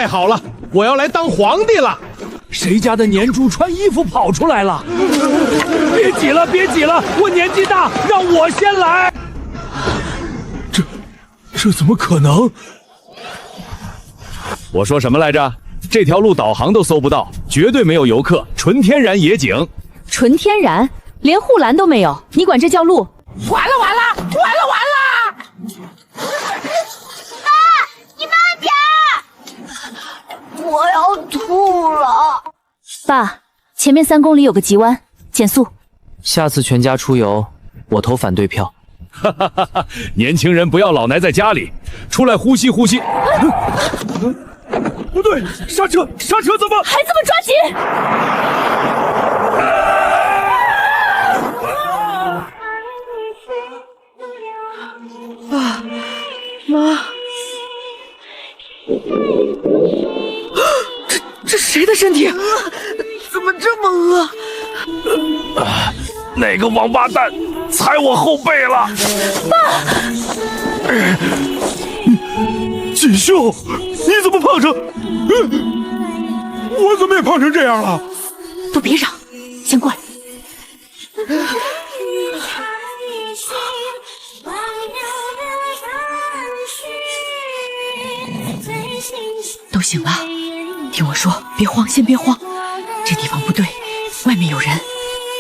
太好了，我要来当皇帝了！谁家的年猪穿衣服跑出来了？别挤了，别挤了，我年纪大，让我先来。这怎么可能？我说什么来着？这条路导航都搜不到，绝对没有游客，纯天然野景。纯天然，连护栏都没有，你管这叫路？完了！爸，你慢点！我要吐了。爸，前面3公里有个急弯，减速。下次全家出游，我投反对票。哈哈哈哈！年轻人不要老赖在家里，出来呼吸呼吸。不对，刹车怎么？孩子们抓紧！妈，这谁的身体？怎么这么饿？哪个王八蛋踩我后背了？锦绣，你怎么胖成？我怎么也胖成这样了？都别嚷，先过来。都醒了，听我说，别慌，先别慌，这地方不对，外面有人。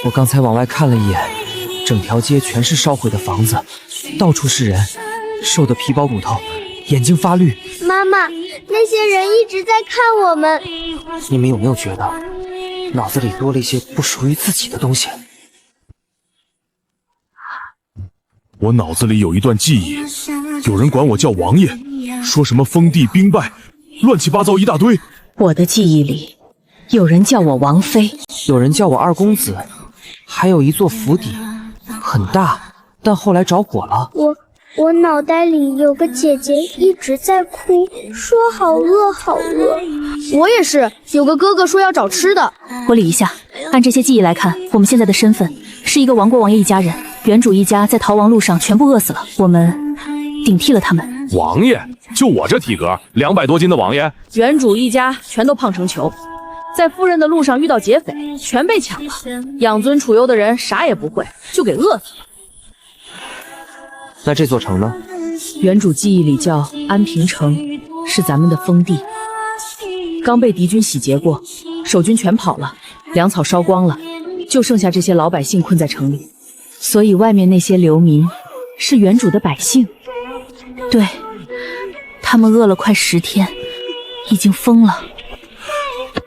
我刚才往外看了一眼，整条街全是烧毁的房子，到处是人，瘦得皮包骨头，眼睛发绿。妈妈，那些人一直在看我们。你们有没有觉得脑子里多了一些不属于自己的东西？我脑子里有一段记忆，有人管我叫王爷，说什么封地兵败，乱七八糟一大堆。我的记忆里，有人叫我王妃，有人叫我二公子，还有一座府邸，很大，但后来着火了。我脑袋里有个姐姐一直在哭，说好饿好饿。我也是，有个哥哥说要找吃的。我理一下，按这些记忆来看，我们现在的身份是一个王国王爷一家人，原主一家在逃亡路上全部饿死了，我们顶替了他们。王爷，就我这体格，200多斤的王爷，原主一家全都胖成球，在夫人的路上遇到劫匪，全被抢了。养尊处优的人啥也不会，就给饿死了。那这座城呢？原主记忆里叫安平城，是咱们的封地，刚被敌军洗劫过，守军全跑了，粮草烧光了，就剩下这些老百姓困在城里。所以外面那些流民是原主的百姓。对，他们饿了快10天，已经疯了。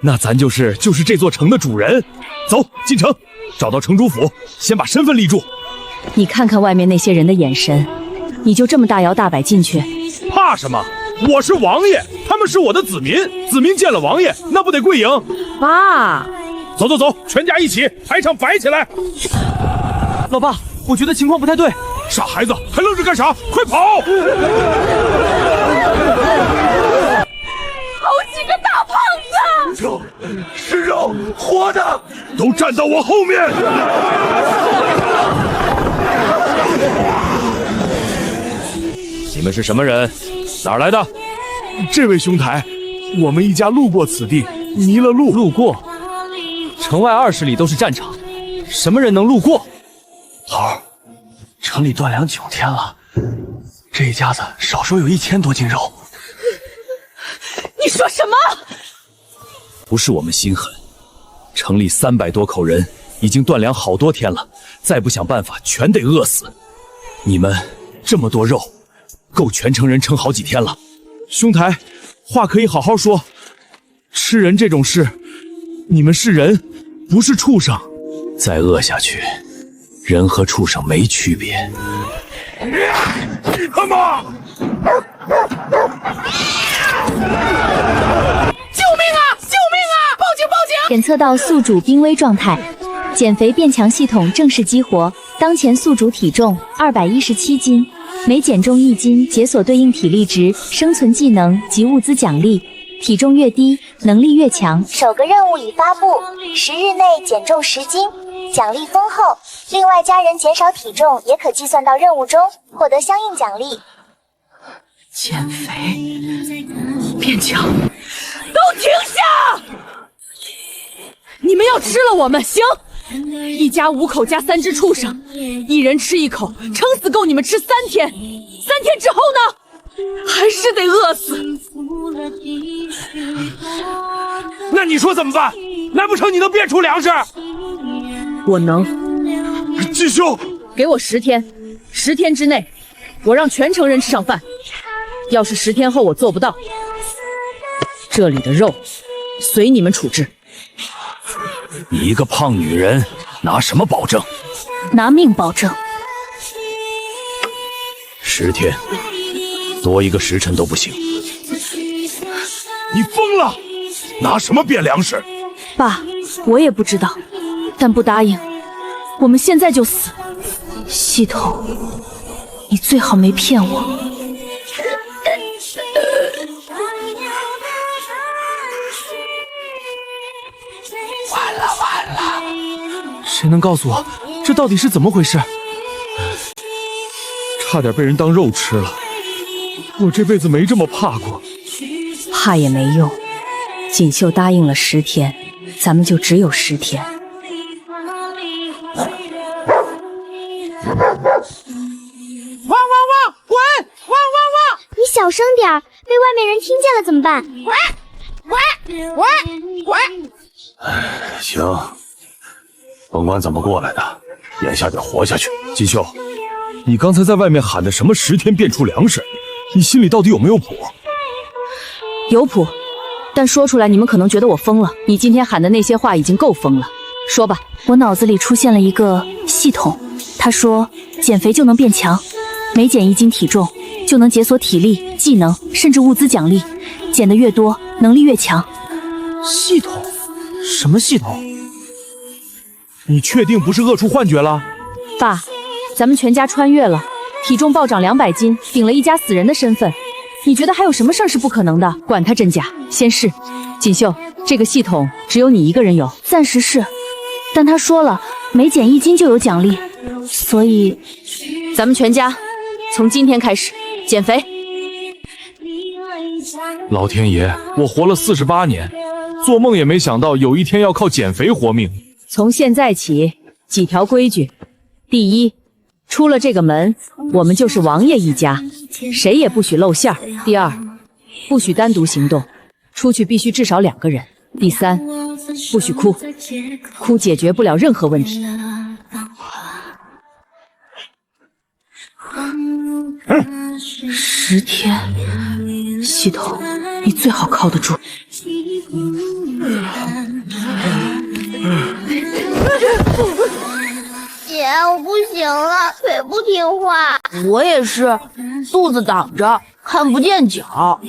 那咱就是这座城的主人。走进城，找到城主府，先把身份立住。你看看外面那些人的眼神，你就这么大摇大摆进去？怕什么？我是王爷，他们是我的子民，子民见了王爷，那不得跪迎？爸，走，全家一起，排场摆起来！老爸，我觉得情况不太对。傻孩子，还愣着干啥？快跑！好几个大胖子！肉是肉，活的，都站到我后面！你们是什么人？哪儿来的？这位兄台，我们一家路过此地，迷了路。路过？城外20里都是战场，什么人能路过？头儿，城里断粮9天了，这一家子少说有1000多斤肉。你说什么？不是我们心狠，城里300多口人已经断粮好多天了，再不想办法，全得饿死。你们这么多肉，够全城人撑好几天了。兄台，话可以好好说，吃人这种事，你们是人，不是畜生。再饿下去，人和畜生没区别。他妈！救命啊！救命啊！报警！报警！检测到宿主濒危状态，减肥变强系统正式激活。当前宿主体重217斤，每减重1斤解锁对应体力值、生存技能及物资奖励。体重越低，能力越强。首个任务已发布，10日内减重10斤，奖励丰厚。另外，家人减少体重也可计算到任务中，获得相应奖励。减肥变强，们要吃了我们，行？一家5口加3只畜生，一人吃1口，撑死够你们吃3天。3天之后呢？还是得饿死。那你说怎么办？难不成你能变出粮食？我能。继兄，给我10天，10天之内，我让全城人吃上饭。要是10天后我做不到，这里的肉随你们处置。你一个胖女人，拿什么保证？拿命保证。 10天，多一个时辰都不行。你疯了？拿什么变粮食？爸，我也不知道，但不答应，我们现在就死。系统，你最好没骗我。完了完了！谁能告诉我，这到底是怎么回事？差点被人当肉吃了，我这辈子没这么怕过。怕也没用，锦绣答应了10天，咱们就只有10天。汪汪汪！滚！汪汪汪！你小声点儿，被外面人听见了怎么办？行，甭管怎么过来的，眼下得活下去。锦绣，你刚才在外面喊的什么10天变出粮食，你心里到底有没有谱？有谱，但说出来你们可能觉得我疯了。你今天喊的那些话已经够疯了，说吧。我脑子里出现了一个系统，他说减肥就能变强，每减1斤体重就能解锁体力、技能甚至物资奖励，减得越多能力越强。系统？什么系统？你确定不是饿出幻觉了？爸，咱们全家穿越了，体重暴涨200斤，顶了一家死人的身份。你觉得还有什么事儿是不可能的？管它真假，先试。锦绣，这个系统只有你一个人有，暂时是。但他说了，每减1斤就有奖励，所以咱们全家从今天开始减肥。老天爷，我活了48年，做梦也没想到有一天要靠减肥活命。从现在起，几条规矩：第一，出了这个门，我们就是王爷一家，谁也不许露馅儿。第二，不许单独行动，出去必须至少2个人。第三，不许哭，哭解决不了任何问题。10天，系统，你最好靠得住。姐，我不行了，腿不听话。我也是，肚子挡着，看不见脚。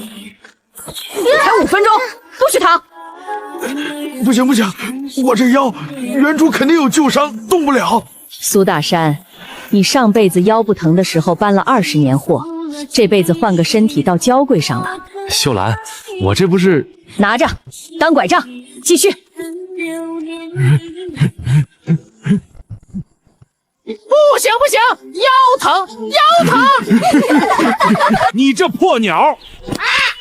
还5分钟，不许躺。不行不行，我这腰，原主肯定有旧伤，动不了。苏大山，你上辈子腰不疼的时候搬了20年货，这辈子换个身体到娇贵上了。秀兰，我这不是拿着当拐杖，继续。不行不行，腰疼腰疼！你这破鸟！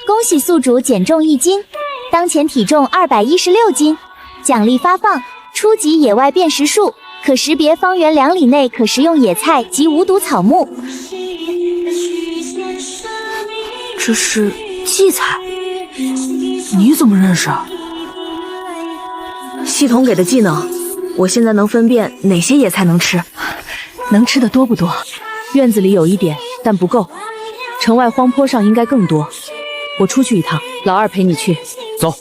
恭喜宿主减重1斤，当前体重216斤，奖励发放：初级野外辨识术，可识别方圆2里内可食用野菜及无毒草木。这是荠菜，你怎么认识啊？系统给的技能，我现在能分辨哪些野菜能吃。能吃的多不多？院子里有一点，但不够。城外荒坡上应该更多。我出去一趟，老二陪你去。走。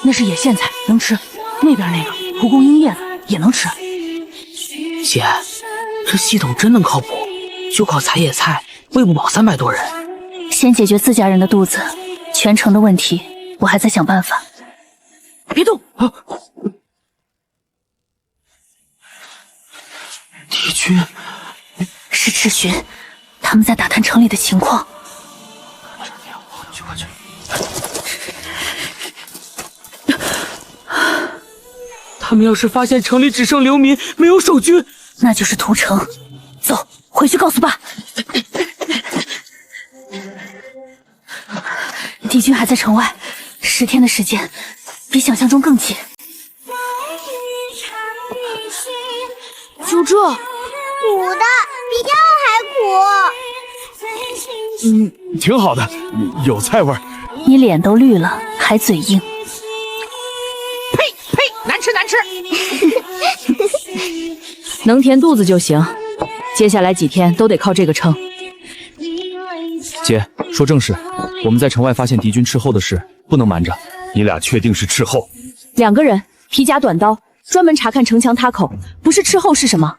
那是野苋菜，能吃。那边那个蒲公英叶子也能吃。姐，这系统真能靠谱，就靠采野菜，喂不饱300多人。先解决自家人的肚子，全城的问题我还在想办法。别动！敌军是赤巡，他们在打探城里的情况。快去！他们要是发现城里只剩流民，没有守军，那就是屠城。走，回去告诉爸。敌军还在城外，10天的时间，比想象中更紧。就这，苦的比药还苦。挺好的，有菜味儿。你脸都绿了，还嘴硬。呸呸，难吃难吃。能填肚子就行，接下来几天都得靠这个撑。姐，说正事，我们在城外发现敌军斥候的事，不能瞒着。你俩确定是斥候？2个人，皮甲短刀，专门查看城墙塔口，不是斥候是什么？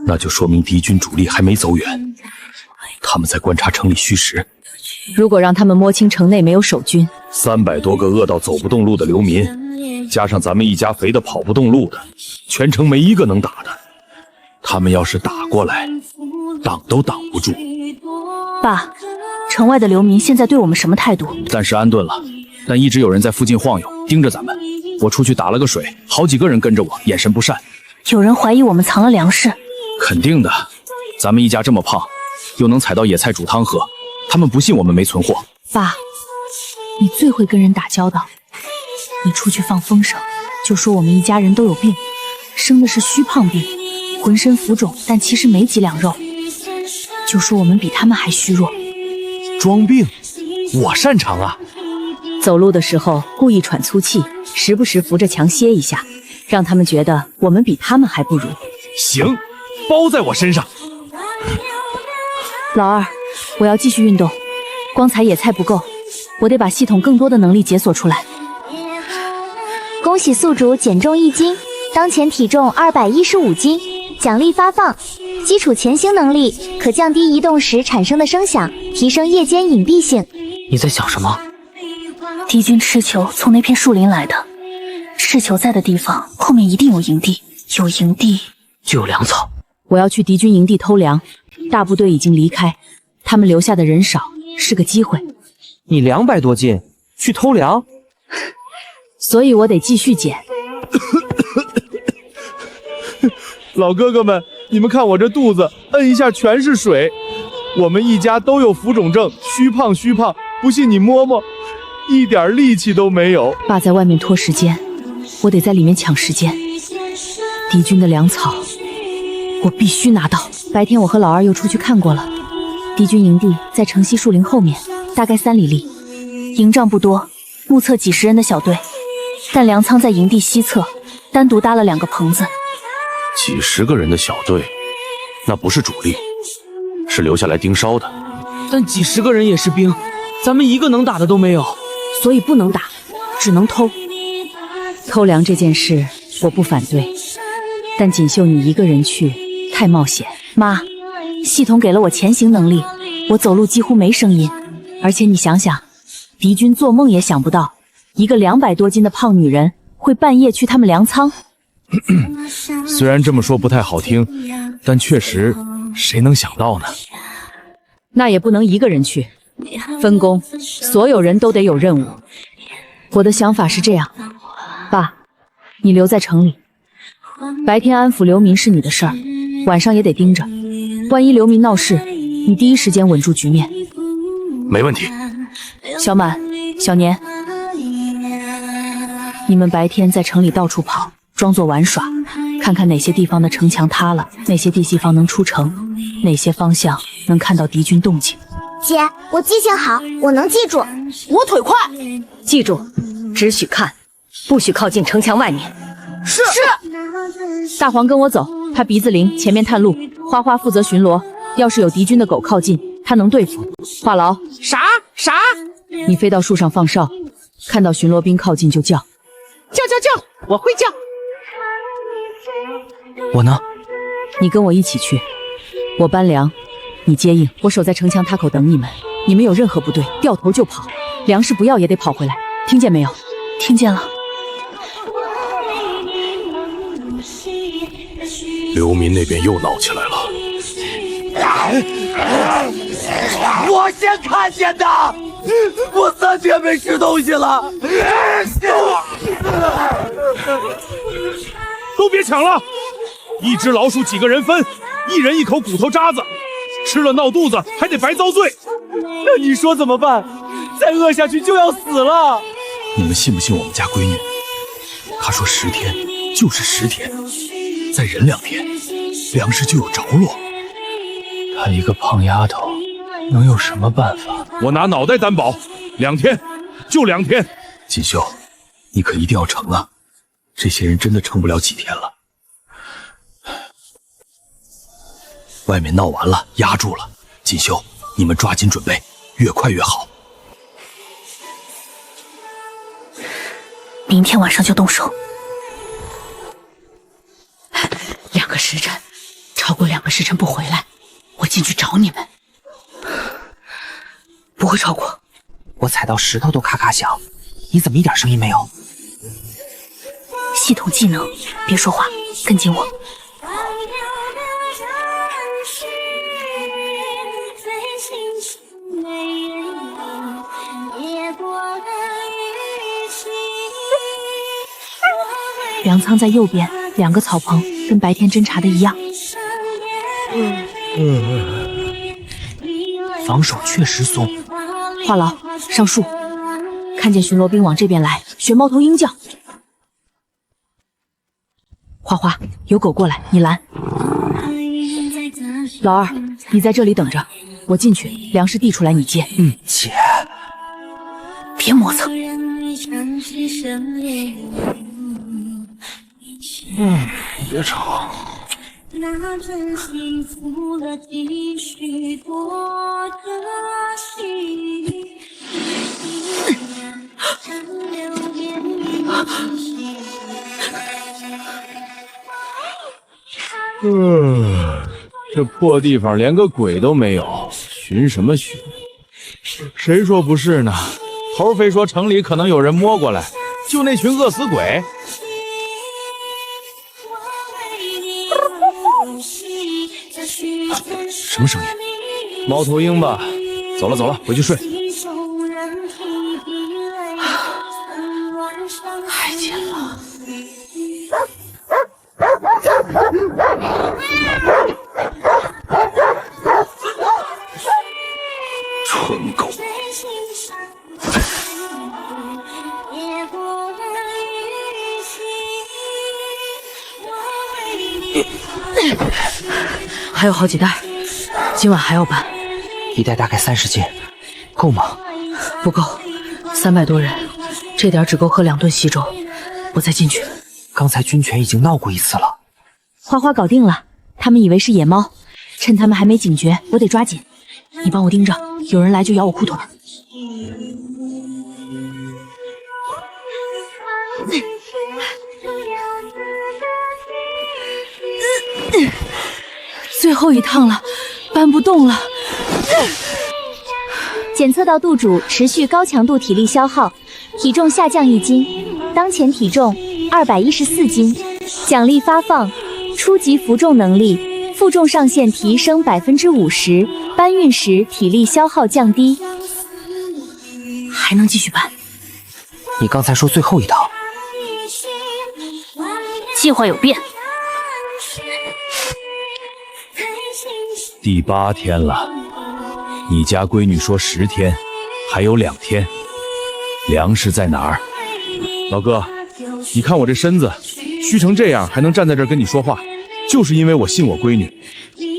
那就说明敌军主力还没走远，他们在观察城里虚实。如果让他们摸清城内没有守军，300多个饿到走不动路的流民，加上咱们一家肥的跑不动路的，全城没一个能打的。他们要是打过来，挡都挡不住。爸，城外的流民现在对我们什么态度？暂时安顿了，但一直有人在附近晃悠，盯着咱们。我出去打了个水，好几个人跟着我，眼神不善。有人怀疑我们藏了粮食？肯定的，咱们一家这么胖，又能采到野菜煮汤喝，他们不信我们没存货。爸，你最会跟人打交道，你出去放风声，就说我们一家人都有病，生的是虚胖病，浑身浮肿，但其实没几两肉，就说我们比他们还虚弱。装病，我擅长啊。走路的时候故意喘粗气，时不时扶着墙歇一下，让他们觉得我们比他们还不如。行，包在我身上。老二，我要继续运动，光采野菜不够，我得把系统更多的能力解锁出来。恭喜宿主减重1斤，当前体重215斤，奖励发放。基础潜行能力可降低移动时产生的声响，提升夜间隐蔽性。你在想什么？敌军蚩尤从那片树林来的，蚩尤在的地方后面一定有营地，有营地就有粮草。我要去敌军营地偷粮，大部队已经离开，他们留下的人少，是个机会。你200多斤，去偷粮？所以我得继续减。老哥哥们，你们看我这肚子，摁一下全是水。我们一家都有浮肿症，虚胖，不信你摸摸，一点力气都没有。爸在外面拖时间，我得在里面抢时间。敌军的粮草，我必须拿到。白天我和老二又出去看过了，敌军营地在城西树林后面，大概3里地。营帐不多，目测几十人的小队，但粮仓在营地西侧，单独搭了2个棚子。几十个人的小队，那不是主力，是留下来盯梢的。但几十个人也是兵，咱们一个能打的都没有，所以不能打，只能偷。偷粮这件事我不反对，但锦绣你一个人去太冒险。妈，系统给了我潜行能力，我走路几乎没声音。而且你想想，敌军做梦也想不到，一个200多斤的胖女人会半夜去他们粮仓。虽然这么说不太好听，但确实，谁能想到呢？那也不能一个人去，分工，所有人都得有任务。我的想法是这样，爸，你留在城里，白天安抚流民是你的事儿，晚上也得盯着，万一流民闹事，你第一时间稳住局面。没问题。小满、小年，你们白天在城里到处跑，装作玩耍，看看哪些地方的城墙塌了，哪些地方能出城，哪些方向能看到敌军动静。姐，我记性好，我能记住。我腿快，记住，只许看，不许靠近城墙外面。是。大黄跟我走，他鼻子灵，前面探路。花花负责巡逻，要是有敌军的狗靠近，他能对付。话痨，啥？你飞到树上放哨，看到巡逻兵靠近就叫。叫，我会叫。我呢？你跟我一起去，我搬粮，你接应，我守在城墙塔口等你们。你们有任何不对，掉头就跑，粮食不要也得跑回来，听见没有？听见了。流民那边又闹起来了。我先看见的，我3天没吃东西了。都别抢了，一只老鼠几个人分，一人1口骨头渣子，吃了闹肚子还得白遭罪。那你说怎么办？再饿下去就要死了。你们信不信我们家闺女？她说10天就是10天，再忍2天，粮食就有着落。她一个胖丫头，能有什么办法？我拿脑袋担保，2天，就2天。锦绣，你可一定要成啊！这些人真的撑不了几天了。外面闹完了，压住了。锦绣，你们抓紧准备，越快越好。明天晚上就动手。2个时辰，超过2个时辰不回来，我进去找你们。不会超过。我踩到石头都咔咔响，你怎么一点声音没有？系统技能，别说话，跟紧我。粮仓在右边，2个草棚，跟白天侦查的一样。防守确实松。话痨，上树，看见巡逻兵往这边来，学猫头鹰叫。花花，有狗过来，你拦。老二，你在这里等着，我进去，粮食递出来你接。姐，别磨蹭。别吵。那真幸福了几许多的心，这破地方连个鬼都没有，寻什么寻？谁说不是呢？头非说城里可能有人摸过来，就那群饿死鬼。什么声音？猫头鹰吧。走了走了，回去睡。太紧了。蠢狗。还有好几袋，今晚还要搬。一袋大概30斤，够吗？不够，300多人，这点只够喝2顿稀粥。我再进去。刚才军犬已经闹过一次了。花花搞定了，他们以为是野猫，趁他们还没警觉，我得抓紧。你帮我盯着，有人来就咬我裤腿。最后一趟了，搬不动了。检测到肚主持续高强度体力消耗，体重下降1斤，当前体重214斤。奖励发放：初级负重能力，负重上限提升50%，搬运时体力消耗降低。还能继续搬。你刚才说最后一趟，计划有变。第8天了，你家闺女说10天，还有2天，粮食在哪儿？老哥，你看我这身子虚成这样，还能站在这儿跟你说话，就是因为我信我闺女。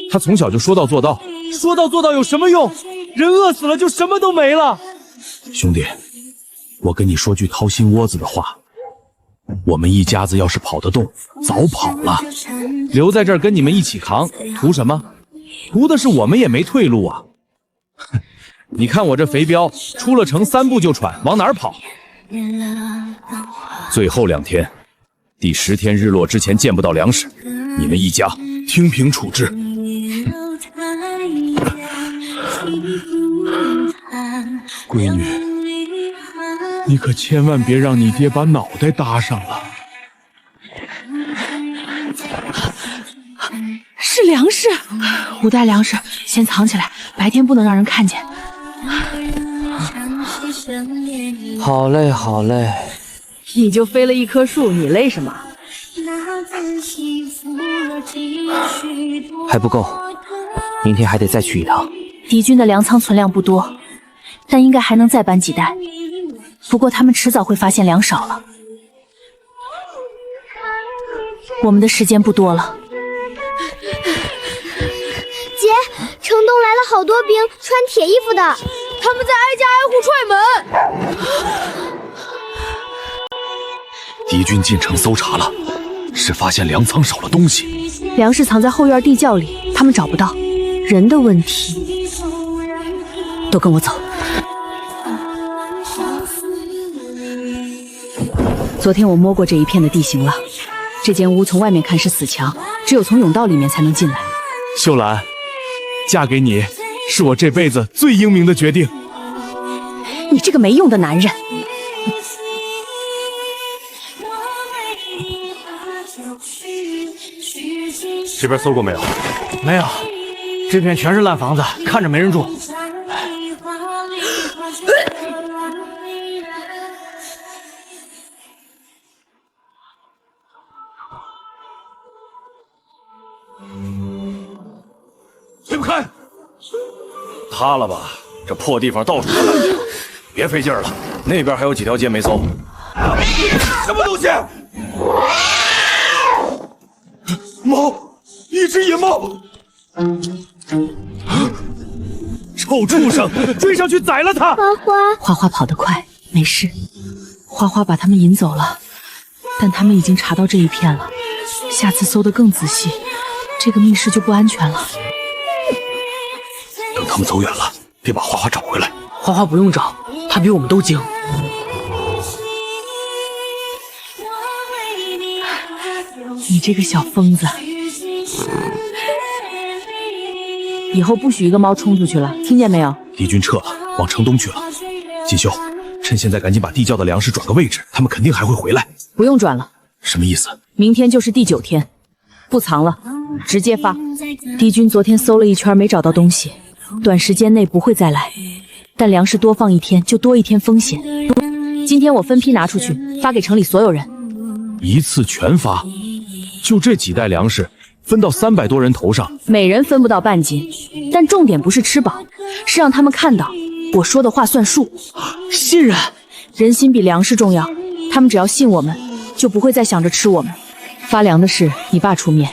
她从小就说到做到，说到做到有什么用？人饿死了就什么都没了。兄弟，我跟你说句掏心窝子的话，我们一家子要是跑得动，早跑了。留在这儿跟你们一起扛，图什么？图的是我们也没退路啊！你看我这肥膘，出了城3步就喘，往哪儿跑？最后2天，第10天日落之前见不到粮食，你们一家听凭处置。闺女，你可千万别让你爹把脑袋搭上了。是粮食，5袋粮食，先藏起来，白天不能让人看见。好累好累。你就飞了一棵树，你累什么？还不够，明天还得再去一趟。敌军的粮仓存量不多，但应该还能再搬几代。不过他们迟早会发现粮少了，我们的时间不多了。姐，城东来了好多兵，穿铁衣服的，他们在挨家挨户踹门。敌军进城搜查了，是发现粮仓少了东西。粮食藏在后院地窖里，他们找不到。人的问题，都跟我走。昨天我摸过这一片的地形了，这间屋从外面看是死墙，只有从甬道里面才能进来。秀兰，嫁给你是我这辈子最英明的决定。你这个没用的男人！这边搜过没有？没有，这片全是烂房子，看着没人住。推不开！塌了吧？这破地方到处是烂墙，别费劲了。那边还有几条街没搜。什么东西？猫，一只野猫！臭畜生，追上去宰了他！花花跑得快，没事。花花把他们引走了，但他们已经查到这一片了，下次搜得更仔细，这个密室就不安全了。等他们走远了，得把花花找回来。花花不用找，她比我们都精。你这个小疯子，以后不许一个猫冲出去了，听见没有？敌军撤了，往城东去了。锦绣，趁现在赶紧把地窖的粮食转个位置，他们肯定还会回来。不用转了，什么意思？明天就是第9天，不藏了，直接发。敌军昨天搜了一圈没找到东西，短时间内不会再来，但粮食多放一天就多一天风险。今天我分批拿出去，发给城里所有人。一次全发？就这几袋粮食，分到300多人头上，每人分不到半斤，但重点不是吃饱，是让他们看到我说的话算数。信任，人心比粮食重要，他们只要信我们，就不会再想着吃我们。发粮的事你爸出面，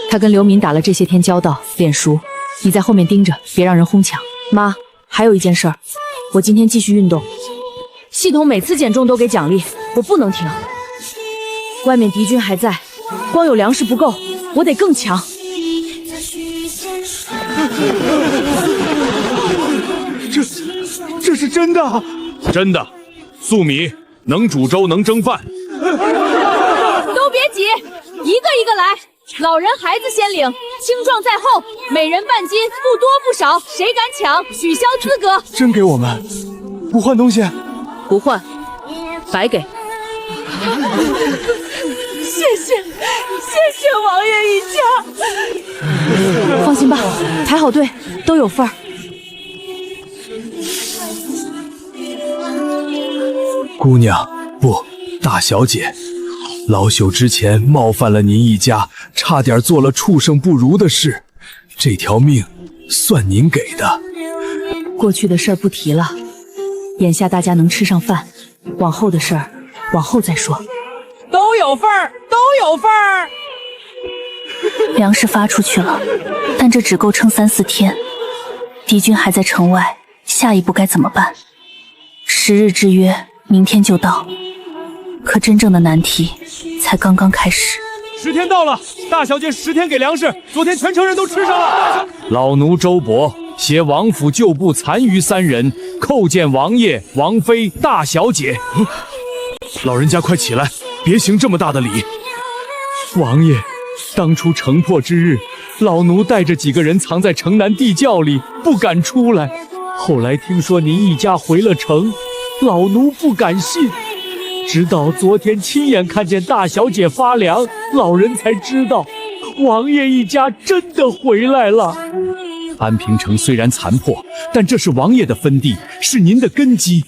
他跟刘敏打了这些天交道，脸熟，你在后面盯着，别让人哄抢。妈，还有一件事儿，我今天继续运动，系统每次减重都给奖励，我不能停。外面敌军还在，光有粮食不够，我得更强。这是真的？真的，粟米能煮粥，能蒸饭。都别急，一个一个来，老人孩子先领，青壮在后，每人半斤，不多不少，谁敢抢，取消资格。真给我们？不换东西？不换，白给。谢谢王爷一家。放心吧，排好队，都有份儿。姑娘，不，大小姐，老朽之前冒犯了您一家，差点做了畜生不如的事，这条命算您给的。过去的事儿不提了，眼下大家能吃上饭，往后的事儿往后再说。都有份儿，都有份儿。粮食发出去了，但这只够撑3、4天。敌军还在城外，下一步该怎么办？10日之约，明天就到。可真正的难题才刚刚开始。10天到了，大小姐10天给粮食，昨天全城人都吃上了。老奴周勃携王府旧部残余3人，叩见王爷、王妃、大小姐。老人家快起来，别行这么大的礼。王爷，当初城破之日，老奴带着几个人藏在城南地窖里，不敢出来。后来听说您一家回了城，老奴不敢信，直到昨天亲眼看见大小姐发粮，老人才知道，王爷一家真的回来了。安平城虽然残破，但这是王爷的分地，是您的根基。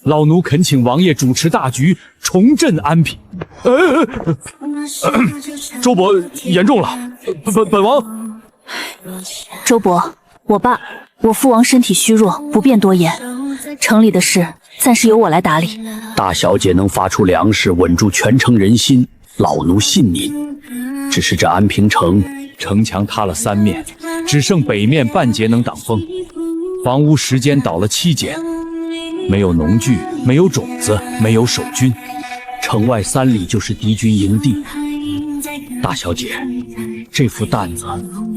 老奴恳请王爷主持大局，重振安平。周勃严重了，本王。周勃，我爸，我父王身体虚弱，不便多言。城里的事暂时由我来打理。大小姐能发出粮食，稳住全城人心，老奴信您。只是这安平城城墙塌了3面，只剩北面半截能挡风，房屋时间倒了7间，没有农具，没有种子，没有守军，城外3里就是敌军营地。大小姐，这副担子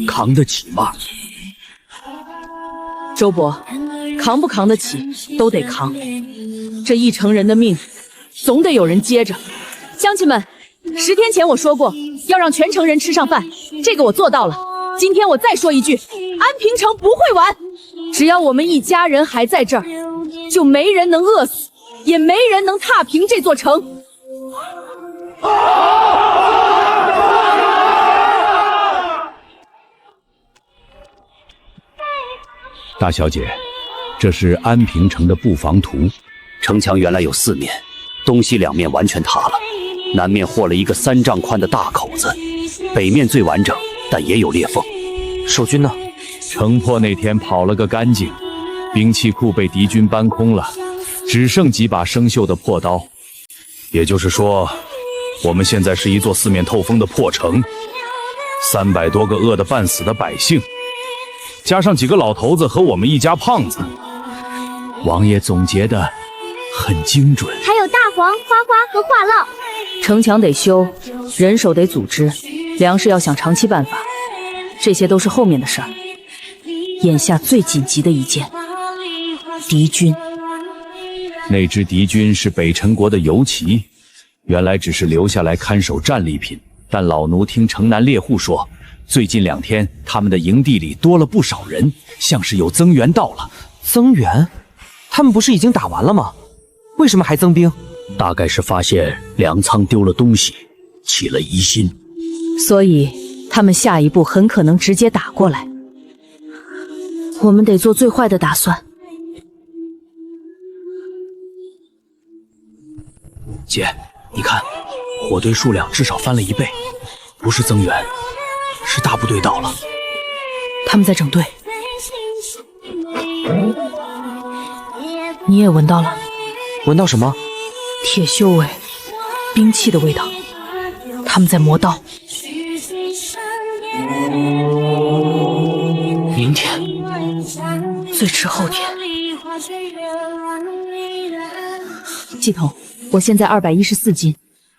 扛得起吗？周伯，扛不扛得起都得扛，这一城人的命，总得有人接着。乡亲们，10天前我说过要让全城人吃上饭，这个我做到了。今天我再说一句，安平城不会完，只要我们一家人还在这儿，就没人能饿死，也没人能踏平这座城。大小姐，这是安平城的布防图。城墙原来有4面，东西2面完全塌了，南面豁了一个3丈宽的大口子，北面最完整，但也有裂缝。守军呢？城破那天跑了个干净，兵器库被敌军搬空了，只剩几把生锈的破刀。也就是说，我们现在是一座4面透风的破城，300多个饿得半死的百姓，加上几个老头子和我们一家胖子，王爷总结的很精准。还有大黄、花花和话唠。城墙得修，人手得组织，粮食要想长期办法，这些都是后面的事儿。眼下最紧急的一件，敌军。那支敌军是北陈国的游骑，原来只是留下来看守战利品，但老奴听城南猎户说，最近2天他们的营地里多了不少人，像是有增援到了。增援？他们不是已经打完了吗？为什么还增兵？大概是发现粮仓丢了东西，起了疑心，所以他们下一步很可能直接打过来。我们得做最坏的打算。姐，你看，火堆数量至少翻了1倍，不是增援，是大部队到了。他们在整队。你也闻到了？闻到什么？铁锈味，兵器的味道。他们在磨刀。明天，最迟后天。系统，我现在214斤，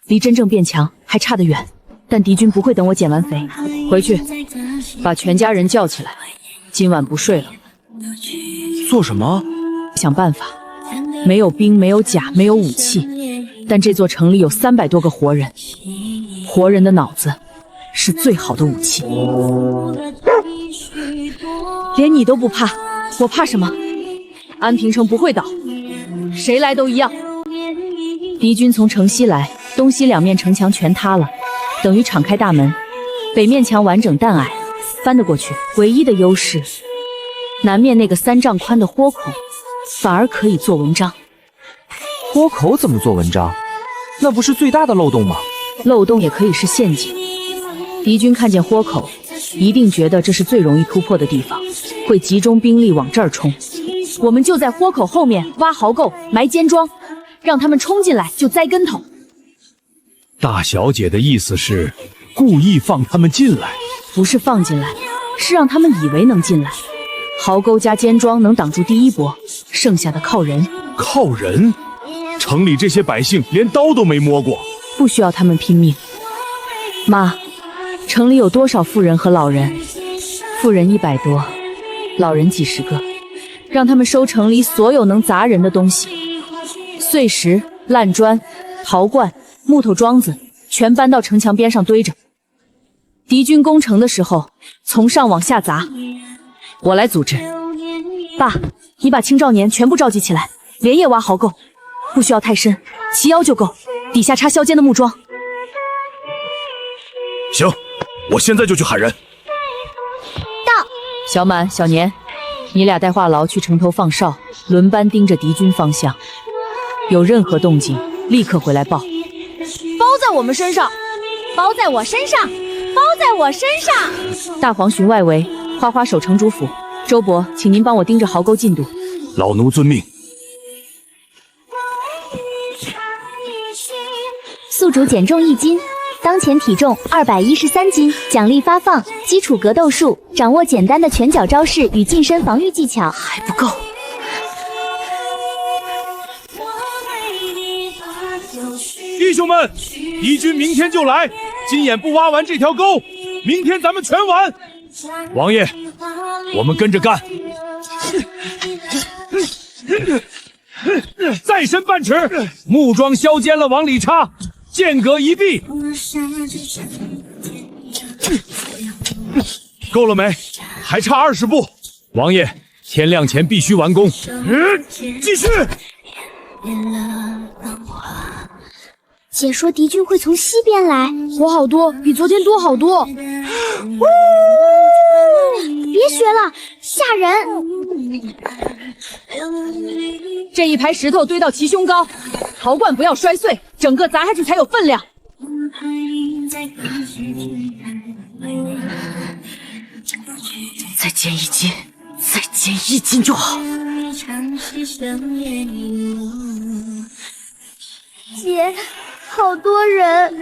离真正变强还差得远，但敌军不会等我减完肥。回去，把全家人叫起来，今晚不睡了。做什么？想办法。没有兵，没有甲，没有武器，但这座城里有300多个活人，活人的脑子是最好的武器。连你都不怕，我怕什么？安平城不会倒，谁来都一样。敌军从城西来，东西2面城墙全塌了，等于敞开大门。北面墙完整但矮，翻得过去。唯一的优势，南面那个3丈宽的豁口，反而可以做文章。豁口怎么做文章？那不是最大的漏洞吗？漏洞也可以是陷阱。敌军看见豁口，一定觉得这是最容易突破的地方，会集中兵力往这儿冲。我们就在豁口后面挖壕沟，埋坚桩，让他们冲进来就栽跟头。大小姐的意思是故意放他们进来？不是放进来，是让他们以为能进来。壕沟加坚桩能挡住第一波，剩下的靠人。靠人？城里这些百姓连刀都没摸过，不需要他们拼命。妈，城里有多少妇人和老人？妇人100多，老人几十个。让他们收城里所有能砸人的东西，碎石、烂砖、陶罐、木头桩子，全搬到城墙边上堆着。敌军攻城的时候，从上往下砸，我来组织。爸，你把青少年全部召集起来，连夜挖壕沟，不需要太深，齐腰就够，底下插削尖的木桩。行，我现在就去喊人。到。小满、小年，你俩带话痨去城头放哨，轮班盯着敌军方向，有任何动静立刻回来报。包在我们身上，包在我身上，包在我身上。大黄巡外围，花花守城主府。周伯，请您帮我盯着壕沟进度。老奴遵命。宿主减重1斤，当前体重213斤，奖励发放：基础格斗术，掌握简单的拳脚招式与近身防御技巧。还不够。弟兄们，敌军明天就来，今夜不挖完这条沟，明天咱们全完。王爷，我们跟着干。再伸半尺，木桩削尖了往里插，间隔1臂。够了没？还差20步。王爷，天亮前必须完工。继续。姐说敌军会从西边来，活好多，比昨天多好多。别学了，吓人！这一排石头堆到齐胸高，陶罐不要摔碎，整个砸下去才有分量。再减1斤，再减1斤就好。姐，好多人！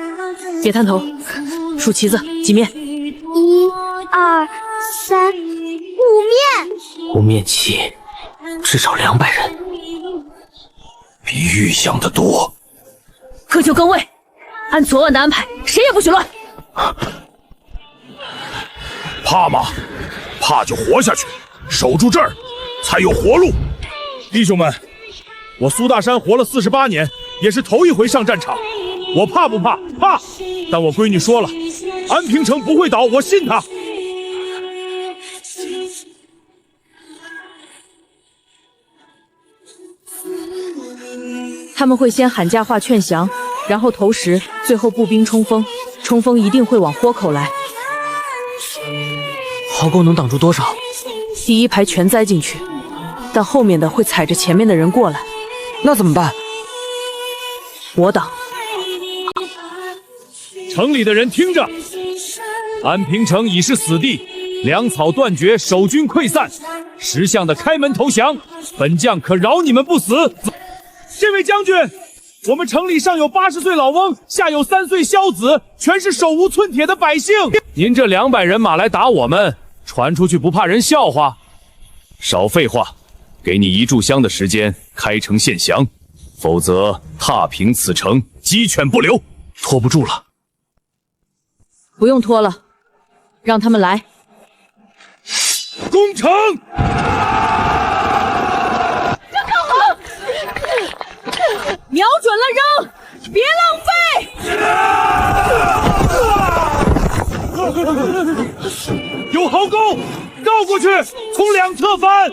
别探头，数旗子，几面？1、2、3、5面。 5面旗，至少200人，比预想的多。各就更位，按昨晚的安排，谁也不许乱。怕吗？怕就活下去，守住这儿，才有活路。弟兄们，我苏大山活了48年，也是头一回上战场。我怕不怕？怕！但我闺女说了，安平城不会倒，我信她。他们会先喊价话劝降，然后投石，最后步兵冲锋。冲锋一定会往豁口来。壕沟能挡住多少？第一排全栽进去，但后面的会踩着前面的人过来。那怎么办？我挡。城里的人听着，安平城已是死地，粮草断绝，守军溃散，识相的开门投降，本将可饶你们不死。这位将军，我们城里上有80岁老翁，下有3岁孝子，全是手无寸铁的百姓。您这200人马来打我们，传出去不怕人笑话？少废话，给你1炷香的时间开城献降，否则踏平此城，鸡犬不留。拖不住了，不用拖了，让他们来。攻城！瞄准了扔，别浪费！有壕沟，绕过去，从2侧翻。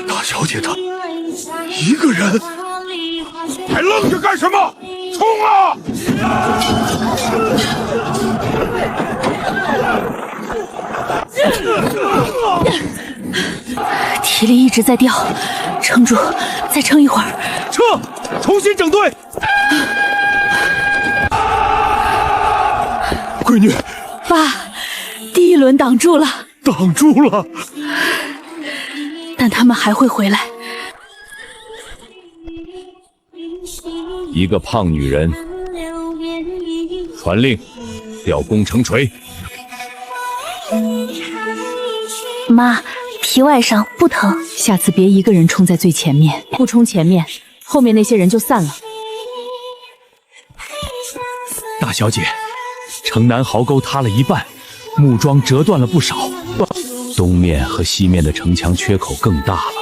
大小姐她一个人，还愣着干什么？冲啊！体力一直在掉，撑住，再撑一会儿。撤，重新整队。闺女，爸，第一轮挡住了，挡住了，但他们还会回来。一个胖女人，传令，调攻城锤。妈，皮外伤不疼，下次别一个人冲在最前面，不冲前面，后面那些人就散了。大小姐，城南壕沟塌了一半，木桩折断了不少，东面和西面的城墙缺口更大了。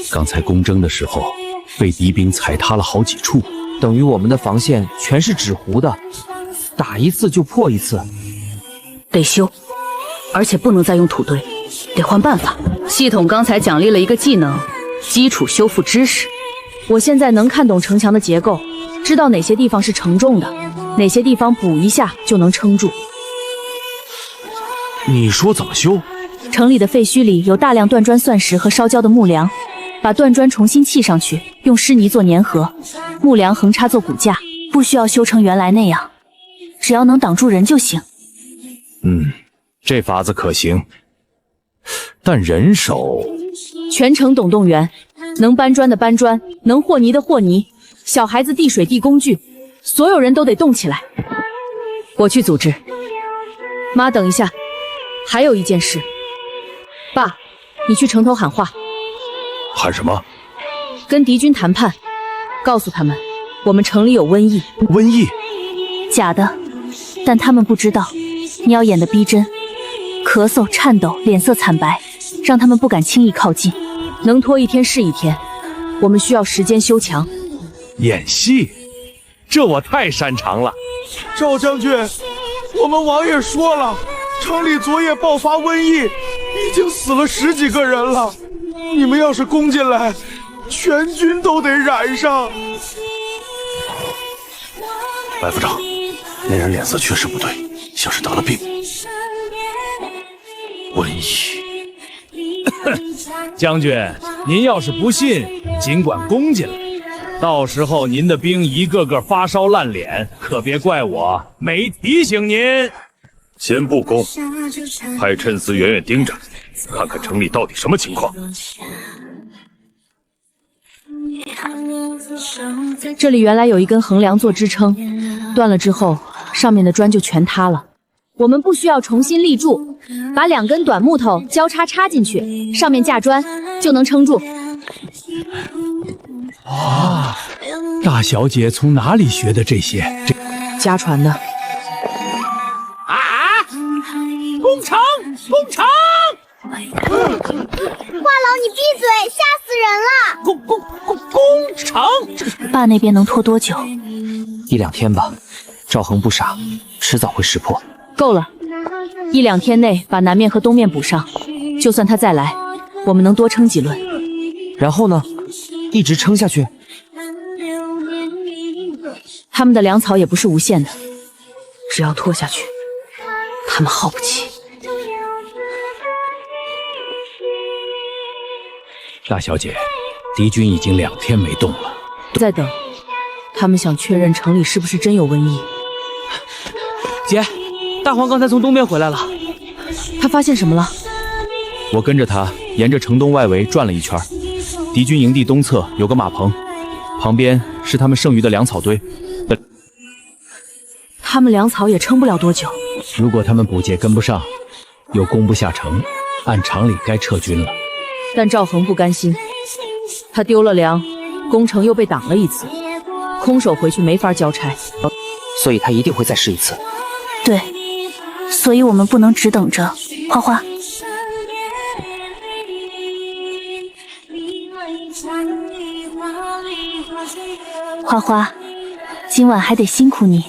刚才攻征的时候，被敌兵踩塌了好几处。等于我们的防线全是纸糊的，打一次就破一次。得修，而且不能再用土堆，得换办法。系统刚才奖励了一个技能，基础修复知识。我现在能看懂城墙的结构，知道哪些地方是承重的，哪些地方补一下就能撑住。你说怎么修？城里的废墟里有大量断砖、蒜石和烧焦的木梁，把断砖重新砌上去，用湿泥做粘合，木梁横插做骨架，不需要修成原来那样，只要能挡住人就行。这法子可行，但人手全城总动员，能搬砖的搬砖，能和泥的和泥，小孩子递水递工具，所有人都得动起来。我去组织。妈，等一下，还有一件事。爸，你去城头喊话。喊什么？跟敌军谈判，告诉他们我们城里有瘟疫。瘟疫？假的，但他们不知道，你要演得逼真，咳嗽、颤抖、脸色惨白，让他们不敢轻易靠近。能拖一天是一天，我们需要时间修墙。演戏，这我太擅长了。赵将军，我们王爷说了，城里昨夜爆发瘟疫，已经死了10几个人了。你们要是攻进来，全军都得染上。白副长，那人脸色确实不对，像是得了病。瘟疫。将军，您要是不信，尽管攻进来。到时候您的兵一个个发烧烂脸，可别怪我没提醒您。先不攻，派趁司远远盯着，看看城里到底什么情况。这里原来有一根横梁做支撑，断了之后，上面的砖就全塌了。我们不需要重新立柱，把2根短木头交叉插进去，上面架砖就能撑住。啊，大小姐从哪里学的这些？家传的。攻城！攻城！话痨，你闭嘴，吓死人了！攻城！爸那边能拖多久？1、2天吧。赵恒不傻，迟早会识破。够了，1、2天内把南面和东面补上，就算他再来，我们能多撑几轮。然后呢？一直撑下去。他们的粮草也不是无限的，只要拖下去，他们耗不起。大小姐，敌军已经2天没动了。再等，他们想确认城里是不是真有瘟疫。姐，大黄刚才从东边回来了，他发现什么了？我跟着他沿着城东外围转了一圈，敌军营地东侧有个马棚，旁边是他们剩余的粮草堆。他们粮草也撑不了多久。如果他们补给跟不上，又攻不下城，按常理该撤军了。但赵恒不甘心，他丢了粮，攻城又被挡了一次，空手回去没法交差，所以他一定会再试一次。对，所以我们不能只等着。花花，花花，今晚还得辛苦你。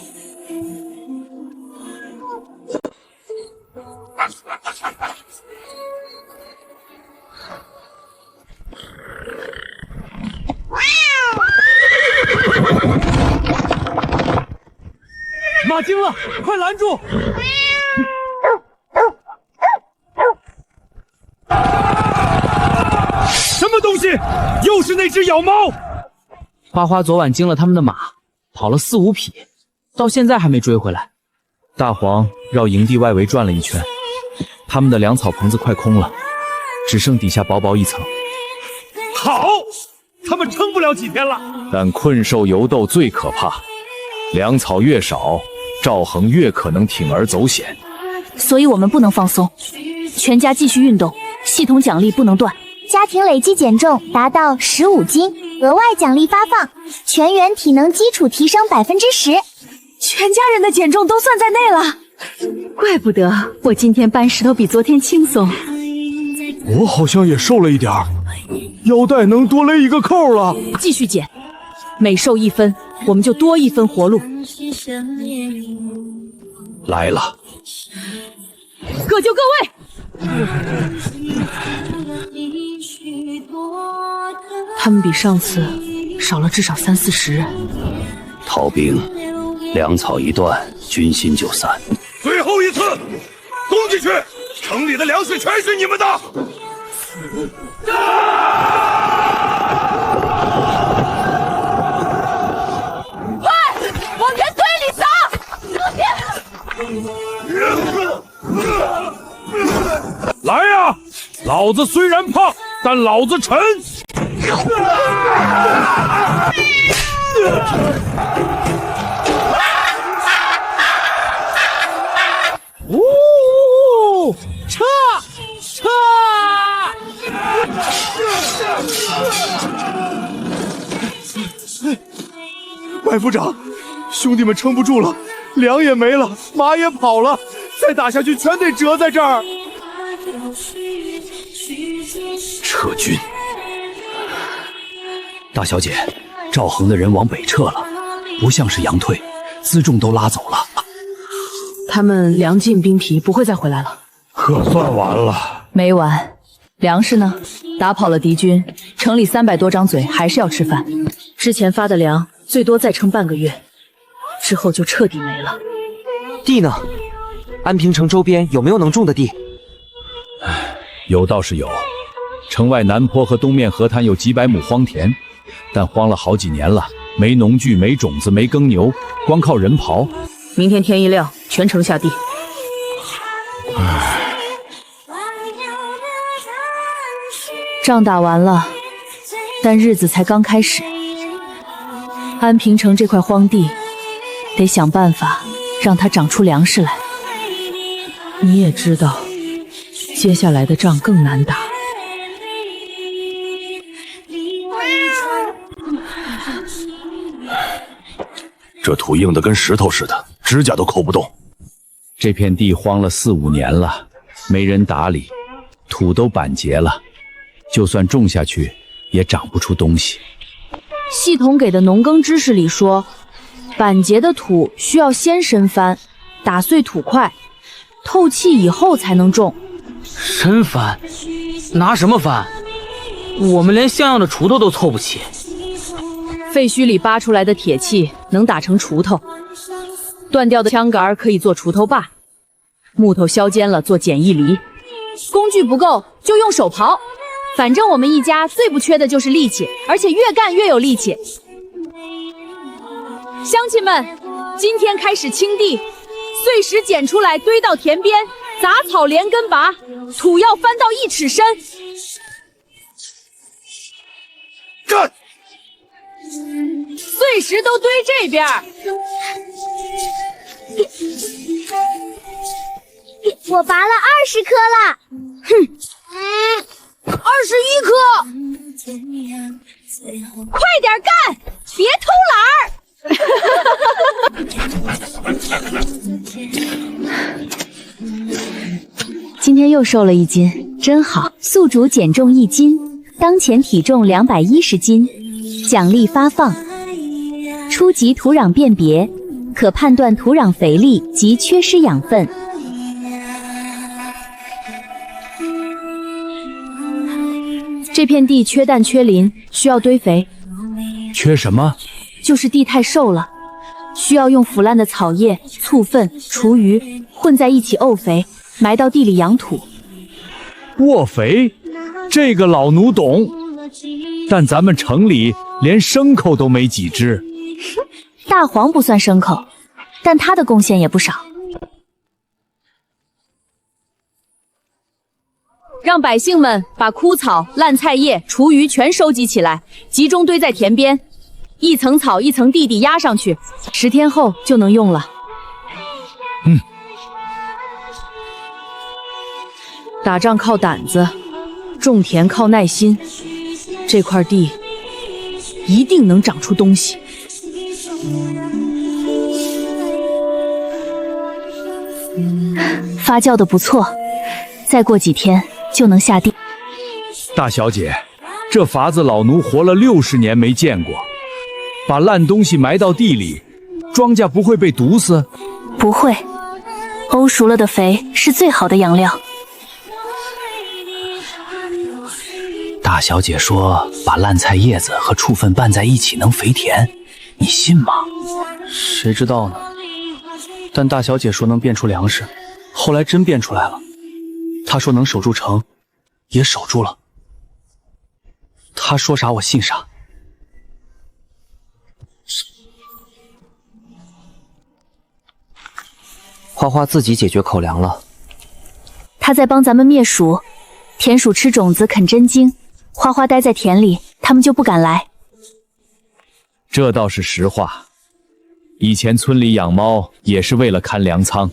马惊了，快拦住！什么东西？又是那只咬猫！花花昨晚惊了他们的马，跑了4、5匹，到现在还没追回来。大黄绕营地外围转了一圈，他们的粮草棚子快空了，只剩底下薄薄一层。好，他们撑不了几天了。但困兽犹斗最可怕，粮草越少，赵恒越可能铤而走险。所以我们不能放松，全家继续运动，系统奖励不能断。家庭累计减重达到15斤，额外奖励发放，全员体能基础提升10%。全家人的减重都算在内了，怪不得我今天搬石头比昨天轻松。我好像也瘦了一点儿，腰带能多勒1个扣了。继续减，每瘦1分，我们就多1分活路。来了，各就各位。他们比上次少了至少30、40人。逃兵，粮草一断，军心就散。最后一次，攻进去，城里的粮食全是你们的。快，往人堆里撒！老子虽然胖，但老子沉。呜，撤！百夫长，兄弟们撑不住了，粮也没了，马也跑了，再打下去全得折在这儿。撤军。大小姐，赵恒的人往北撤了，不像是阳退，辎重都拉走了。他们粮尽兵疲，不会再回来了。可算完了。没完。粮食呢？打跑了敌军，城里300多张嘴还是要吃饭。之前发的粮最多再撑半个月，之后就彻底没了。地呢？安平城周边有没有能种的地？有倒是有，城外南坡和东面河滩有几百亩荒田，但荒了好几年了，没农具，没种子，没耕牛，光靠人刨。明天天一亮，全城下地。仗打完了，但日子才刚开始。安平城这块荒地，得想办法让它长出粮食来。你也知道，接下来的仗更难打。这土硬得跟石头似的，指甲都抠不动。这片地荒了4、5年了，没人打理，土都板结了，就算种下去也长不出东西。系统给的农耕知识里说，板结的土需要先深翻，打碎土块，透气以后才能种。深翻？拿什么翻？我们连像样的锄头都凑不齐。废墟里扒出来的铁器能打成锄头，断掉的枪杆可以做锄头把，木头削尖了做简易犁。工具不够就用手刨，反正我们一家最不缺的就是力气，而且越干越有力气。乡亲们，今天开始清地，碎石捡出来堆到田边，杂草连根拔，土要翻到1尺深。干！碎石都堆这边。我拔了20颗了。哼，21颗。快点干，别偷懒儿。今天又瘦了1斤，真好。宿主减重1斤，当前体重210斤，奖励发放。初级土壤辨别，可判断土壤肥力及缺失养分。这片地缺氮缺磷，需要堆肥。缺什么？就是地太瘦了，需要用腐烂的草叶、醋粪、厨余混在一起沤肥，埋到地里养土。卧肥？这个老奴懂，但咱们城里连牲口都没几只。大黄不算牲口，但他的贡献也不少。让百姓们把枯草、烂菜叶、厨余全收集起来，集中堆在田边，一层草一层地压上去，10天后就能用了。打仗靠胆子，种田靠耐心，这块地一定能长出东西。发酵的不错，再过几天就能下地。大小姐，这法子老奴活了60年没见过。把烂东西埋到地里，庄稼不会被毒死？不会，沤熟了的肥是最好的养料。大小姐说把烂菜叶子和畜粪拌在一起能肥田，你信吗？谁知道呢？但大小姐说能变出粮食，后来真变出来了。她说能守住城，也守住了。她说啥我信啥。花花自己解决口粮了。他在帮咱们灭鼠，田鼠吃种子啃真经，花花待在田里，它们就不敢来。这倒是实话。以前村里养猫也是为了看粮仓。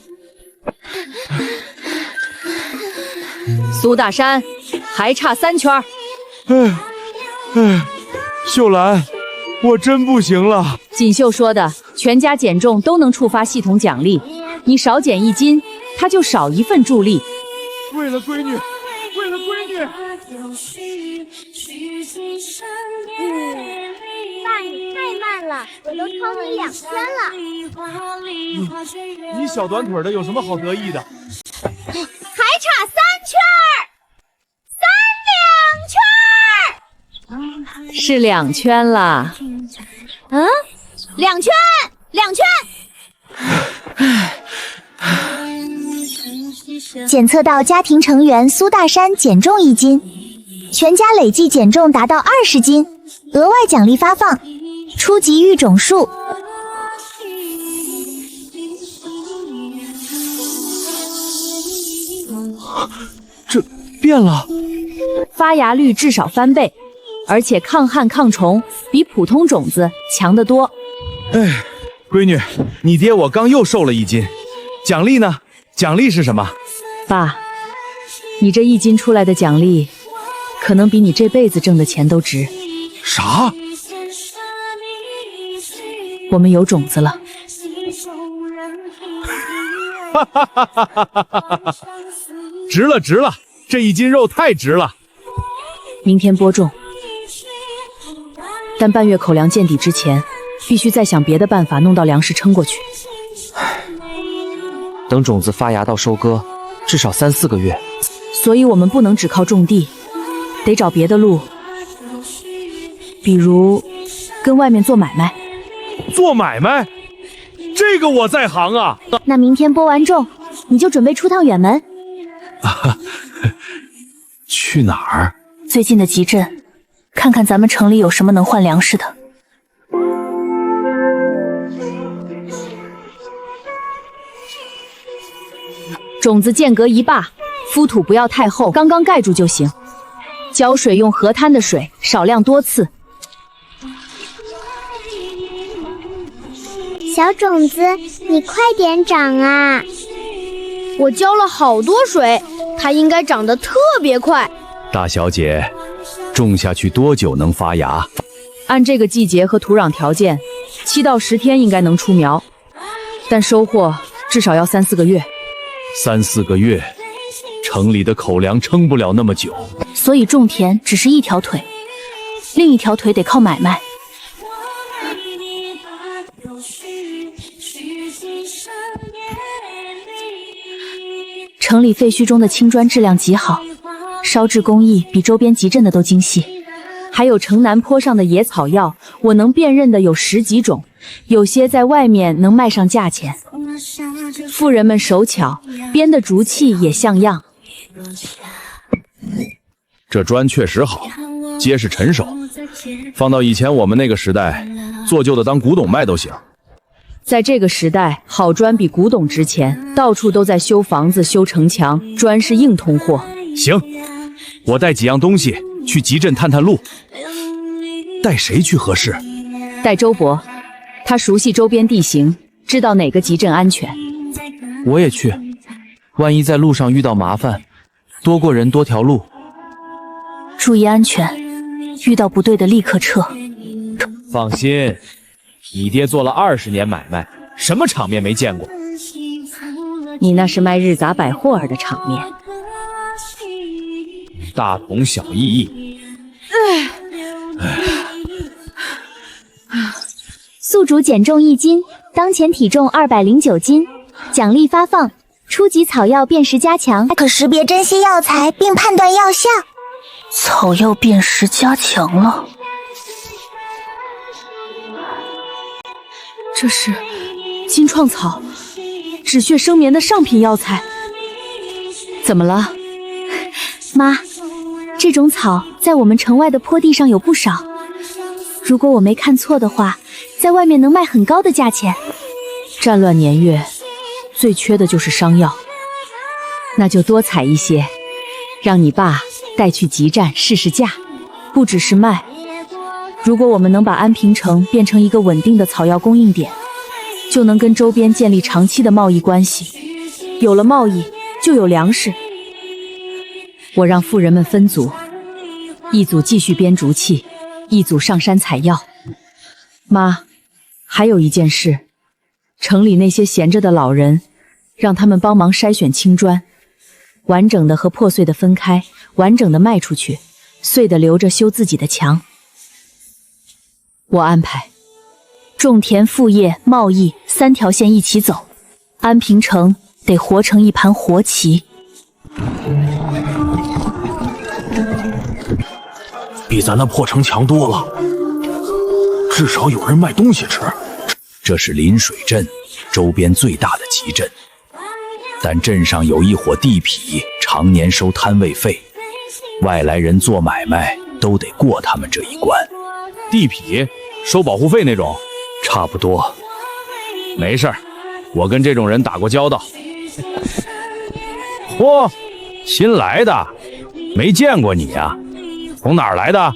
苏大山，还差3圈。秀兰，我真不行了。锦绣说的，全家减重都能触发系统奖励，你少减1斤，他就少1份助力。为了闺女，为了闺女。爸，你太慢了，我都超你2圈了。你小短腿的有什么好得意的？还差3圈，3、2圈。是2圈啦。嗯，2圈，2圈。检测到家庭成员苏大山减重1斤，全家累计减重达到20斤，额外奖励发放，初级育种数。这变了，发芽率至少翻倍，而且抗旱抗虫，比普通种子强得多。哎，闺女，你爹我刚又瘦了1斤，奖励呢？奖励是什么？爸，你这1斤出来的奖励，可能比你这辈子挣的钱都值。啥？我们有种子了。哈哈哈哈哈哈！值了值了，这1斤肉太值了。明天播种，但半月口粮见底之前，必须再想别的办法弄到粮食撑过去。等种子发芽到收割，至少3、4个月。所以我们不能只靠种地，得找别的路，比如跟外面做买卖。做买卖？这个我在行啊。那明天播完种，你就准备出趟远门。去哪儿？最近的集镇，看看咱们城里有什么能换粮食的。种子间隔1罢，敷土不要太厚，刚刚盖住就行。浇水用河滩的水，少量多次。小种子，你快点长啊！我浇了好多水，它应该长得特别快。大小姐，种下去多久能发芽？按这个季节和土壤条件，7到10天应该能出苗，但收获至少要3、4个月。3、4个月，城里的口粮撑不了那么久。所以种田只是一条腿，另一条腿得靠买卖。城里废墟中的青砖质量极好，烧制工艺比周边集镇的都精细。还有城南坡上的野草药，我能辨认的有10几种，有些在外面能卖上价钱。妇人们手巧，编的竹器也像样。这砖确实好，结实沉手，放到以前我们那个时代，做旧的当古董卖都行。在这个时代，好砖比古董值钱，到处都在修房子、修城墙，砖是硬通货。行，我带几样东西去集镇探探路。带谁去合适？带周伯，他熟悉周边地形，知道哪个集镇安全。我也去，万一在路上遇到麻烦，多过人多条路。注意安全，遇到不对的立刻撤。放心，你爹做了20年买卖，什么场面没见过？你那是卖日杂百货儿的场面，大同小异。宿主减重1斤，当前体重209斤，奖励发放，初级草药辨识加强，可识别珍稀药材并判断药效。草药辨识加强了，这是金创草，止血生眠的上品药材。怎么了，妈？这种草在我们城外的坡地上有不少，如果我没看错的话，在外面能卖很高的价钱。战乱年月，最缺的就是伤药，那就多采一些，让你爸带去集站试试价。不只是卖，如果我们能把安平城变成一个稳定的草药供应点，就能跟周边建立长期的贸易关系。有了贸易，就有粮食。我让妇人们分组，一组继续编竹器，一组上山采药。妈，还有一件事，城里那些闲着的老人，让他们帮忙筛选青砖，完整的和破碎的分开，完整的卖出去，碎的留着修自己的墙。我安排种田、副业、贸易3条线一起走，安平城得活成一盘活棋。比咱那破城强多了，至少有人卖东西吃。这是临水镇周边最大的集镇，但镇上有一伙地痞，常年收摊位费，外来人做买卖都得过他们这一关。地痞收保护费那种？差不多。没事儿，我跟这种人打过交道。嚯，新来的，没见过你呀？从哪儿来的？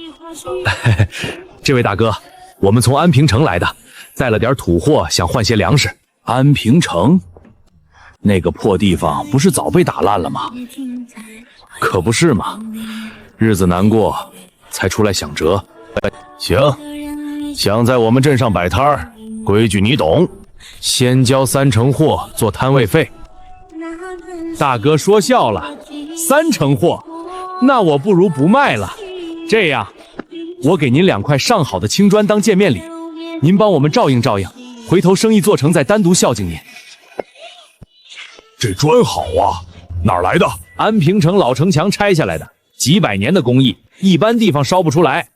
这位大哥，我们从安平城来的，带了点土货，想换些粮食。安平城？那个破地方不是早被打烂了吗？可不是嘛，日子难过，才出来想辙。行，想在我们镇上摆摊儿，规矩你懂，先交3成货做摊位费。大哥说笑了，3成货，那我不如不卖了。这样，我给您2块上好的青砖当见面礼，您帮我们照应照应，回头生意做成再单独孝敬您。这砖好啊，哪儿来的？安平城老城墙拆下来的，几百年的工艺，一般地方烧不出来。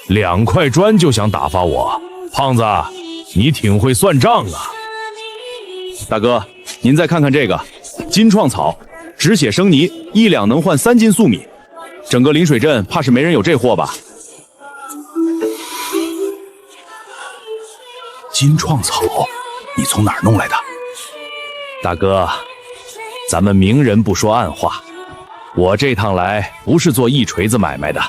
2块砖就想打发我，胖子，你挺会算账啊！大哥，您再看看这个金创草，止血生泥，1两能换3斤粟米。整个临水镇怕是没人有这货吧？金创草，你从哪儿弄来的？大哥，咱们明人不说暗话，我这趟来不是做一锤子买卖的。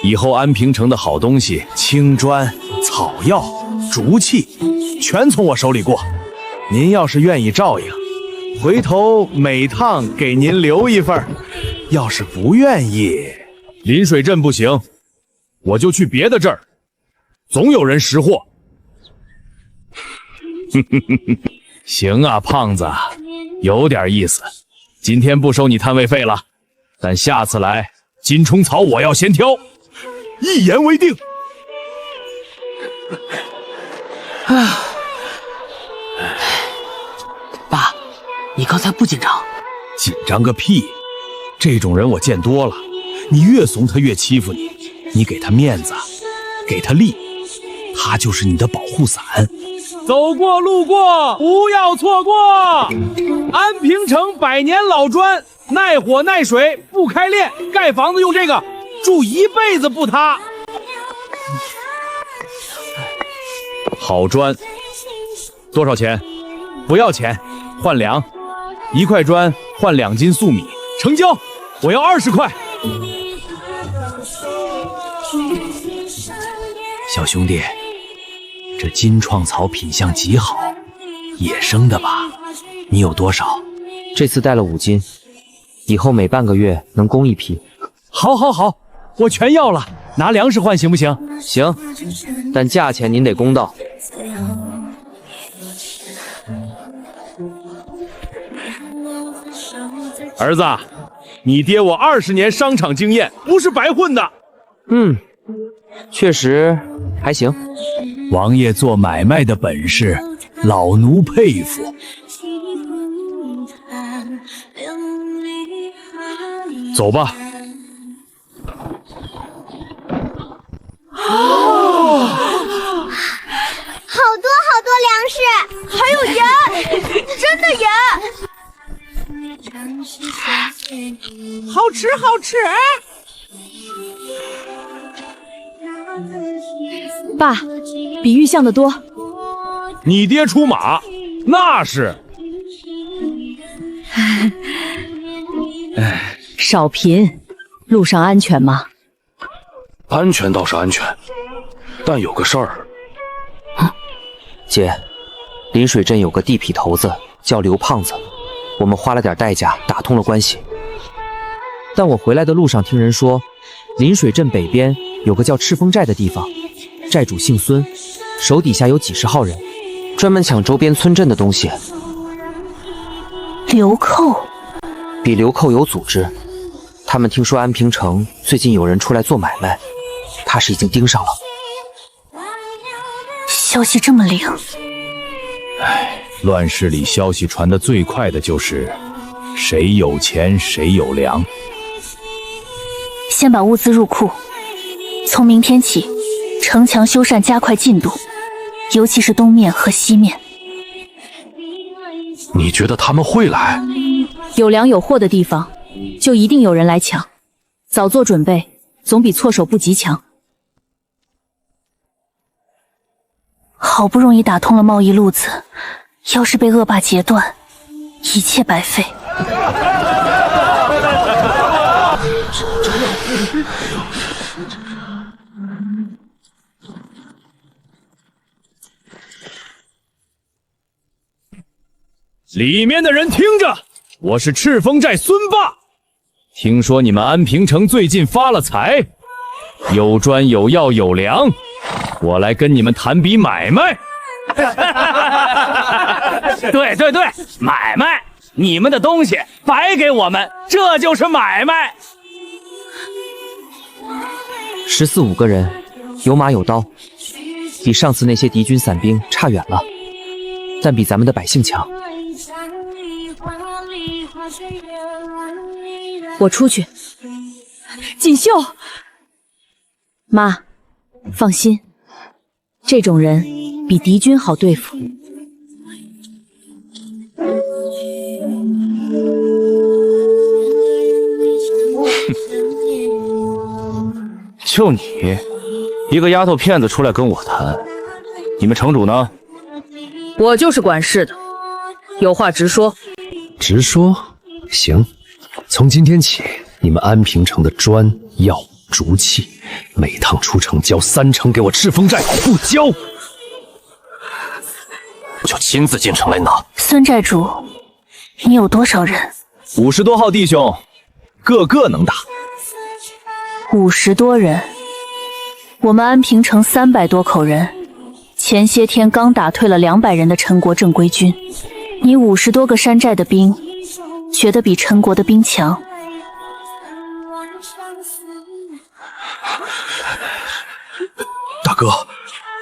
以后安平城的好东西，青砖、草药、竹器，全从我手里过。您要是愿意照应，回头每趟给您留一份；要是不愿意，临水镇不行，我就去别的镇儿，总有人识货。行啊，胖子，有点意思。今天不收你摊位费了，但下次来，金虫草我要先挑，一言为定。爸，你刚才不紧张？紧张个屁！这种人我见多了，你越怂他越欺负你，你给他面子，给他力，他就是你的保护伞。走过路过，不要错过！安平城100年老砖，耐火耐水，不开裂，盖房子用这个，住一辈子不塌。好砖，多少钱？不要钱，换粮。1块砖换2斤粟米，成交！我要20块。小兄弟，这金创草品相极好，野生的吧？你有多少？这次带了5斤，以后每半个月能供一批。好，好，好，我全要了，拿粮食换行不行？行，但价钱您得公道。儿子，你爹我20年商场经验，不是白混的。确实还行。王爷做买卖的本事，老奴佩服。走吧。好多粮食，还有盐，真的盐，好吃好吃。爸，比预想的多。你爹出马，那是少贫，路上安全吗？安全倒是安全，但有个事儿。姐，临水镇有个地痞头子叫刘胖子，我们花了点代价打通了关系。但我回来的路上听人说，临水镇北边有个叫赤峰寨的地方，寨主姓孙，手底下有几十号人，专门抢周边村镇的东西。流寇？比流寇有组织。他们听说安平城最近有人出来做买卖，怕是已经盯上了。消息这么灵。乱世里消息传得最快的就是谁有钱谁有粮。先把物资入库，从明天起，城墙修缮加快进度，尤其是东面和西面。你觉得他们会来？有粮有货的地方，就一定有人来抢。早做准备，总比措手不及强。好不容易打通了贸易路子，要是被恶霸截断，一切白费。里面的人听着，我是赤峰寨孙霸。听说你们安平城最近发了财，有砖有药有粮，我来跟你们谈笔买卖。对对对，买卖，你们的东西白给我们，这就是买卖。14、15个人，有马有刀，比上次那些敌军散兵差远了，但比咱们的百姓强。我出去。锦绣，妈，放心，这种人比敌军好对付。就你一个丫头片子出来跟我谈，你们城主呢？我就是管事的，有话直说。直说？行，从今天起，你们安平城的砖、药、竹器，每趟出城交3成给我赤峰寨，不交就亲自进城来拿。孙寨主，你有多少人？50多号弟兄，个个能打。50多人，我们安平城300多口人，前些天刚打退了200人的陈国正规军，你50多个山寨的兵，觉得比陈国的兵强？大哥，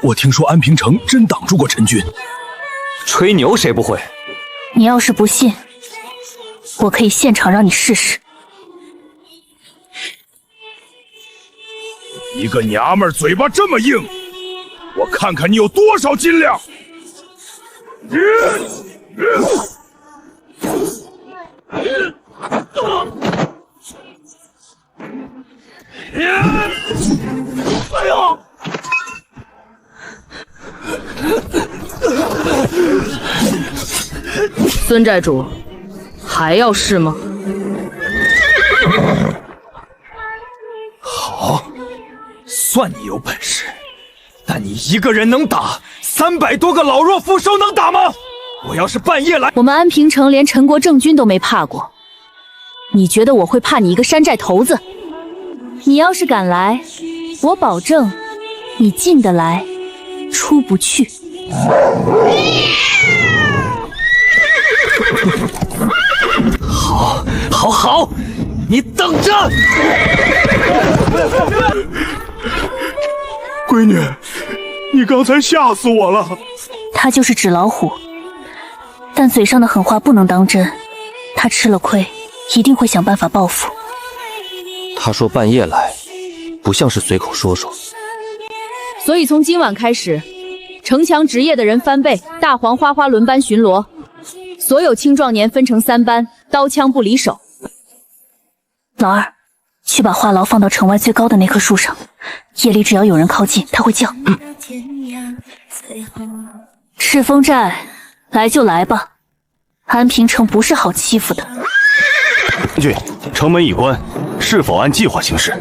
我听说安平城真挡住过陈军。吹牛谁不会？你要是不信，我可以现场让你试试。一个娘们儿嘴巴这么硬，我看看你有多少斤两！哎呦！孙寨主，还要试吗？好，算你有本事，但你一个人能打300多个老弱妇孀能打吗？我要是半夜来，我们安平城连陈国正军都没怕过，你觉得我会怕你一个山寨头子？你要是敢来，我保证你进得来，出不去。好，好，好，你等着！闺女，你刚才吓死我了。他就是纸老虎，但嘴上的狠话不能当真，他吃了亏，一定会想办法报复。他说半夜来，不像是随口说说。所以从今晚开始，城墙值夜的人翻倍，大黄花花轮班巡逻，所有青壮年分成3班，刀枪不离手。老二，去把话痨放到城外最高的那棵树上，夜里只要有人靠近，他会叫。赤峰寨，来就来吧，安平城不是好欺负的。君，城门已关，是否按计划行事？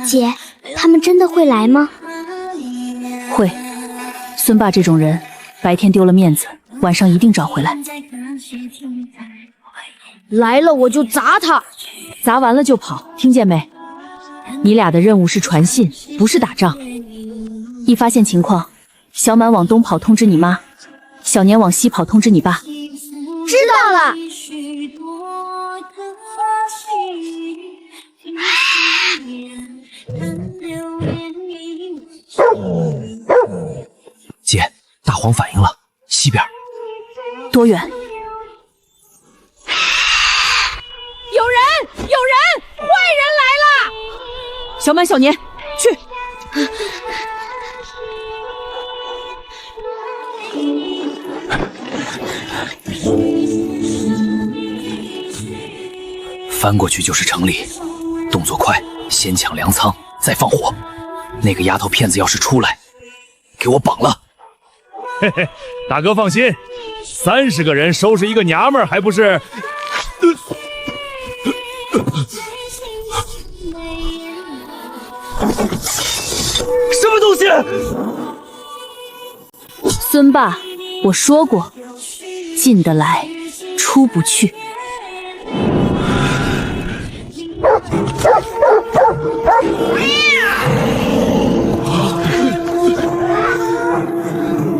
姐，他们真的会来吗？会。孙霸这种人，白天丢了面子，晚上一定找回来。来了我就砸他，砸完了就跑，听见没？你俩的任务是传信，不是打仗。一发现情况，小满往东跑通知你妈，小年往西跑通知你爸。知道了。姐，大黄反应了，西边。多远？有人！坏人来了！小满、小年，去！翻过去就是城里，动作快，先抢粮仓，再放火。那个丫头片子要是出来，给我绑了！嘿嘿，大哥放心，30个人收拾一个娘们儿，还不是？什么东西？孙霸，我说过，进得来，出不去。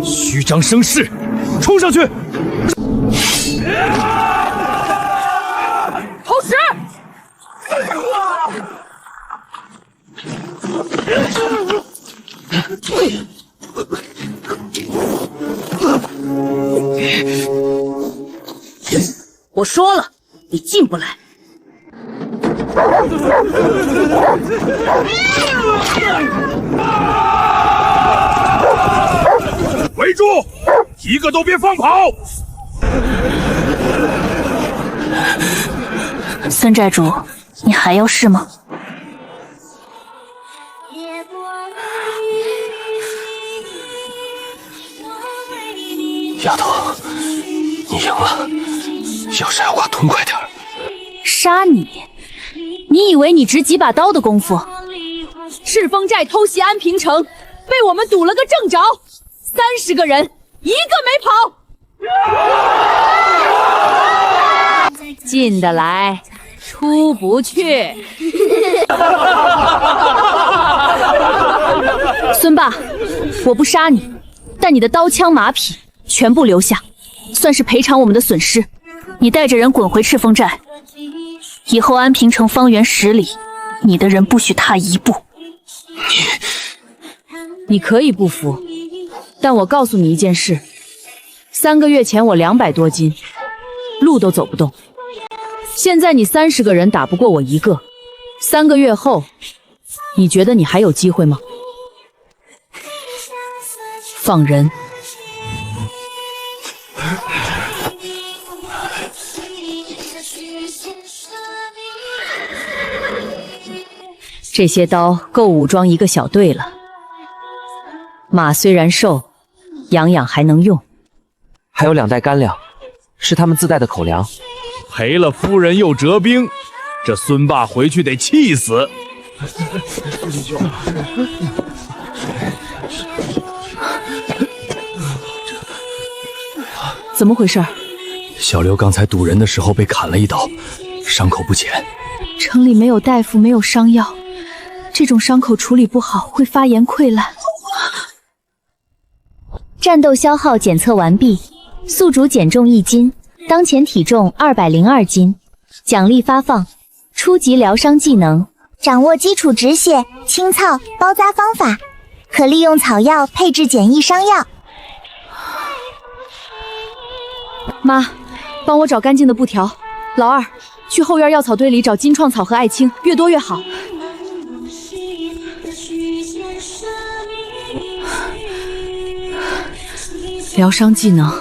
虚张声势，冲上去！投石！我说了，你进不来。围住！一个都别放跑！孙寨主，你还要试吗？丫头，你赢了，要杀要剐痛快点儿。杀你？你以为你值几把刀的功夫？赤峰寨偷袭安平城，被我们堵了个正着，30个人，一个没跑。进得来，出不去。孙霸，我不杀你，但你的刀枪马匹全部留下，算是赔偿我们的损失。你带着人滚回赤峰寨，以后安平城方圆10里，你的人不许踏一步。你可以不服，但我告诉你一件事：3个月前我200多斤，路都走不动。现在你30个人打不过我一个，3个月后，你觉得你还有机会吗？放人！这些刀够武装一个小队了。马虽然瘦，养养还能用。还有2袋干粮，是他们自带的口粮。赔了夫人又折兵，这孙霸回去得气死。怎么回事？小刘刚才堵人的时候被砍了一刀，伤口不浅。城里没有大夫，没有伤药，这种伤口处理不好会发炎溃烂。战斗消耗检测完毕，宿主减重1斤，当前体重202斤，奖励发放：初级疗伤技能，掌握基础止血、清操、包扎方法，可利用草药配制简易伤药。妈，帮我找干净的布条。老二，去后院药草堆里找金创草和艾青，越多越好。疗伤技能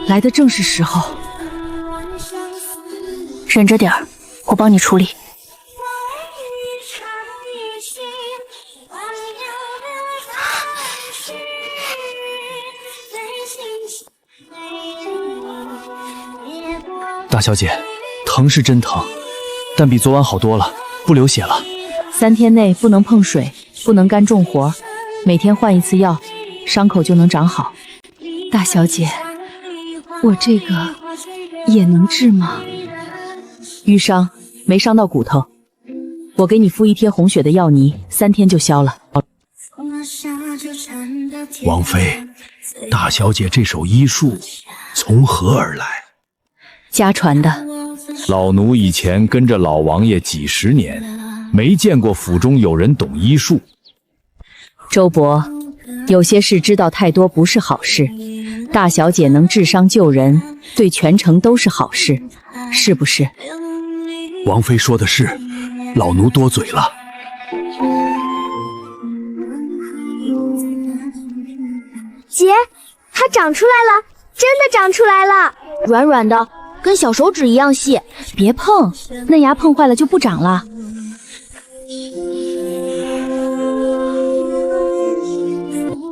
来的正是时候，忍着点儿，我帮你处理。大小姐，疼是真疼，但比昨晚好多了，不流血了。3天内不能碰水，不能干重活，每天换1次药，伤口就能长好。大小姐，我这个也能治吗？淤伤没伤到骨头，我给你敷一贴红血的药泥，3天就消了。王妃，大小姐这手医术从何而来？家传的。老奴以前跟着老王爷几10年，没见过府中有人懂医术。周伯，有些事知道太多不是好事。大小姐能治伤救人，对全城都是好事，是不是？王妃说的是，老奴多嘴了。姐，它长出来了，真的长出来了，软软的，跟小手指一样细。别碰，嫩芽碰坏了就不长了。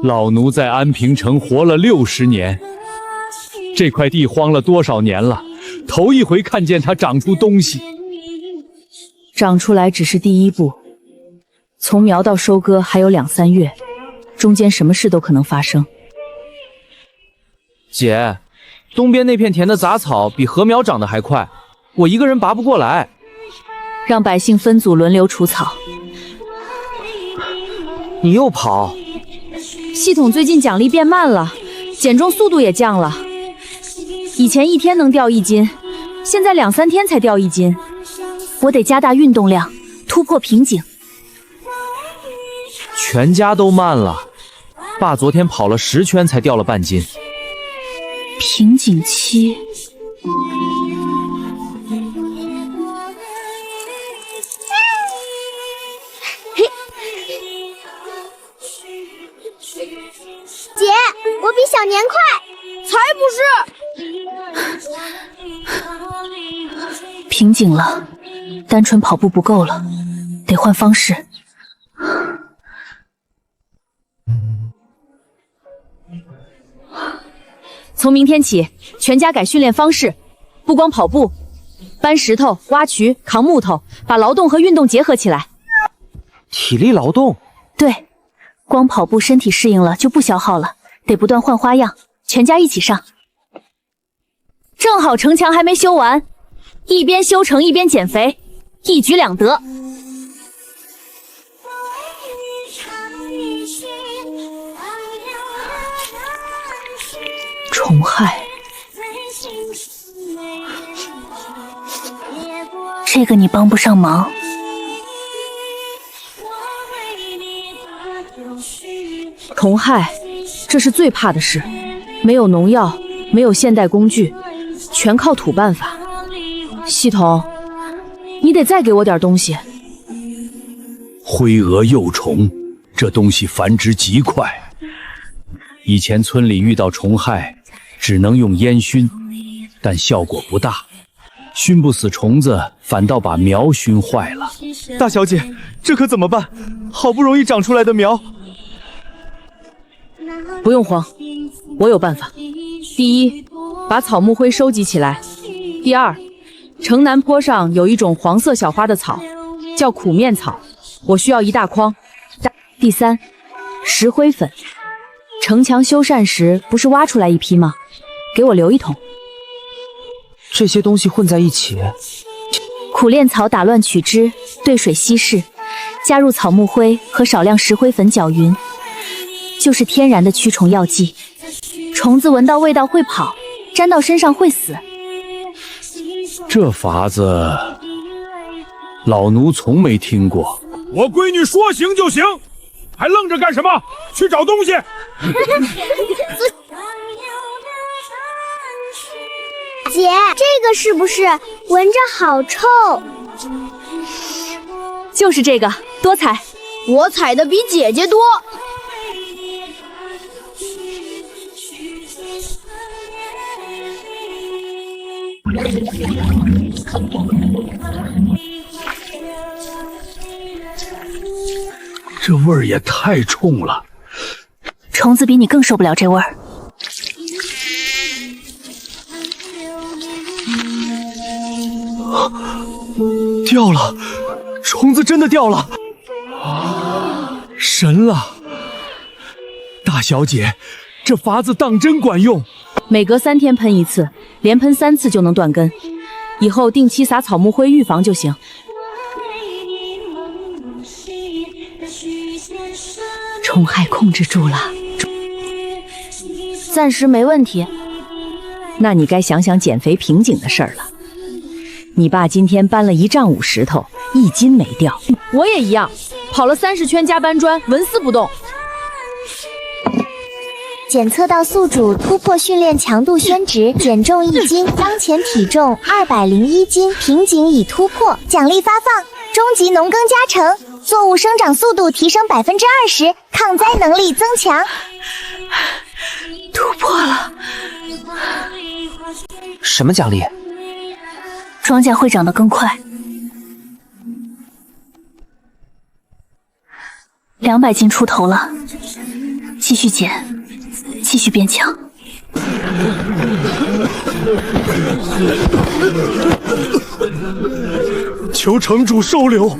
老奴在安平城活了60年，这块地荒了多少年了，头一回看见它长出东西。长出来只是第一步，从苗到收割还有2、3月，中间什么事都可能发生。姐，东边那片田的杂草比禾苗长得还快，我一个人拔不过来。让百姓分组轮流除草。你又跑？系统最近奖励变慢了，减重速度也降了。以前1天能掉1斤，现在2、3天才掉1斤。我得加大运动量，突破瓶颈。全家都慢了，爸昨天跑了10圈才掉了半斤。瓶颈期。姐，我比小年快。才不是。瓶颈了，单纯跑步不够了，得换方式。从明天起，全家改训练方式，不光跑步，搬石头、挖渠、扛木头，把劳动和运动结合起来。体力劳动？对，光跑步身体适应了就不消耗了，得不断换花样，全家一起上。正好城墙还没修完，一边修城一边减肥，一举两得。虫害，这个你帮不上忙。虫害，这是最怕的事，没有农药，没有现代工具，全靠土办法。系统，你得再给我点东西。灰蛾幼虫，这东西繁殖极快。以前村里遇到虫害，只能用烟熏，但效果不大，熏不死虫子，反倒把苗熏坏了。大小姐，这可怎么办？好不容易长出来的苗。不用慌，我有办法。第一，把草木灰收集起来。第二，城南坡上有一种黄色小花的草，叫苦面草，我需要1大筐。第三，石灰粉。城墙修缮时不是挖出来一批吗？给我留1桶。这些东西混在一起，苦练草打乱取汁，兑水稀释，加入草木灰和少量石灰粉搅匀，就是天然的驱虫药剂。虫子闻到味道会跑，沾到身上会死。这法子，老奴从没听过。我闺女说行就行，还愣着干什么？去找东西。姐，这个是不是闻着好臭？就是这个，多采。我采的比姐姐多。这味儿也太冲了。虫子比你更受不了这味儿。掉了，虫子真的掉了！神了！大小姐，这法子当真管用。每隔3天喷一次，连喷3次就能断根。以后定期撒草木灰预防就行。虫害控制住了，暂时没问题。那你该想想减肥瓶颈的事儿了。你爸今天搬了1丈5石头，1斤没掉。我也一样，跑了30圈加搬砖，纹丝不动。检测到宿主突破训练强度宣值，减重1斤，当前体重201斤，瓶颈已突破，奖励发放，终极农耕加成，作物生长速度提升20%，抗灾能力增强。突破了！什么奖励？庄稼会长得更快。200斤出头了，继续减。继续变强。求城主收留。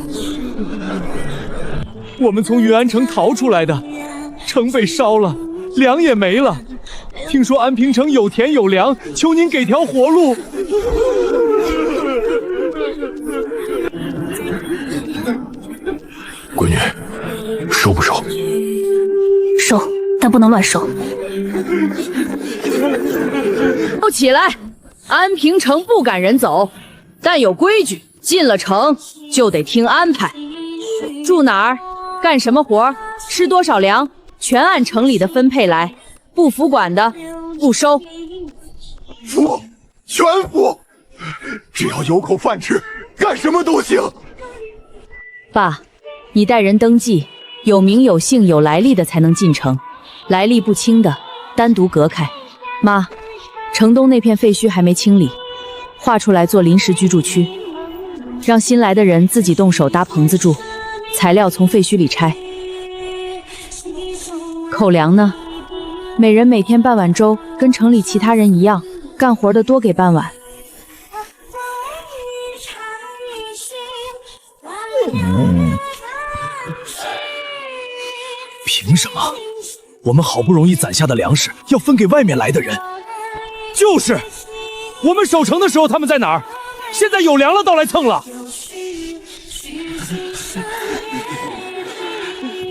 我们从云安城逃出来的，城被烧了，粮也没了。听说安平城有田有粮，求您给条活路。闺女，收不收？收，但不能乱收。都起来！安平城不赶人走，但有规矩，进了城就得听安排。住哪儿，干什么活，吃多少粮，全按城里的分配来。不服管的，不收。服，全服，只要有口饭吃，干什么都行。爸，你带人登记，有名有姓有来历的才能进城，来历不清的单独隔开。妈，城东那片废墟还没清理，划出来做临时居住区，让新来的人自己动手搭棚子住，材料从废墟里拆。口粮呢？每人每天半碗粥，跟城里其他人一样，干活的多给半碗。凭什么？我们好不容易攒下的粮食要分给外面来的人？就是，我们守城的时候他们在哪儿？现在有粮了倒来蹭了。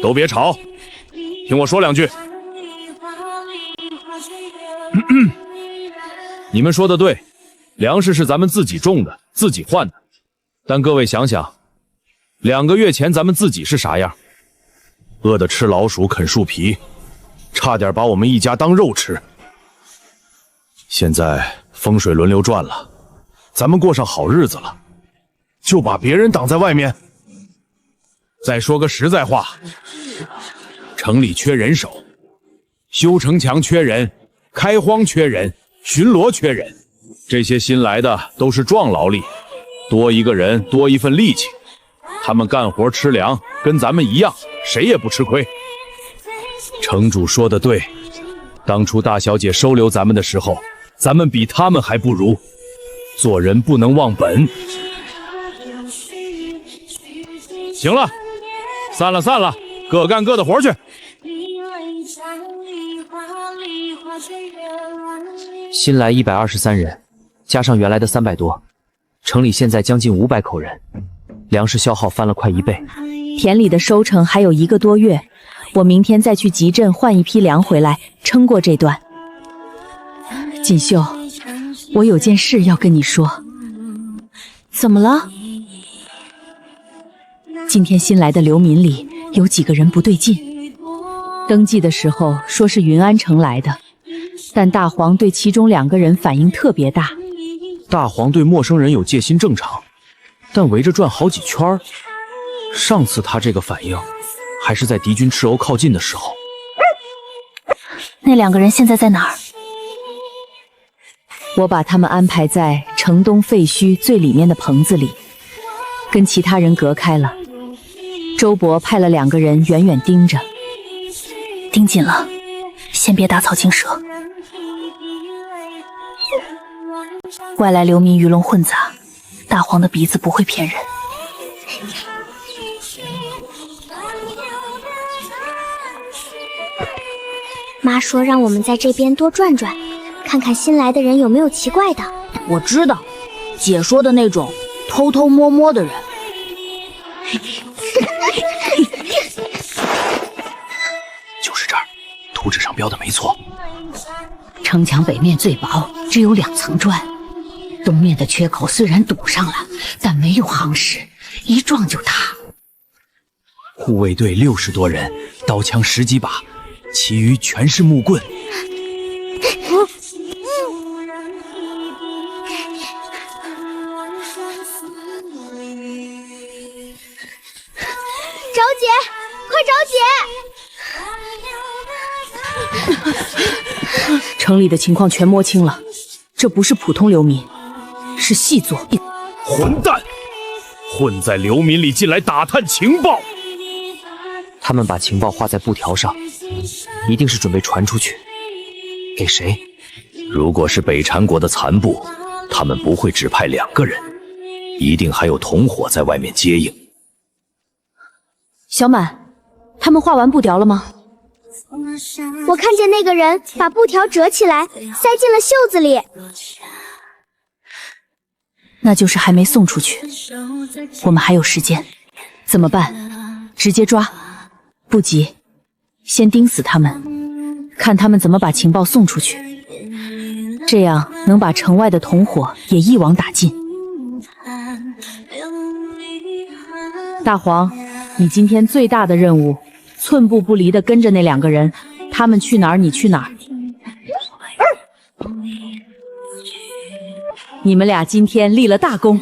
都别吵，听我说两句。你们说的对，粮食是咱们自己种的，自己换的。但各位想想，2个月前咱们自己是啥样？饿得吃老鼠啃树皮，差点把我们一家当肉吃。现在风水轮流转了，咱们过上好日子了，就把别人挡在外面。再说个实在话，城里缺人手，修城墙缺人，开荒缺人，巡逻缺人，这些新来的都是壮劳力，多一个人多一份力气，他们干活吃粮跟咱们一样，谁也不吃亏。城主说的对，当初大小姐收留咱们的时候，咱们比他们还不如，做人不能忘本。行了，散了散了，各干各的活去。新来123人，加上原来的300多，城里现在将近500口人，粮食消耗翻了快1倍。田里的收成还有1个多月，我明天再去集镇换一批粮回来，撑过这段。锦绣，我有件事要跟你说。怎么了？今天新来的流民里有几个人不对劲，登记的时候说是云安城来的，但大黄对其中2个人反应特别大。大黄对陌生人有戒心正常，但围着转好几圈。上次他这个反应还是在敌军赤瓯靠近的时候。那2个人现在在哪儿？我把他们安排在城东废墟最里面的棚子里，跟其他人隔开了。周伯派了2个人远远盯着，盯紧了，先别打草惊蛇。外来流民鱼龙混杂，大黄的鼻子不会骗人。妈说让我们在这边多转转，看看新来的人有没有奇怪的。我知道，姐说的那种偷偷摸摸的人。就是这儿，图纸上标的没错。城墙北面最薄，只有2层砖，东面的缺口虽然堵上了，但没有夯实，一撞就塌。护卫队60多人，刀枪10几把，其余全是木棍。找姐，快找姐！城里的情况全摸清了，这不是普通流民，是细作。混蛋，混在流民里进来打探情报。他们把情报画在布条上，一定是准备传出去。给谁？如果是北禅国的残部，他们不会只派2个人，一定还有同伙在外面接应。小满，他们画完布条了吗？我看见那个人把布条折起来，塞进了袖子里。那就是还没送出去。我们还有时间，怎么办？直接抓？不急，先盯死他们，看他们怎么把情报送出去，这样能把城外的同伙也一网打尽。大黄，你今天最大的任务，寸步不离地跟着那2个人，他们去哪儿你去哪儿。你们俩今天立了大功。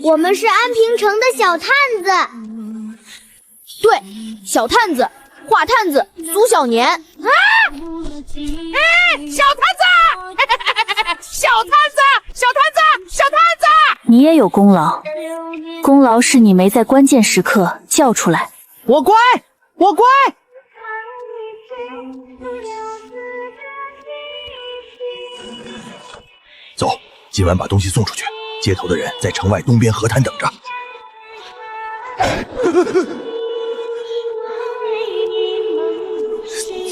我们是安平城的小探子。对，小探子、画探子、苏小年。小探子，小探子，小探子，小探子！你也有功劳，功劳是你没在关键时刻叫出来。我乖，我乖。走，今晚把东西送出去。接头的人在城外东边河滩等着。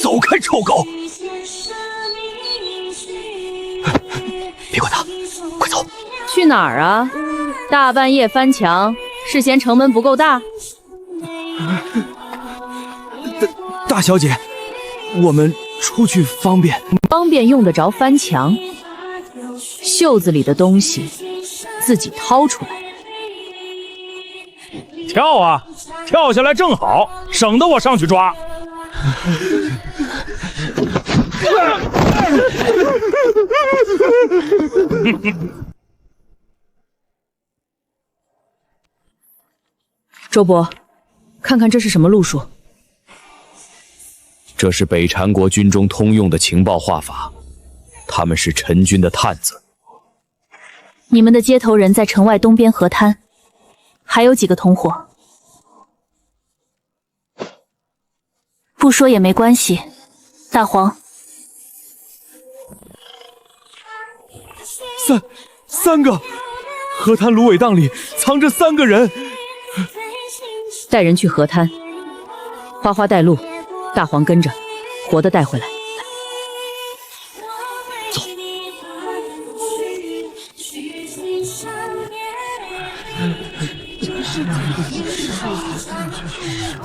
走开，臭狗！别管他，快走！去哪儿啊？大半夜翻墙，是嫌城门不够大？大小姐，我们出去方便。方便用得着翻墙？袖子里的东西自己掏出来。跳啊，跳下来正好，省得我上去抓。周伯，看看这是什么路数？这是北禅国军中通用的情报画法，他们是陈军的探子。你们的接头人在城外东边河滩，还有几个同伙？不说也没关系。大黄，三个，河滩芦苇荡里藏着3个人。带人去河滩，花花带路，大黄跟着，活的带回来。走。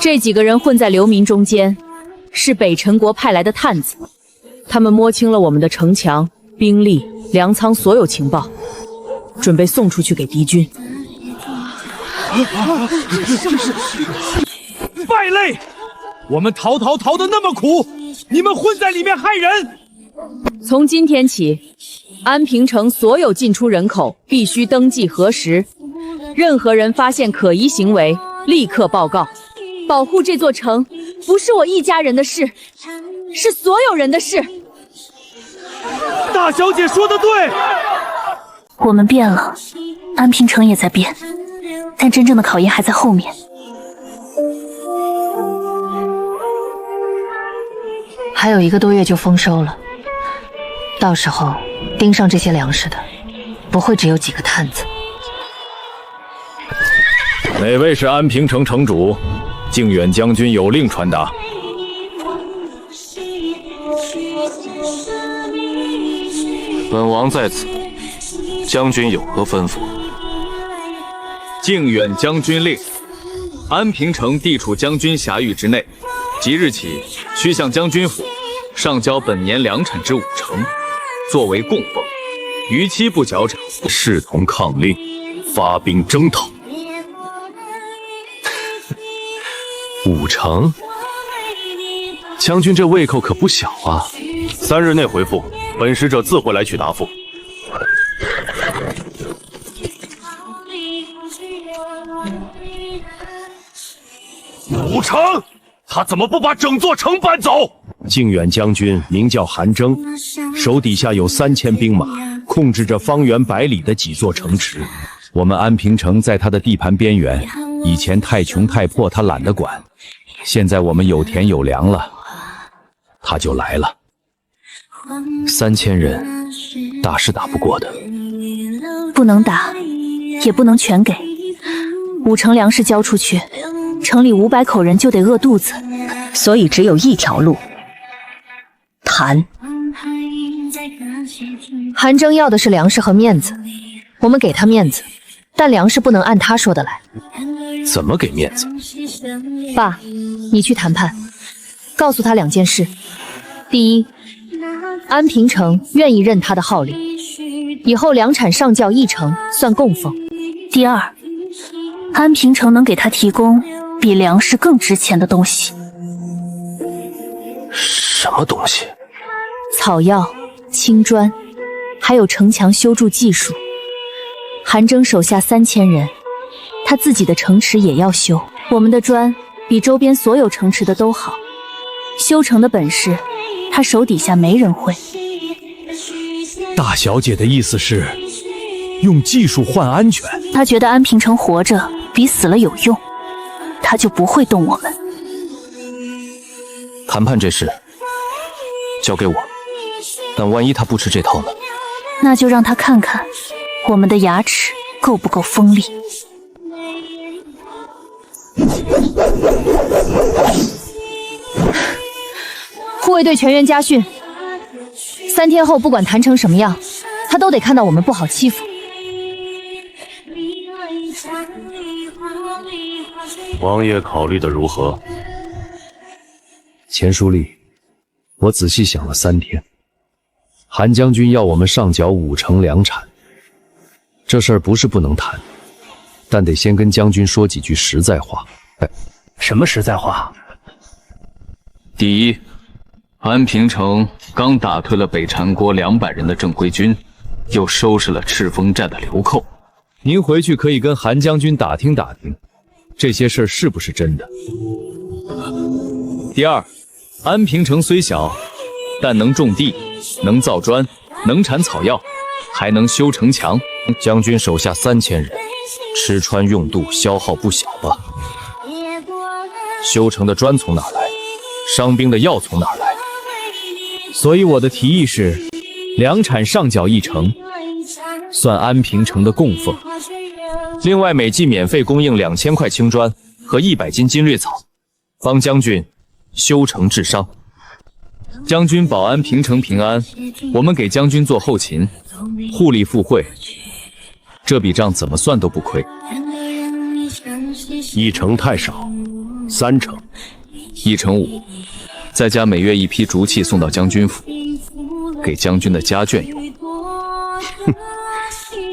这几个人混在流民中间，是北陈国派来的探子，他们摸清了我们的城墙、兵力、粮仓所有情报，准备送出去给敌军。败类！我们逃得那么苦，你们混在里面害人！从今天起，安平城所有进出人口必须登记核实，任何人发现可疑行为，立刻报告。保护这座城，不是我一家人的事，是所有人的事。大小姐说的对，我们变了，安平城也在变，但真正的考验还在后面。还有1个多月就丰收了，到时候盯上这些粮食的，不会只有几个探子。哪位是安平城城主？靖远将军有令传达。本王在此，将军有何吩咐？靖远将军令：安平城地处将军辖域之内，即日起需向将军府上交本年粮产之5成，作为供奉，逾期不缴者，视同抗令，发兵征讨。5成，将军这胃口可不小啊！3日内回复，本使者自会来取答复。5成，他怎么不把整座城搬走？靖远将军名叫韩征，手底下有3000兵马，控制着方圆100里的几座城池。我们安平城在他的地盘边缘，以前太穷太破，他懒得管。现在我们有田有粮了，他就来了。3000人，打是打不过的。不能打，也不能全给。5成粮食交出去，城里500口人就得饿肚子，所以只有一条路：谈。韩征要的是粮食和面子，我们给他面子，但粮食不能按他说的来。怎么给面子？爸，你去谈判，告诉他2件事：第一，安平城愿意认他的号令，以后粮产上缴1成算供奉；第二，安平城能给他提供比粮食更值钱的东西。什么东西？草药、青砖，还有城墙修筑技术。韩征手下3000人，他自己的城池也要修。我们的砖比周边所有城池的都好，修城的本事，他手底下没人会。大小姐的意思是，用技术换安全？他觉得安平城活着比死了有用，他就不会动我们。谈判这事交给我，但万一他不吃这套呢？那就让他看看我们的牙齿够不够锋利。护卫队全员家训，3天后不管谈成什么样，他都得看到我们不好欺负。王爷考虑的如何？钱书立，我仔细想了3天，韩将军要我们上缴5成粮产，这事儿不是不能谈，但得先跟将军说几句实在话。什么实在话？第一，安平城刚打退了北禅国200人的正规军，又收拾了赤峰寨的流寇。您回去可以跟韩将军打听打听，这些事儿是不是真的。第二，安平城虽小，但能种地，能造砖，能产草药，还能修城墙。将军手下3000人，吃穿用度消耗不小吧？修城的砖从哪来？伤兵的药从哪来？所以我的提议是，粮产上缴1成，算安平城的供奉。另外每季免费供应2000块青砖和100斤金瑞草，帮将军修城治伤。将军保安平城平安，我们给将军做后勤，互利互惠，这笔账怎么算都不亏。1成太少，3成，1成5，再加每月1批竹器送到将军府，给将军的家眷用。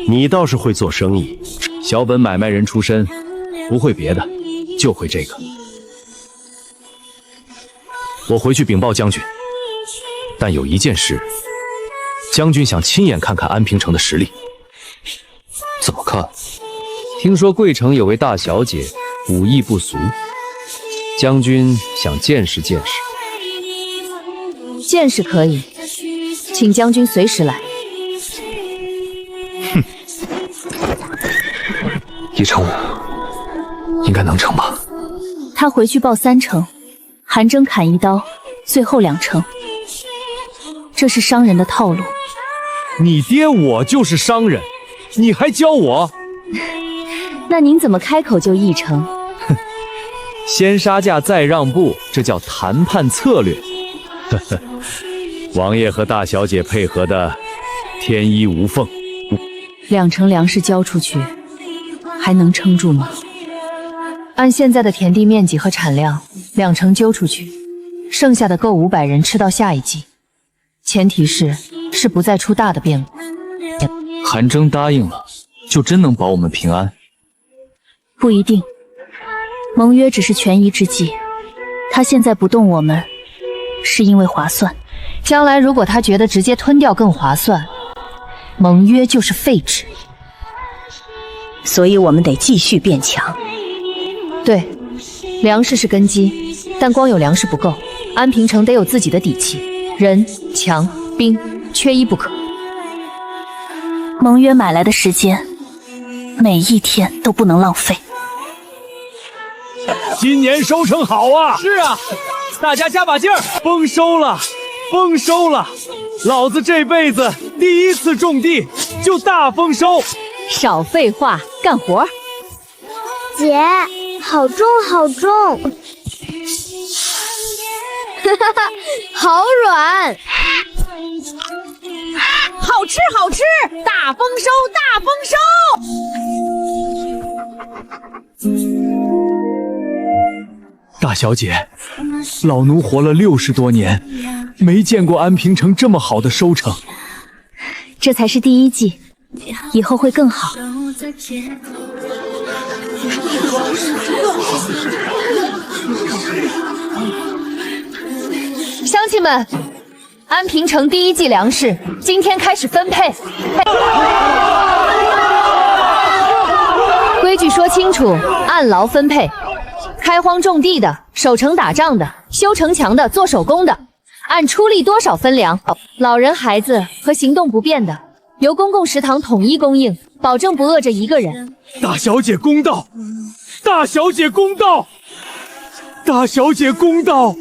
你倒是会做生意，小本买卖人出身，不会别的，就会这个。我回去禀报将军，但有一件事，将军想亲眼看看安平城的实力。怎么看？听说贵城有位大小姐，武艺不俗，将军想见识见识。见识可以，请将军随时来。1成5，应该能成吧？他回去报3成，韩征砍1刀，最后2成。这是商人的套路。你爹我就是商人，你还教我？那您怎么开口就议程？先杀价再让步，这叫谈判策略。呵呵，王爷和大小姐配合的天衣无缝。2成粮食交出去，还能撑住吗？按现在的田地面积和产量，2成揪出去，剩下的够500人吃到下一季。前提是不再出大的变故。韩征答应了，就真能保我们平安？不一定，盟约只是权宜之计，他现在不动我们，是因为划算。将来如果他觉得直接吞掉更划算，盟约就是废纸。所以我们得继续变强。对，粮食是根基，但光有粮食不够，安平城得有自己的底气，人、强、兵缺一不可。盟约买来的时间，每一天都不能浪费。今年收成好啊！是啊，大家加把劲儿，丰收了，丰收了！老子这辈子第一次种地就大丰收。少废话，干活！姐，好重好重，哈哈哈，好软，好吃好吃，大丰收大丰收！大小姐，老奴活了60多年，没见过安平城这么好的收成。这才是第一季，以后会更好。乡亲们，安平城第1季粮食今天开始分配。规矩说清楚，按劳分配。开荒种地的、守城打仗的、修城墙的、做手工的，按出力多少分粮。老人、孩子和行动不便的，由公共食堂统一供应，保证不饿着一个人。大小姐公道，大小姐公道，大小姐公道。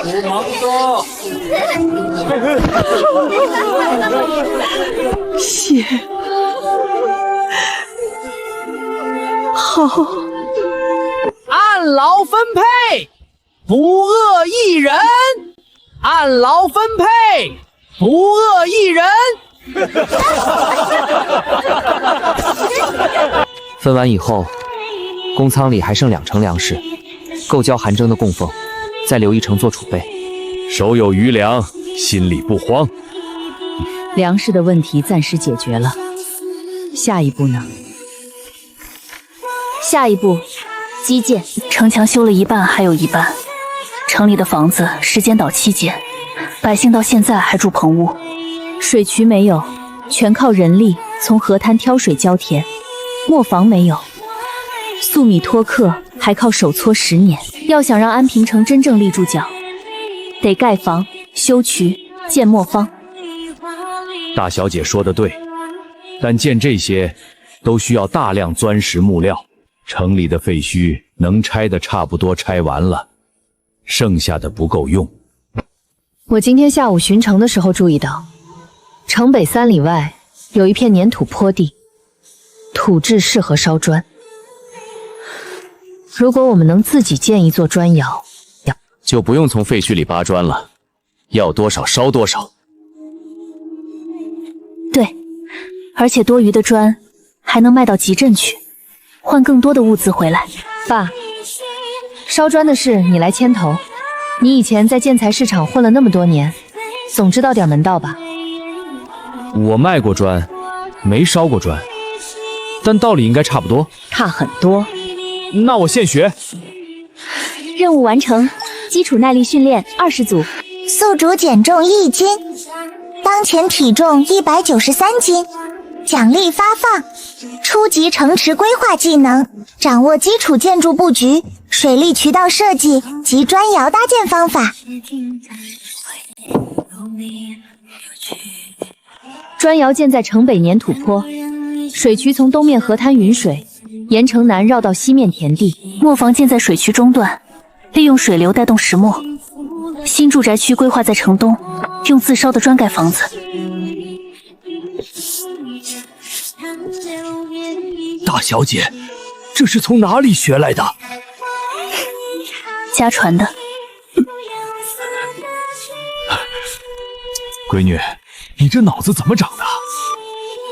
不忙的。谢。好，按劳分配，不饿一人；按劳分配，不饿一人。分完以后，公仓里还剩2成粮食，够交韩征的供奉，再留1成做储备。手有余粮，心里不慌。粮食的问题暂时解决了，下一步呢？下一步，基建，城墙修了一半，还有一半。城里的房子时间岛期间，百姓到现在还住棚屋。水渠没有，全靠人力从河滩挑水浇田。磨坊没有，粟米脱壳还靠手搓10年。要想让安平城真正立住脚，得盖房、修渠、建磨坊。大小姐说的对，但建这些都需要大量钻石木料。城里的废墟能拆的差不多拆完了，剩下的不够用。我今天下午巡城的时候注意到，城北3里外有一片粘土坡地，土质适合烧砖。如果我们能自己建一座砖窑，就不用从废墟里扒砖了，要多少烧多少。对，而且多余的砖还能卖到集镇去，换更多的物资回来。爸，烧砖的事你来牵头。你以前在建材市场混了那么多年，总知道点门道吧？我卖过砖，没烧过砖，但道理应该差不多。差很多。那我现学。任务完成，基础耐力训练20组。宿主减重1斤，当前体重193斤。奖励发放：初级城池规划技能，掌握基础建筑布局、水利渠道设计及砖窑搭建方法。砖窑建在城北粘土坡，水渠从东面河滩云水沿城南绕到西面田地。磨坊建在水渠中段，利用水流带动石磨。新住宅区规划在城东，用自烧的砖盖房子。大小姐，这是从哪里学来的？家传的。闺女，你这脑子怎么长的？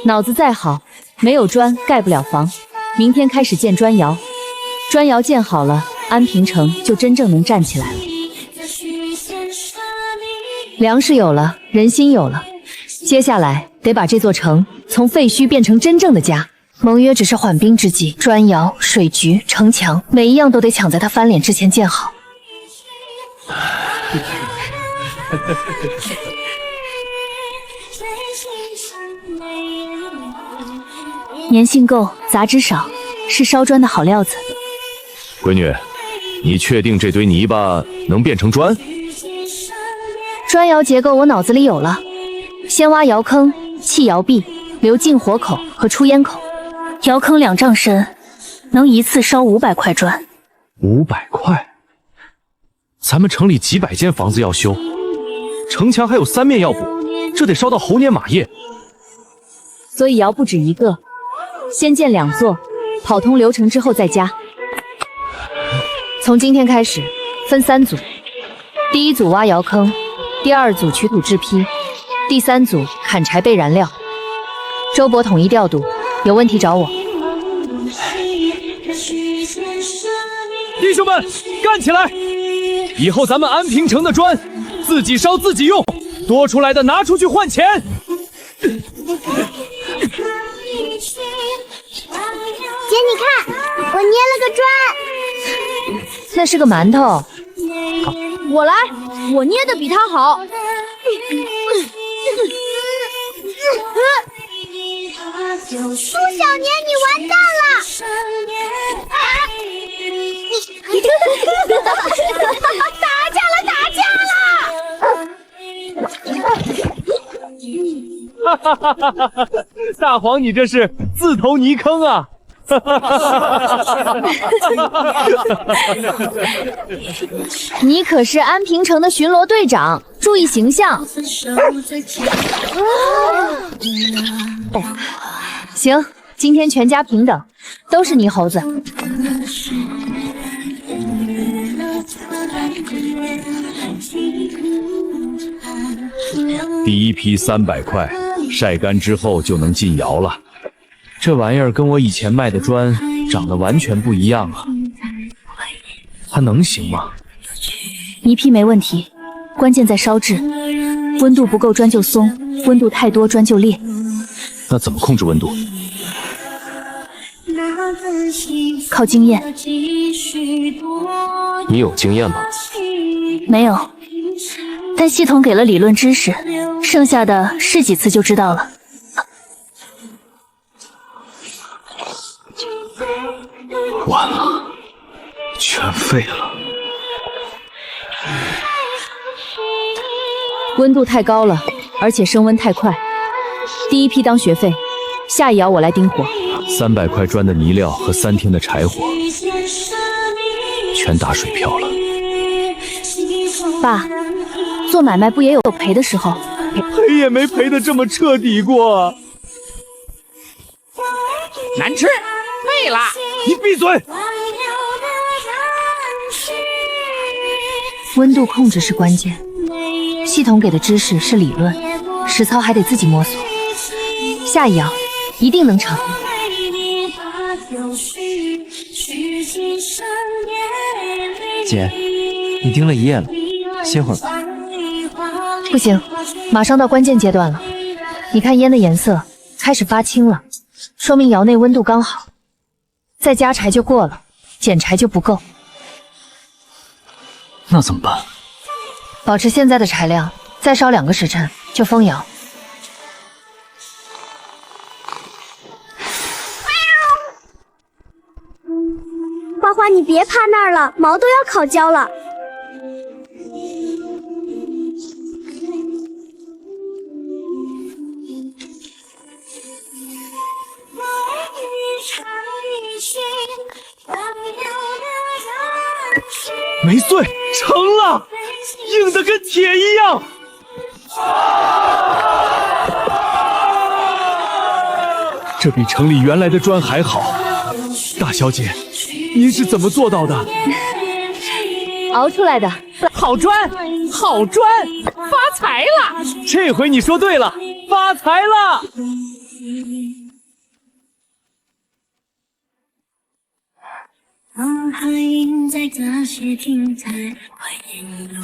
脑子再好，没有砖盖不了房。明天开始建砖窑，砖窑建好了，安平城就真正能站起来了。粮食有了，人心有了，接下来得把这座城从废墟变成真正的家。盟约只是缓兵之计，砖窑、水局、城墙，每一样都得抢在他翻脸之前建好。粘性够，杂质少，是烧砖的好料子。闺女，你确定这堆泥巴能变成砖？砖窑结构我脑子里有了，先挖窑坑，砌窑壁，留进火口和出烟口。窑坑2丈深，能一次烧500块砖。500块？咱们城里几百间房子要修，城墙还有3面要补，这得烧到猴年马月。所以窑不止一个，先建2座，跑通流程之后再加。从今天开始分3组，第一组挖窑坑，第2组取土制坯，第3组砍柴备燃料。周伯统一调度，有问题找我。弟兄们，干起来！以后咱们安平城的砖自己烧自己用，多出来的拿出去换钱。姐，你看，我捏了个砖。那是个馒头。我来，我捏的比他好。苏小年，你完蛋了！打架了，打架了！哈哈哈哈哈哈！大黄，你这是自投泥坑啊！哈哈哈哈哈！你可是安平城的巡逻队长，注意形象。行，今天全家平等，都是泥猴子。第一批300块，晒干之后就能进窑了。这玩意儿跟我以前卖的砖长得完全不一样啊，它能行吗？泥坯没问题，关键在烧制，温度不够砖就松，温度太多砖就裂。那怎么控制温度？靠经验。你有经验吗？没有，但系统给了理论知识，剩下的试几次就知道了。完了，全废了。温度太高了，而且升温太快。第一批当学费，下一窑我来盯活。300块砖的泥料和3天的柴火，全打水漂了。爸，做买卖不也有赔的时候？赔也没赔得这么彻底过。难吃，废了！你闭嘴！温度控制是关键，系统给的知识是理论，实操还得自己摸索。下一窑一定能成。姐，你盯了一夜了，歇会儿吧。不行，马上到关键阶段了。你看烟的颜色开始发青了，说明窑内温度刚好。再加柴就过了，减柴就不够。那怎么办？保持现在的柴量，再烧2个时辰就封窑。花花，你别趴那儿了，毛都要烤焦了。没碎，成了，硬的跟铁一样。这比城里原来的砖还好。大小姐，您是怎么做到的？熬出来的。好砖，好砖，发财了！这回你说对了，发财了！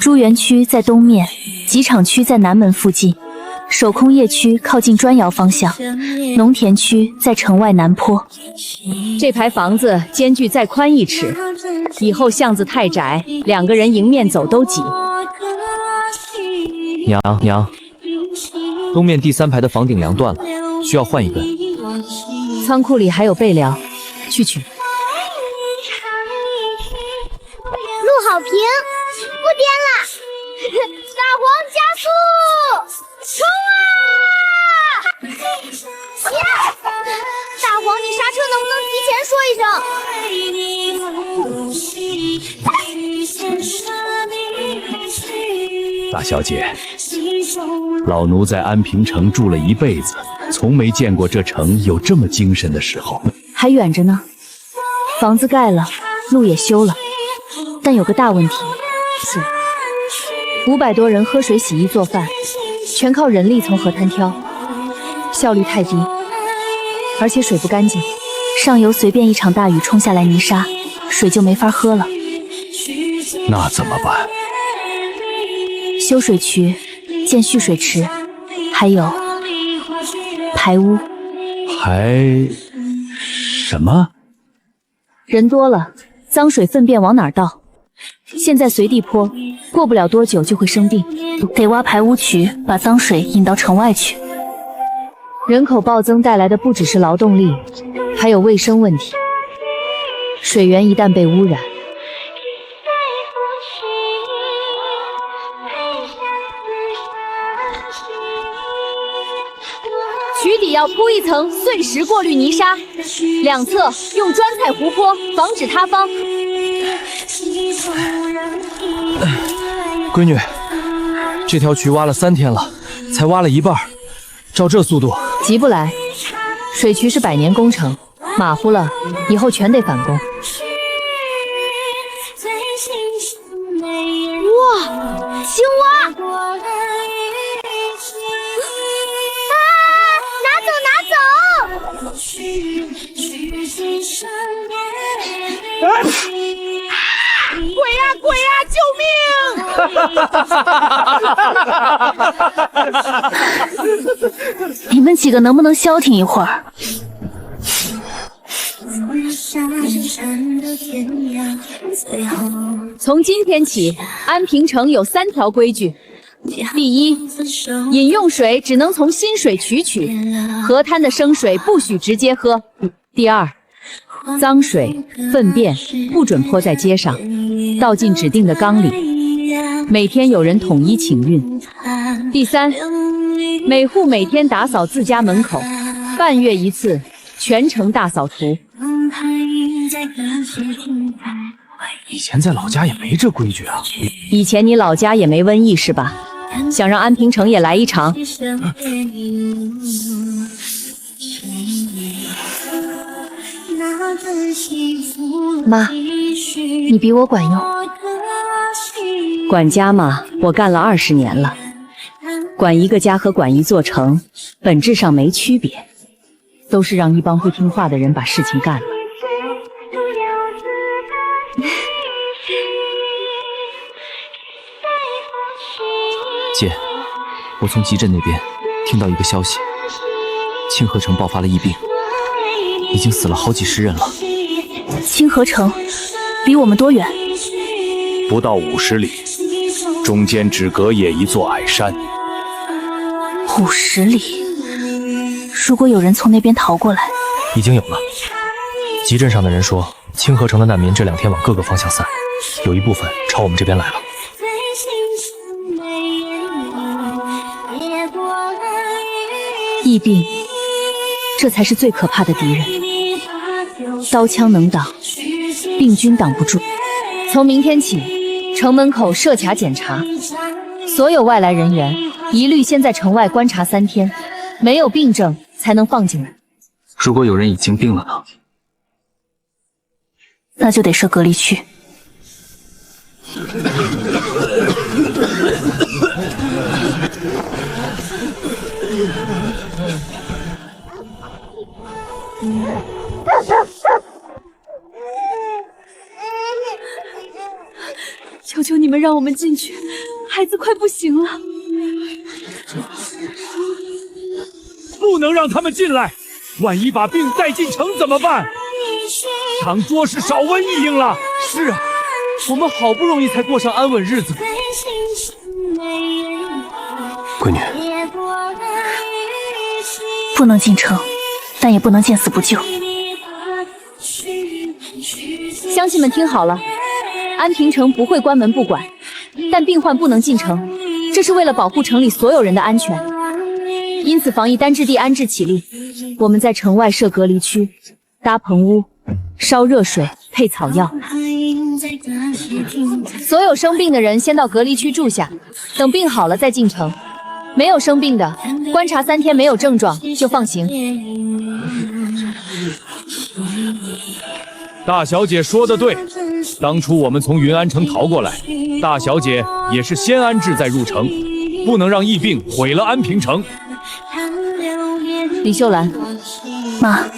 朱园区在东面，机场区在南门附近，手工业区靠近砖窑方向，农田区在城外南坡。这排房子间距再宽1尺，以后巷子太窄，2个人迎面走都挤。娘，东面第3排的房顶梁断了，需要换一根。仓库里还有备料，去取。路好平，不颠了！大黄加速，冲啊！呀！大黄，你刹车能不能提前说一大小姐，老奴在安平城住了一辈子，从没见过这城有这么精神的时候。还远着呢，房子盖了，路也修了，但有个大问题，是500多人喝水、洗衣、做饭，全靠人力从河滩挑，效率太低，而且水不干净，上游随便一场大雨冲下来泥沙，水就没法喝了。那怎么办？修水渠、建蓄水池，还有排污。还什么？人多了，脏水粪便往哪儿倒？现在随地泼，过不了多久就会生病，得挖排污渠，把脏水引到城外去。人口暴增带来的不只是劳动力，还有卫生问题。水源一旦被污染，渠底要铺一层碎石过滤泥沙，两侧用砖菜糊坡，防止塌方。闺女，这条渠挖了3天了，才挖了一半，照这速度，急不来。水渠是100年工程，马虎了以后全得返工。哇，青蛙！拿走！鬼呀！救命！你们几个能不能消停一会儿？从今天起，安平城有3条规矩：第一，饮用水只能从新水渠取，河滩的生水不许直接喝；第二，脏水、粪便不准泼在街上，倒进指定的缸里，每天有人统一请运；第三，每户每天打扫自家门口，半月一次，全城大扫除。以前在老家也没这规矩啊。以前你老家也没瘟疫是吧？想让安平城也来一场？妈，你比我管用。管家嘛，我干了20年了。管一个家和管一座城，本质上没区别，都是让一帮会听话的人把事情干了。姐，我从集镇那边听到一个消息，清河城爆发了疫病，已经死了好几十人了。清河城离我们多远？不到50里，中间只隔野一座矮山。50里，如果有人从那边逃过来，已经有了。集镇上的人说，清河城的难民这2天往各个方向散，有一部分朝我们这边来了。疫病，这才是最可怕的敌人。刀枪能挡，病菌挡不住。从明天起，城门口设卡检查，所有外来人员一律先在城外观察3天，没有病症才能放进来。如果有人已经病了呢？那就得设隔离区。求求你们让我们进去，孩子快不行了。不能让他们进来，万一把病带进城怎么办？常着实少瘟疫应了。是啊，我们好不容易才过上安稳日子。闺女，不能进城，但也不能见死不救。乡亲们听好了，安平城不会关门不管，但病患不能进城，这是为了保护城里所有人的安全。因此，防疫单置地安置起立，我们在城外设隔离区，搭棚屋，烧热水，配草药。所有生病的人先到隔离区住下，等病好了再进城。没有生病的，观察3天没有症状就放行。大小姐说的对，当初我们从云安城逃过来，大小姐也是先安置再入城，不能让疫病毁了安平城。李秀兰，妈，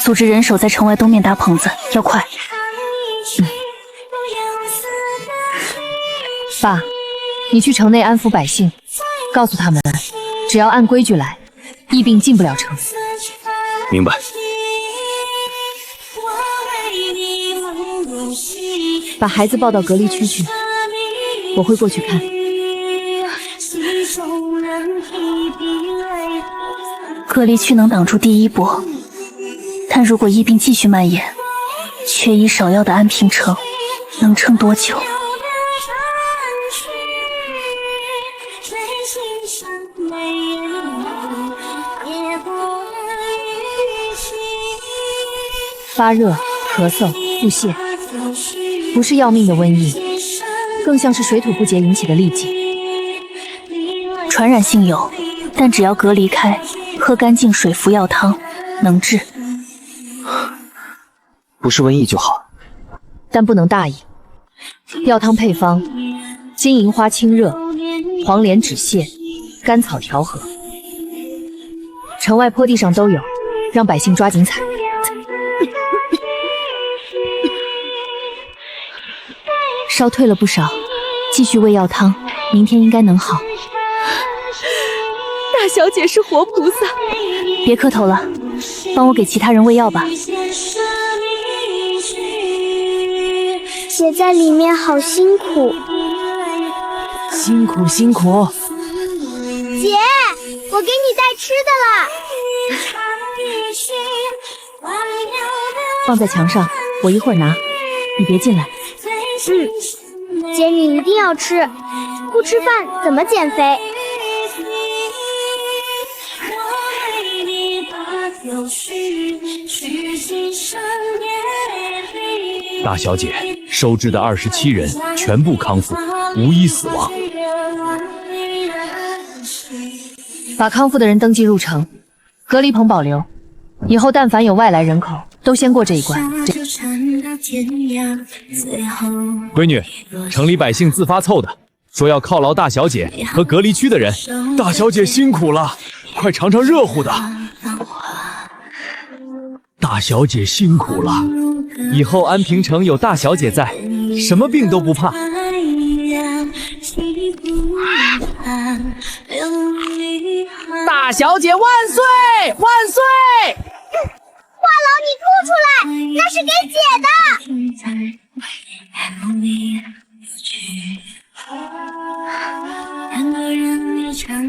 组织人手在城外东面搭棚子，要快。爸，你去城内安抚百姓，告诉他们，只要按规矩来，疫病进不了城。明白。把孩子抱到隔离区去，我会过去看。隔离区能挡住第一波，但如果疫病继续蔓延，缺医少药的安平城能撑多久？发热、咳嗽、腹泻，不是要命的瘟疫，更像是水土不洁引起的痢疾。传染性有，但只要隔离开，喝干净水，服药汤，能治。不是瘟疫就好，但不能大意。药汤配方：金银花清热，黄连止泻，甘草调和。城外坡地上都有，让百姓抓紧采。烧退了不少，继续喂药汤，明天应该能好。大小姐是活菩萨，别磕头了，帮我给其他人喂药吧。姐在里面好辛苦，辛苦辛苦。姐，我给你带吃的了。放在墙上，我一会儿拿，你别进来。姐你一定要吃，不吃饭怎么减肥？大小姐，收治的27人全部康复，无一死亡。把康复的人登记入城，隔离棚保留。以后但凡有外来人口，都先过这一关。闺女，城里百姓自发凑的，说要犒劳大小姐和隔离区的人。大小姐辛苦了，快尝尝热乎的。大小姐辛苦了，以后安平城有大小姐在，什么病都不怕。大小姐万岁万岁！话痨，你吐出来，那是给姐的。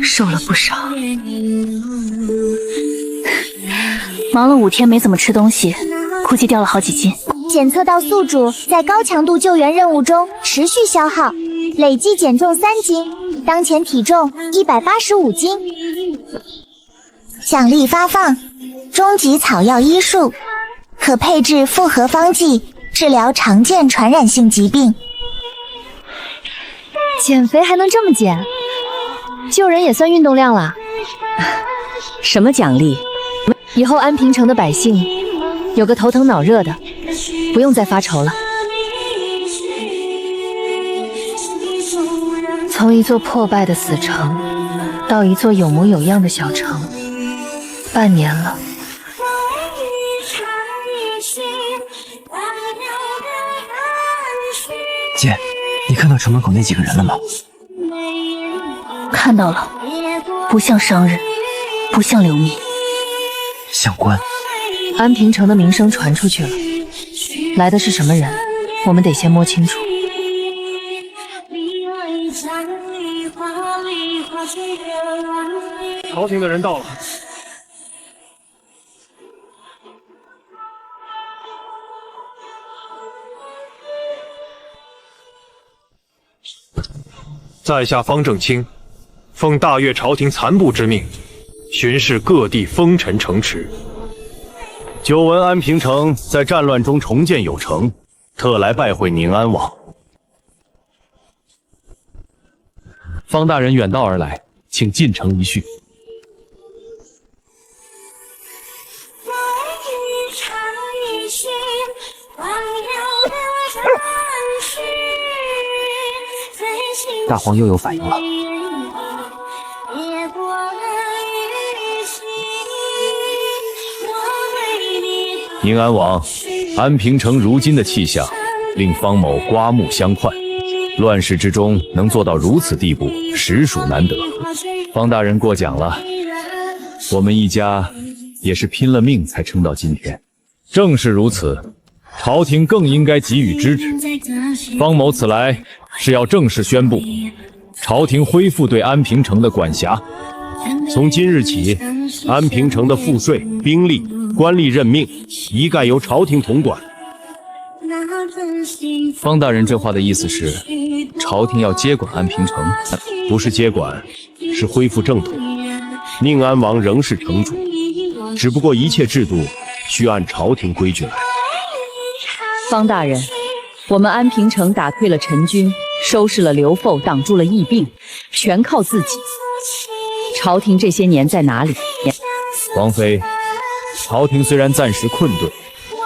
瘦了不少，忙了5天没怎么吃东西，估计掉了好几斤。检测到宿主在高强度救援任务中持续消耗，累计减重3斤，当前体重185斤。奖励发放：终极草药医术，可配制复合方剂，治疗常见传染性疾病。减肥还能这么减？救人也算运动量啦。什么奖励？以后安平城的百姓有个头疼脑热的，不用再发愁了。从一座破败的死城，到一座有模有样的小城，半年了。姐，你看到城门口那几个人了吗？看到了，不像商人，不像流民，像官。安平城的名声传出去了，来的是什么人，我们得先摸清楚。朝廷的人到了。在下方正清，奉大越朝廷残部之命，巡视各地封臣城池。久闻安平城在战乱中重建有成，特来拜会宁安王。方大人远道而来，请进城一叙。大皇又有反应了。宁安王，安平城如今的气象，令方某刮目相看。乱世之中能做到如此地步，实属难得。方大人过奖了，我们一家也是拼了命才撑到今天。正是如此，朝廷更应该给予支持。方某此来是要正式宣布，朝廷恢复对安平城的管辖。从今日起，安平城的赋税、兵力、官吏任命，一概由朝廷统管。方大人这话的意思是，朝廷要接管安平城？不是接管，是恢复正统。宁安王仍是城主，只不过一切制度需按朝廷规矩来。方大人，我们安平城打退了陈军，收拾了刘馥，挡住了疫病，全靠自己。朝廷这些年在哪里？王妃，朝廷虽然暂时困顿，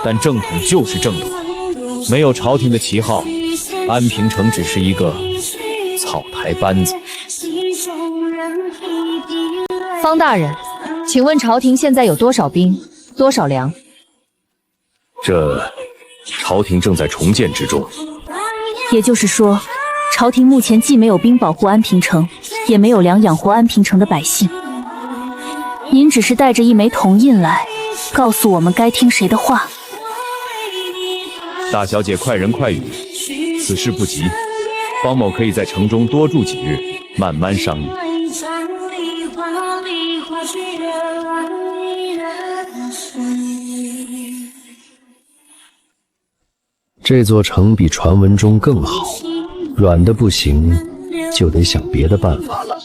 但正统就是正统。没有朝廷的旗号，安平城只是一个草台班子。方大人，请问朝廷现在有多少兵，多少粮？这朝廷正在重建之中。也就是说，朝廷目前既没有兵保护安平城，也没有粮养活安平城的百姓。您只是带着一枚铜印来，告诉我们该听谁的话。大小姐快人快语，此事不急，方某可以在城中多住几日，慢慢商议。这座城比传闻中更好，软的不行，就得想别的办法了。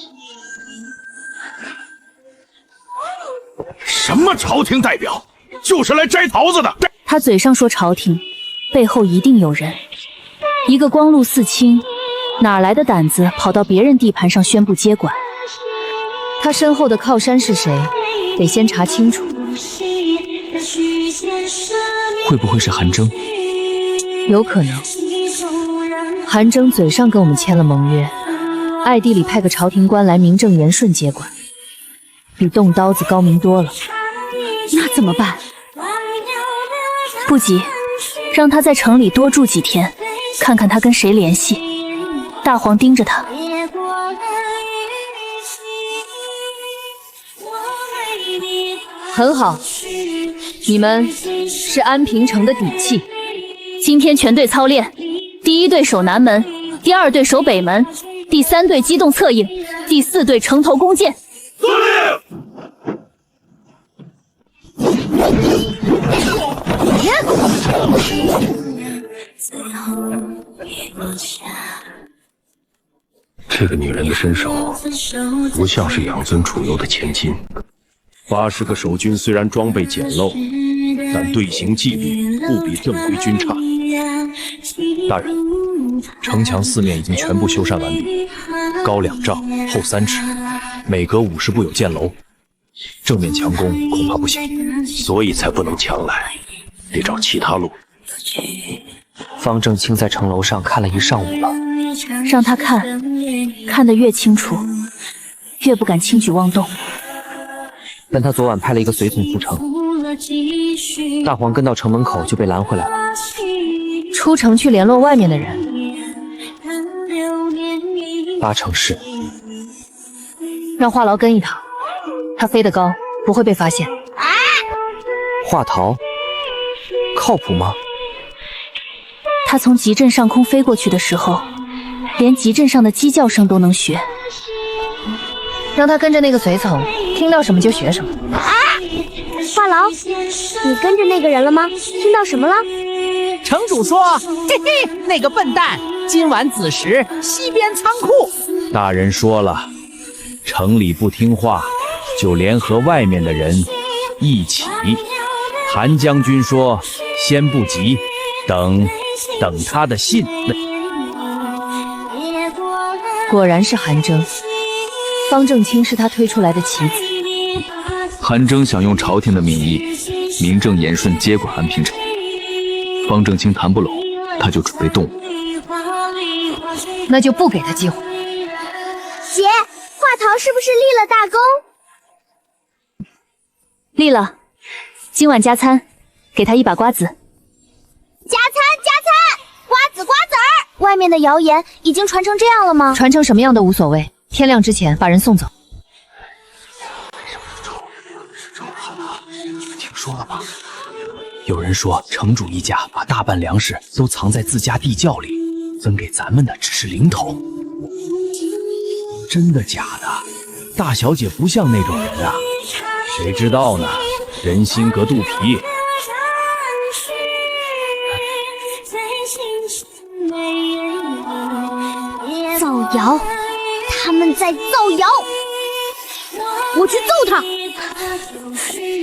什么朝廷代表，就是来摘桃子的。他嘴上说朝廷，背后一定有人。一个光禄四卿，哪来的胆子跑到别人地盘上宣布接管？他身后的靠山是谁？得先查清楚。会不会是韩征？有可能。韩征嘴上跟我们签了盟约，暗地里派个朝廷官来名正言顺接管，比动刀子高明多了。那怎么办？不急，让他在城里多住几天，看看他跟谁联系。大皇盯着他。很好，你们是安平城的底气。今天全队操练，第一队守南门，第二队守北门，第三队机动策应，第四队城头攻坚。司令！这个女人的身手不像是养尊处优的千金。80个守军虽然装备简陋，但队形纪律不比正规军差。大人，城墙四面已经全部修缮完毕，高2丈，厚3尺，每隔50步有箭楼。正面强攻恐怕不行，所以才不能强来，得找其他路。方正清在城楼上看了一上午了，让他看，看得越清楚，越不敢轻举妄动。但他昨晚派了一个随从出城，大黄跟到城门口就被拦回来了。出城去联络外面的人，8成是。让话痨跟一趟，他飞得高，不会被发现。华桃，靠谱吗？他从集镇上空飞过去的时候，连集镇上的鸡叫声都能学。让他跟着那个随从，听到什么就学什么。话痨，你跟着那个人了吗？听到什么了？城主说：“嘿嘿，那个笨蛋，今晚子时西边仓库。”大人说了，城里不听话，就联合外面的人一起。韩将军说：“先不急，等他的信。”果然是韩征，方正清是他推出来的棋子。韩征想用朝廷的名义，名正言顺接管安平城。方正清谈不拢，他就准备动武。那就不给他机会。姐，华桃是不是立了大功？立了，今晚加餐，给他1把瓜子。加餐，瓜子儿！外面的谣言已经传成这样了吗？传成什么样都无所谓，天亮之前把人送走。听说了吗？有人说城主一家把大半粮食都藏在自家地窖里，分给咱们的只是零头。真的假的？大小姐不像那种人啊。谁知道呢？人心隔肚皮。造谣，他们在造谣！我去揍他！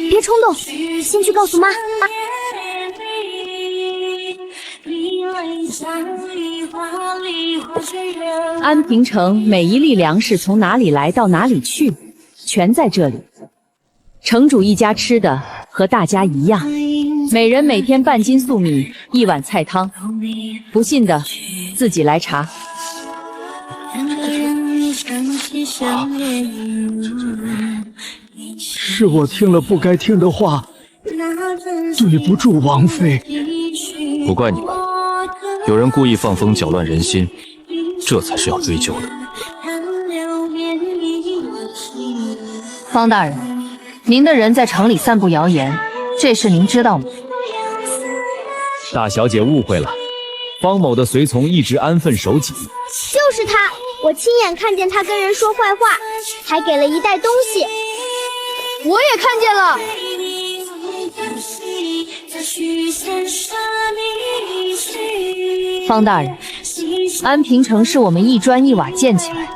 别冲动，先去告诉妈。安平城每一粒粮食从哪里来到哪里去，全在这里。城主一家吃的和大家一样，每人每天半斤粟米，1碗菜汤。不信的自己来查。是我听了不该听的话，对不住王妃。不怪你们，有人故意放风搅乱人心，这才是要追究的。方大人，您的人在城里散布谣言，这事您知道吗？大小姐误会了，方某的随从一直安分守己。就是他，我亲眼看见他跟人说坏话，还给了一袋东西。我也看见了。方大人，安平城是我们一砖一瓦建起来的，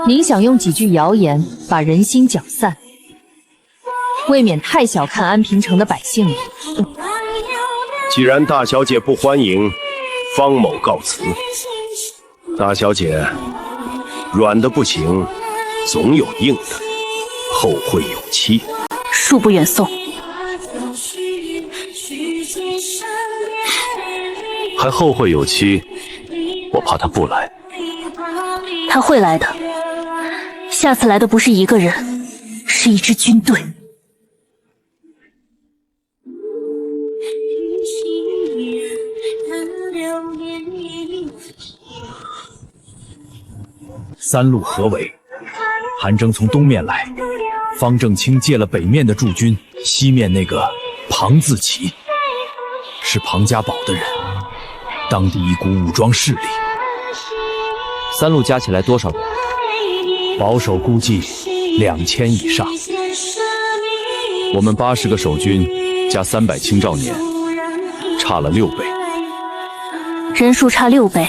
您想用几句谣言把人心搅散，未免太小看安平城的百姓了。既然大小姐不欢迎，方某告辞。大小姐，软的不行，总有硬的，后会有期。恕不远送。还后会有期，我怕他不来。他会来的，下次来的不是一个人，是一支军队。3路合围，韩征从东面来，方正清借了北面的驻军，西面那个庞自奇是庞家堡的人，当地一股武装势力。3路加起来多少人？保守估计2000以上。我们80个守军加300青壮年，差了6倍。人数差6倍，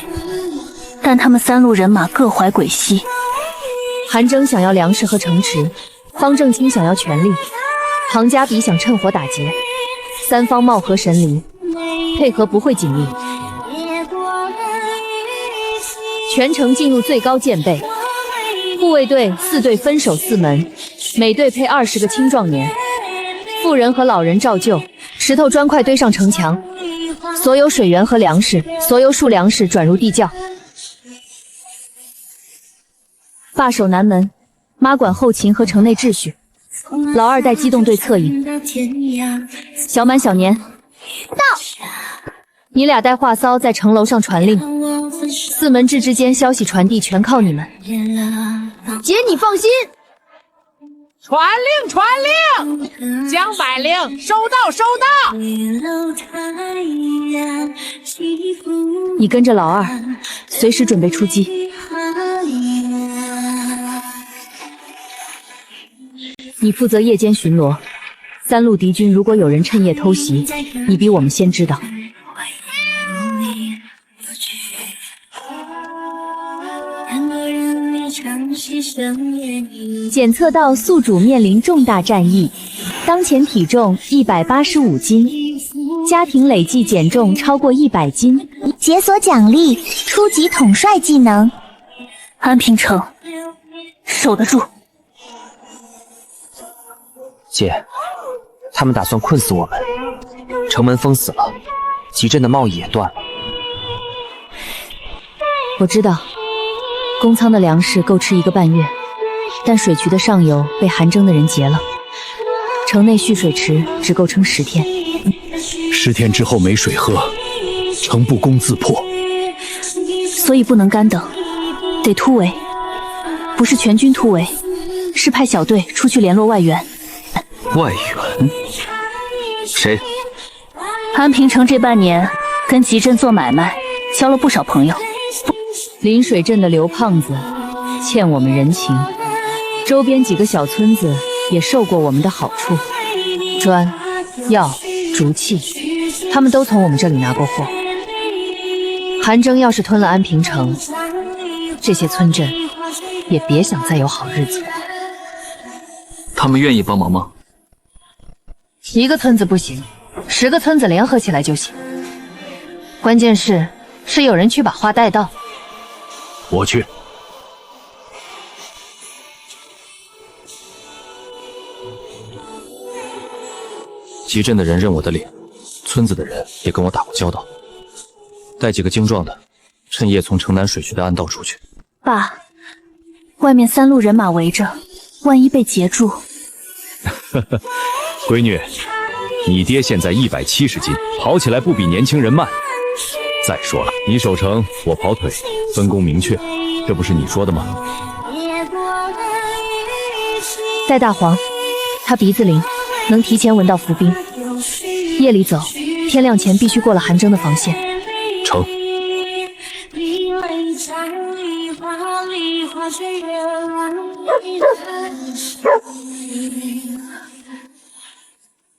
但他们3路人马各怀鬼息。韩征想要粮食和城池，方正清想要权力，庞家比想趁火打劫，三方貌合神离，配合不会紧密。全城进入最高戒备，护卫队4队分守4门，每队配20个青壮年，妇人和老人照旧，石头砖块堆上城墙，所有水源和粮食，所有数粮食转入地窖。罢守南门，妈管后勤和城内秩序。老二带机动队策应。小满、小年到。你俩带话骚在城楼上传令，四门志之间消息传递全靠你们。姐，你放心。传令，传令！江百灵，收到，收到！你跟着老二，随时准备出击。你负责夜间巡逻，三路敌军如果有人趁夜偷袭，你比我们先知道。检测到宿主面临重大战役，当前体重185斤，家庭累计减重超过100斤，解锁奖励初级统帅技能。安平城守得住。姐，他们打算困死我们，城门封死了，集镇的贸易也断了。我知道，公仓的粮食够吃1个半月，但水渠的上游被韩征的人截了，城内蓄水池只够撑10天。10天之后没水喝，城不攻自破。所以不能干等，得突围。不是全军突围，是派小队出去联络外援。外援？谁？安平城这半年跟集镇做买卖，交了不少朋友。临水镇的刘胖子欠我们人情，周边几个小村子也受过我们的好处，砖、药、竹器，他们都从我们这里拿过货。韩征要是吞了安平城，这些村镇也别想再有好日子。他们愿意帮忙吗？1个村子不行，10个村子联合起来就行。关键是有人去把话带到。我去。集镇的人认我的脸，村子的人也跟我打过交道。带几个精壮的，趁夜从城南水渠的暗道出去。爸，外面3路人马围着，万一被截住。闺女，你爹现在170斤，跑起来不比年轻人慢。再说了，你守城，我跑腿，分工明确，这不是你说的吗？带大黄，他鼻子灵，能提前闻到伏兵。夜里走，天亮前必须过了韩征的防线。成。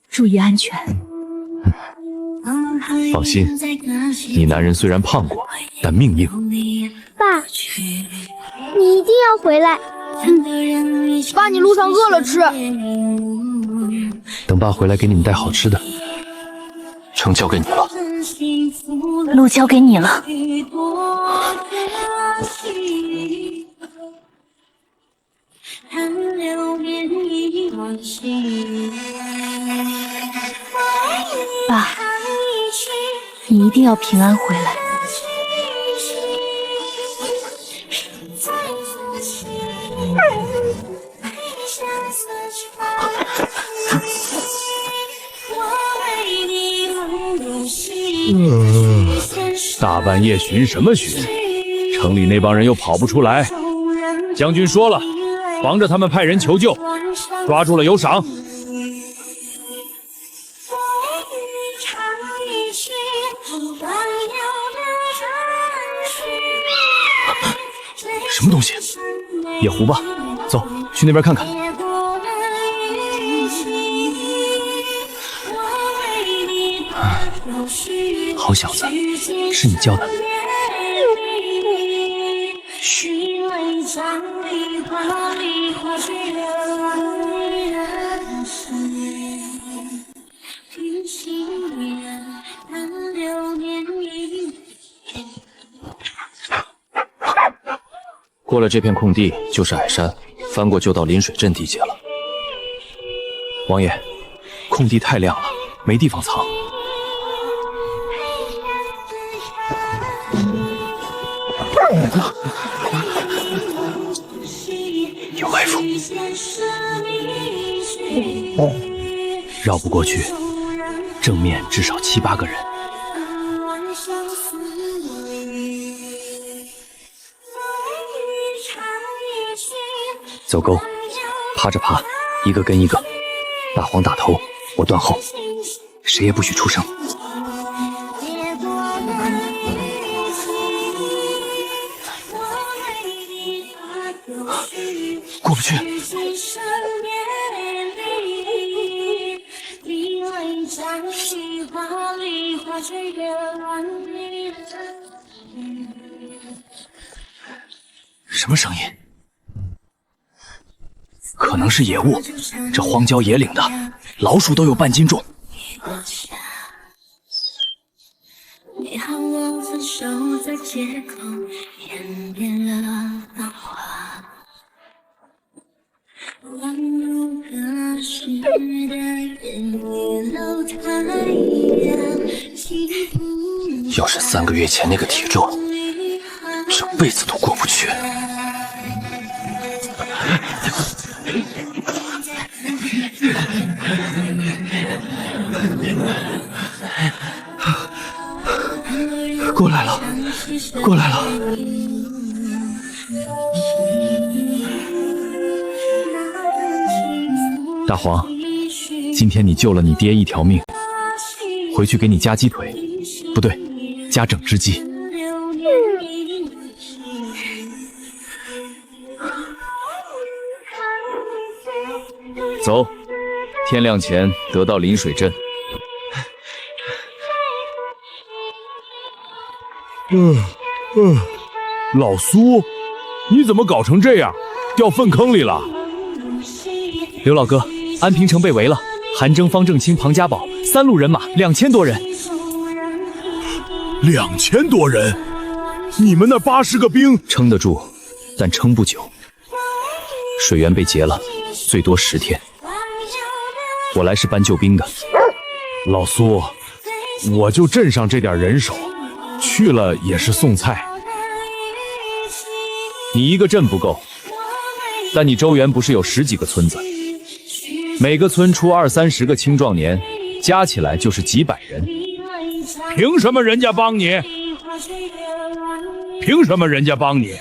注意安全。放心，你男人虽然胖过，但命硬。爸，你一定要回来。爸，你路上饿了吃。等爸回来给你们带好吃的。城交给你了，路交给你了。爸，你一定要平安回来。大半夜巡什么巡？城里那帮人又跑不出来。将军说了，防着他们派人求救，抓住了有赏。什么东西？野狐吧？走，去那边看看。好小子，是你叫的。嘘。过了这片空地就是矮山，翻过就到临水镇地界了。王爷，空地太亮了，没地方藏。有埋伏，绕不过去，正面至少7、8个人。走沟，趴着爬，一个跟一个。大黄打头，我断后，谁也不许出声。过不去。什么声音？可能是野物，这荒郊野岭的，老鼠都有半斤重。你和我分手在街口，演变了繁华。宛如隔世的人，楼太阳。要是3个月前那个体重，这辈子都过不去。过来了，过来了！大黄，今天你救了你爹一条命，回去给你加鸡腿，不对，加整只鸡。走，天亮前得到临水镇。老苏，你怎么搞成这样，掉粪坑里了？刘老哥，安平城被围了，韩征、方正清、庞家宝3路人马2000多人。2000多人？你们那80个兵撑得住，但撑不久。水源被截了，最多10天。我来是搬救兵的。老苏，我就镇上这点人手，去了也是送菜。你一个镇不够，但你周原不是有10几个村子，每个村出20、30个青壮年，加起来就是几百人。凭什么人家帮你？凭什么人家帮你？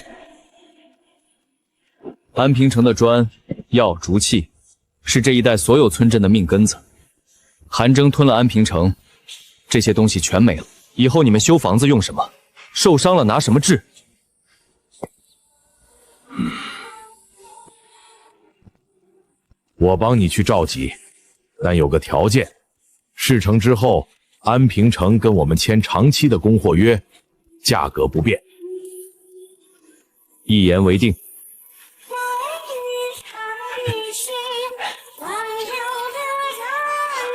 安平城的砖、药、竹器，是这一带所有村镇的命根子。韩征吞了安平城，这些东西全没了，以后你们修房子用什么？受伤了拿什么治？我帮你去召集，但有个条件，事成之后，安平城跟我们签长期的供货约，价格不变。一言为定。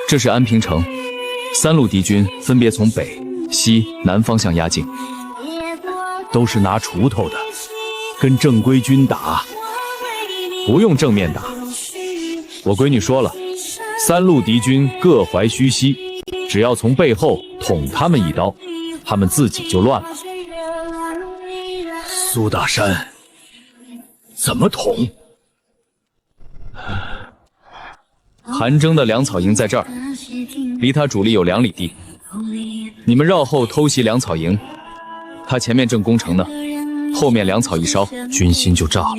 这是安平城，3路敌军分别从北、西、南方向压境，都是拿锄头的，跟正规军打，不用正面打。我闺女说了，3路敌军各怀虚膝，只要从背后捅他们一刀，他们自己就乱了。苏大山，怎么捅？韩征的粮草营在这儿，离他主力有2里地。你们绕后偷袭粮草营，他前面正攻城呢，后面粮草一烧，军心就炸了。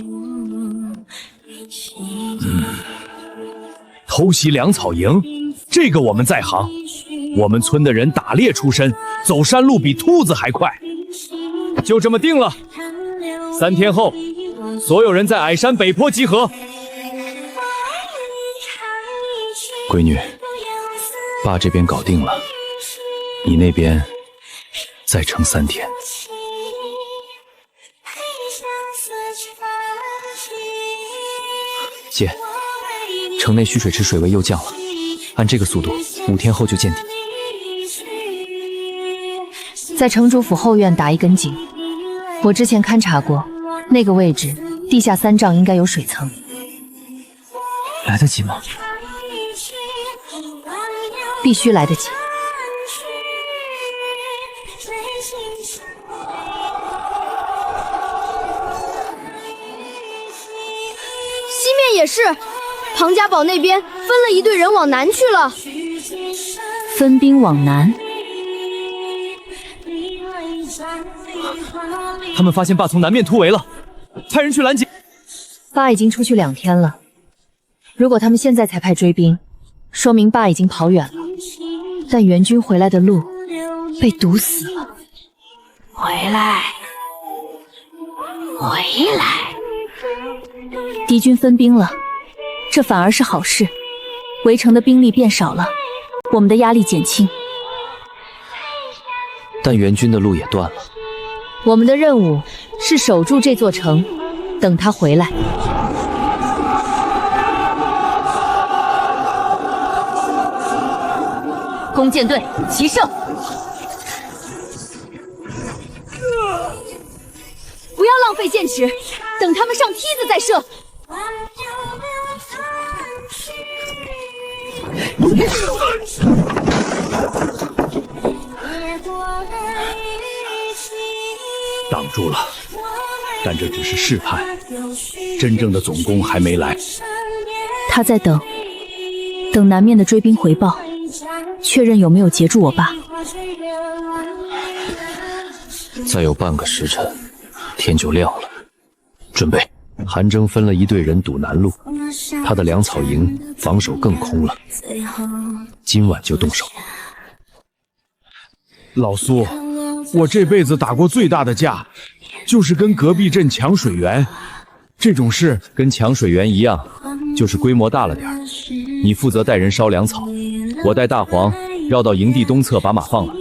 偷袭粮草营，这个我们在行。我们村的人打猎出身，走山路比兔子还快。就这么定了。3天后，所有人在矮山北坡集合。闺女，爸这边搞定了，你那边再撑3天。姐，城内蓄水池水位又降了，按这个速度，5天后就见底。在城主府后院打一根井，我之前勘察过，那个位置地下3丈应该有水层。来得及吗？必须来得及。也是，庞家堡那边分了一队人往南去了。分兵往南？他们发现爸从南面突围了，派人去拦截。爸已经出去2天了，如果他们现在才派追兵，说明爸已经跑远了。但援军回来的路被堵死了。回来，回来！敌军分兵了，这反而是好事。围城的兵力变少了，我们的压力减轻。但援军的路也断了。我们的任务是守住这座城，等他回来。弓箭队齐射！不要浪费箭矢，等他们上梯子再射。挡住了，但这只是试探，真正的总攻还没来。他在等南面的追兵回报，确认有没有截住我爸。再有半个时辰，天就亮了。准备。韩征分了一队人堵南路，他的粮草营防守更空了。今晚就动手。老苏，我这辈子打过最大的架，就是跟隔壁镇抢水源。这种事跟抢水源一样，就是规模大了点儿。你负责带人烧粮草，我带大黄绕到营地东侧把马放了。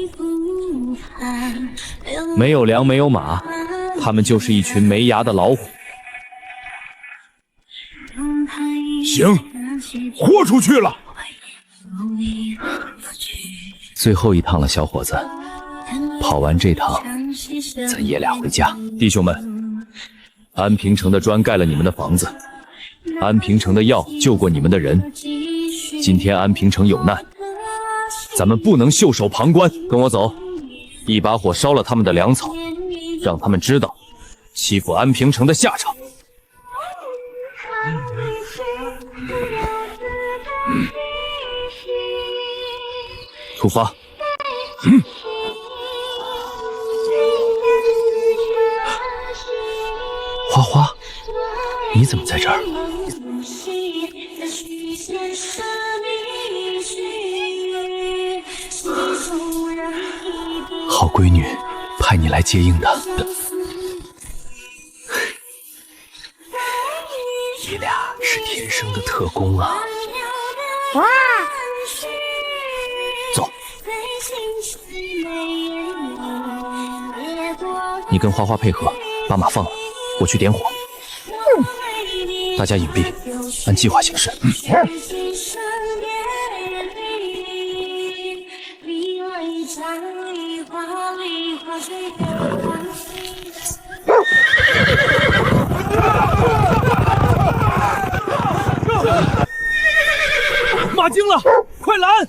没有粮，没有马，他们就是一群没牙的老虎。行，豁出去了。最后一趟了，小伙子。跑完这趟，咱爷俩回家。弟兄们，安平城的砖盖了你们的房子，安平城的药救过你们的人。今天安平城有难，咱们不能袖手旁观。跟我走，一把火烧了他们的粮草，让他们知道欺负安平城的下场。出发。花花，你怎么在这儿？好闺女，派你来接应的。你俩是天生的特工啊！哇！走。你跟花花配合，把马放了，我去点火。大家隐蔽，按计划行事。马惊了，快拦！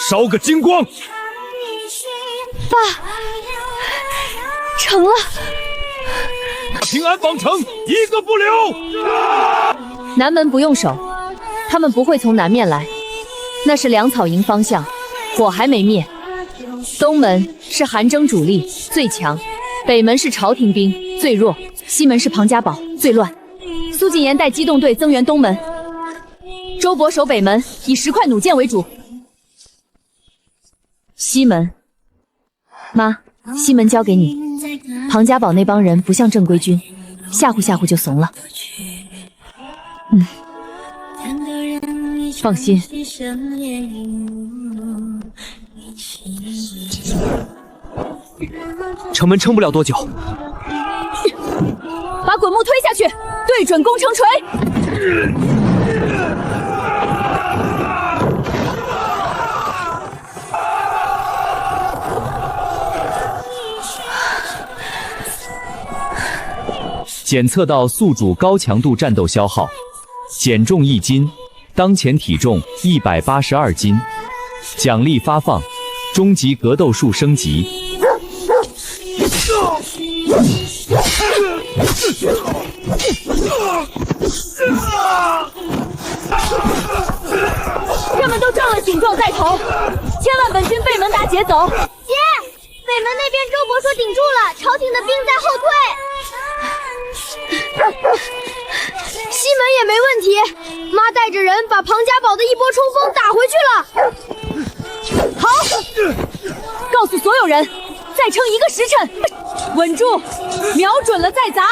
烧个精光！爸，成了！平安绑城，一个不留！南门不用守，他们不会从南面来，那是粮草营方向，火还没灭。东门是韩征主力，最强；北门是朝廷兵，最弱；西门是庞家堡，最乱。苏谨言带机动队增援东门，周勃守北门，以10块弩箭为主。西门，妈，西门交给你。庞家堡那帮人不像正规军，吓唬吓唬就怂了。放心。城门撑不了多久。把滚木推下去，对准攻城锤。检测到宿主高强度战斗消耗，减重1斤，当前体重182斤。奖励发放，终极格斗术升级。他们都中了醒状带头，千万本军背门打劫走。姐，北门那边周伯说顶住了，朝廷的兵在后退。西门也没问题，妈带着人把庞家堡的一波冲锋打回去了。好，告诉所有人，再撑1个时辰，稳住，瞄准了再砸。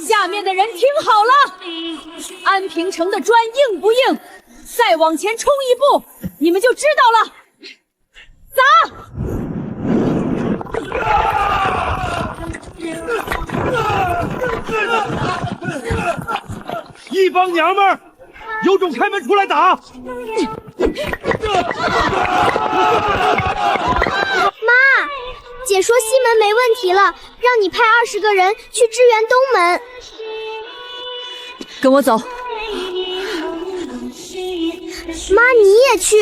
下面的人听好了，安平城的砖硬不硬？再往前冲一步，你们就知道了。砸！一帮娘们儿，有种开门出来打！妈，姐说西门没问题了，让你派20个人去支援东门。跟我走。妈，你也去。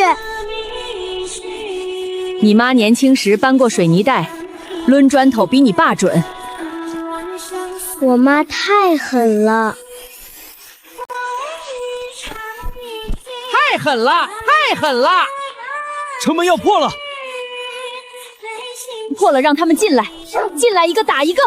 你妈年轻时搬过水泥袋，抡砖头比你爸准。我妈太狠了。太狠了，太狠了！城门要破了，破了让他们进来，进来一个打一个。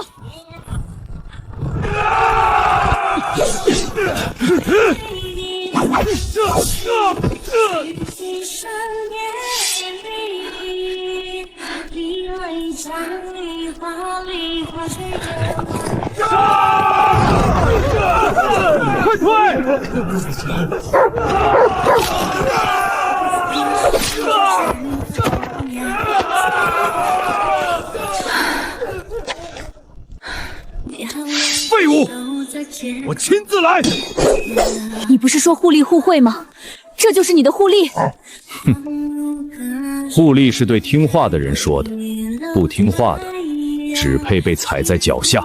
快退！废物！我亲自来。你不是说互利互惠吗？这就是你的互利。互利是对听话的人说的，不听话的只配被踩在脚下。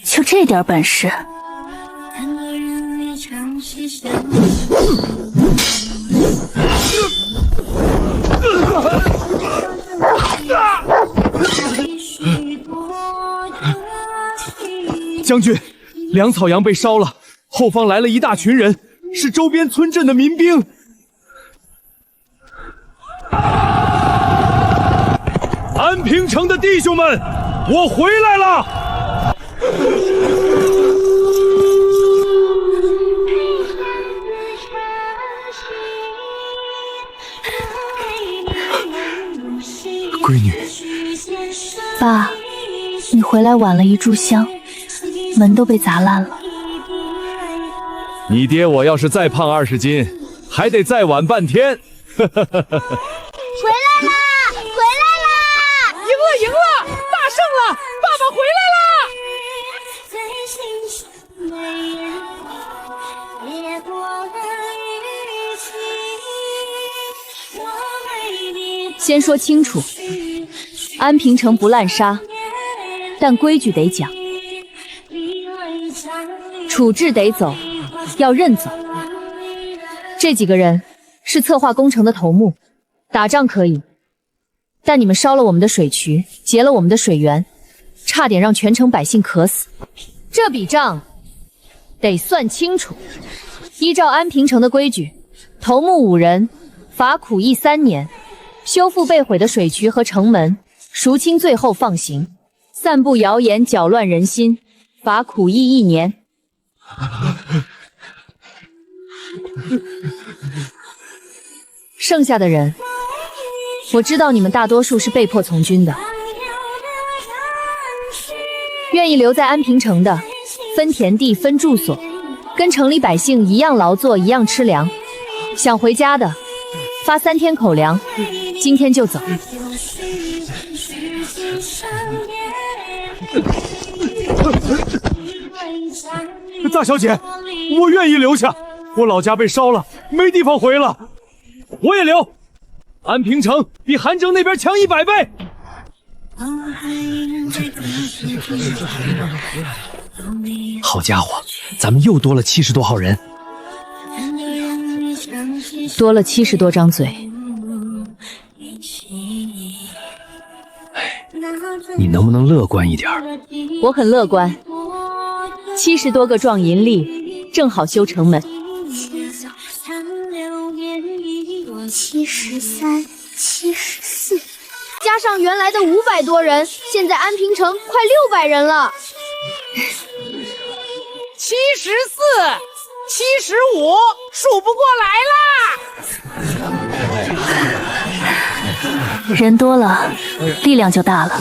就这点本事？将军，粮草洋被烧了，后方来了一大群人，是周边村镇的民兵。安平城的弟兄们，我回来了！闺女，爸，你回来晚了一炷香，门都被砸烂了。你爹我要是再胖20斤，还得再晚半天。回来啦！回来啦！赢了，赢了！大胜了！爸爸回来啦！先说清楚，安平城不滥杀，但规矩得讲，处置得走，要认走。这几个人是策划工程的头目，打仗可以，但你们烧了我们的水渠，劫了我们的水源，差点让全城百姓渴死，这笔账得算清楚。依照安平城的规矩，头目5人，罚苦役3年。修复被毁的水渠和城门，赎清罪后放行；散布谣言，搅乱人心，罚苦役1年。剩下的人，我知道你们大多数是被迫从军的，愿意留在安平城的，分田地、分住所，跟城里百姓一样劳作，一样吃粮。想回家的，发3天口粮。今天就走。大小姐，我愿意留下。我老家被烧了，没地方回了。我也留。安平城比韩城那边强100倍。好家伙，咱们又多了70多号人，多了70多张嘴。你能不能乐观一点？我很乐观，70多个壮银力，正好修城门。73、74，加上原来的500多人，现在安平城快600人了。74、75，数不过来啦！人多了，力量就大了，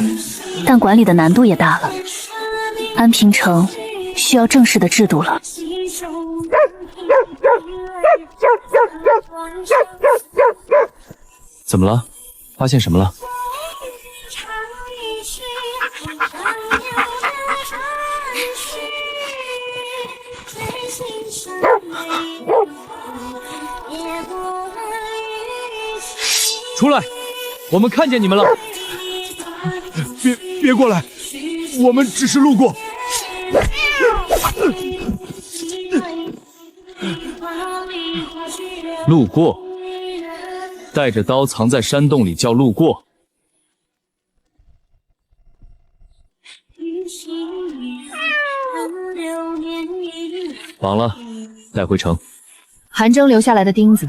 但管理的难度也大了。安平城需要正式的制度了。怎么了？发现什么了？出来！我们看见你们了！别过来，我们只是路过。路过，带着刀藏在山洞里叫路过。绑了，带回城。韩征留下来的钉子，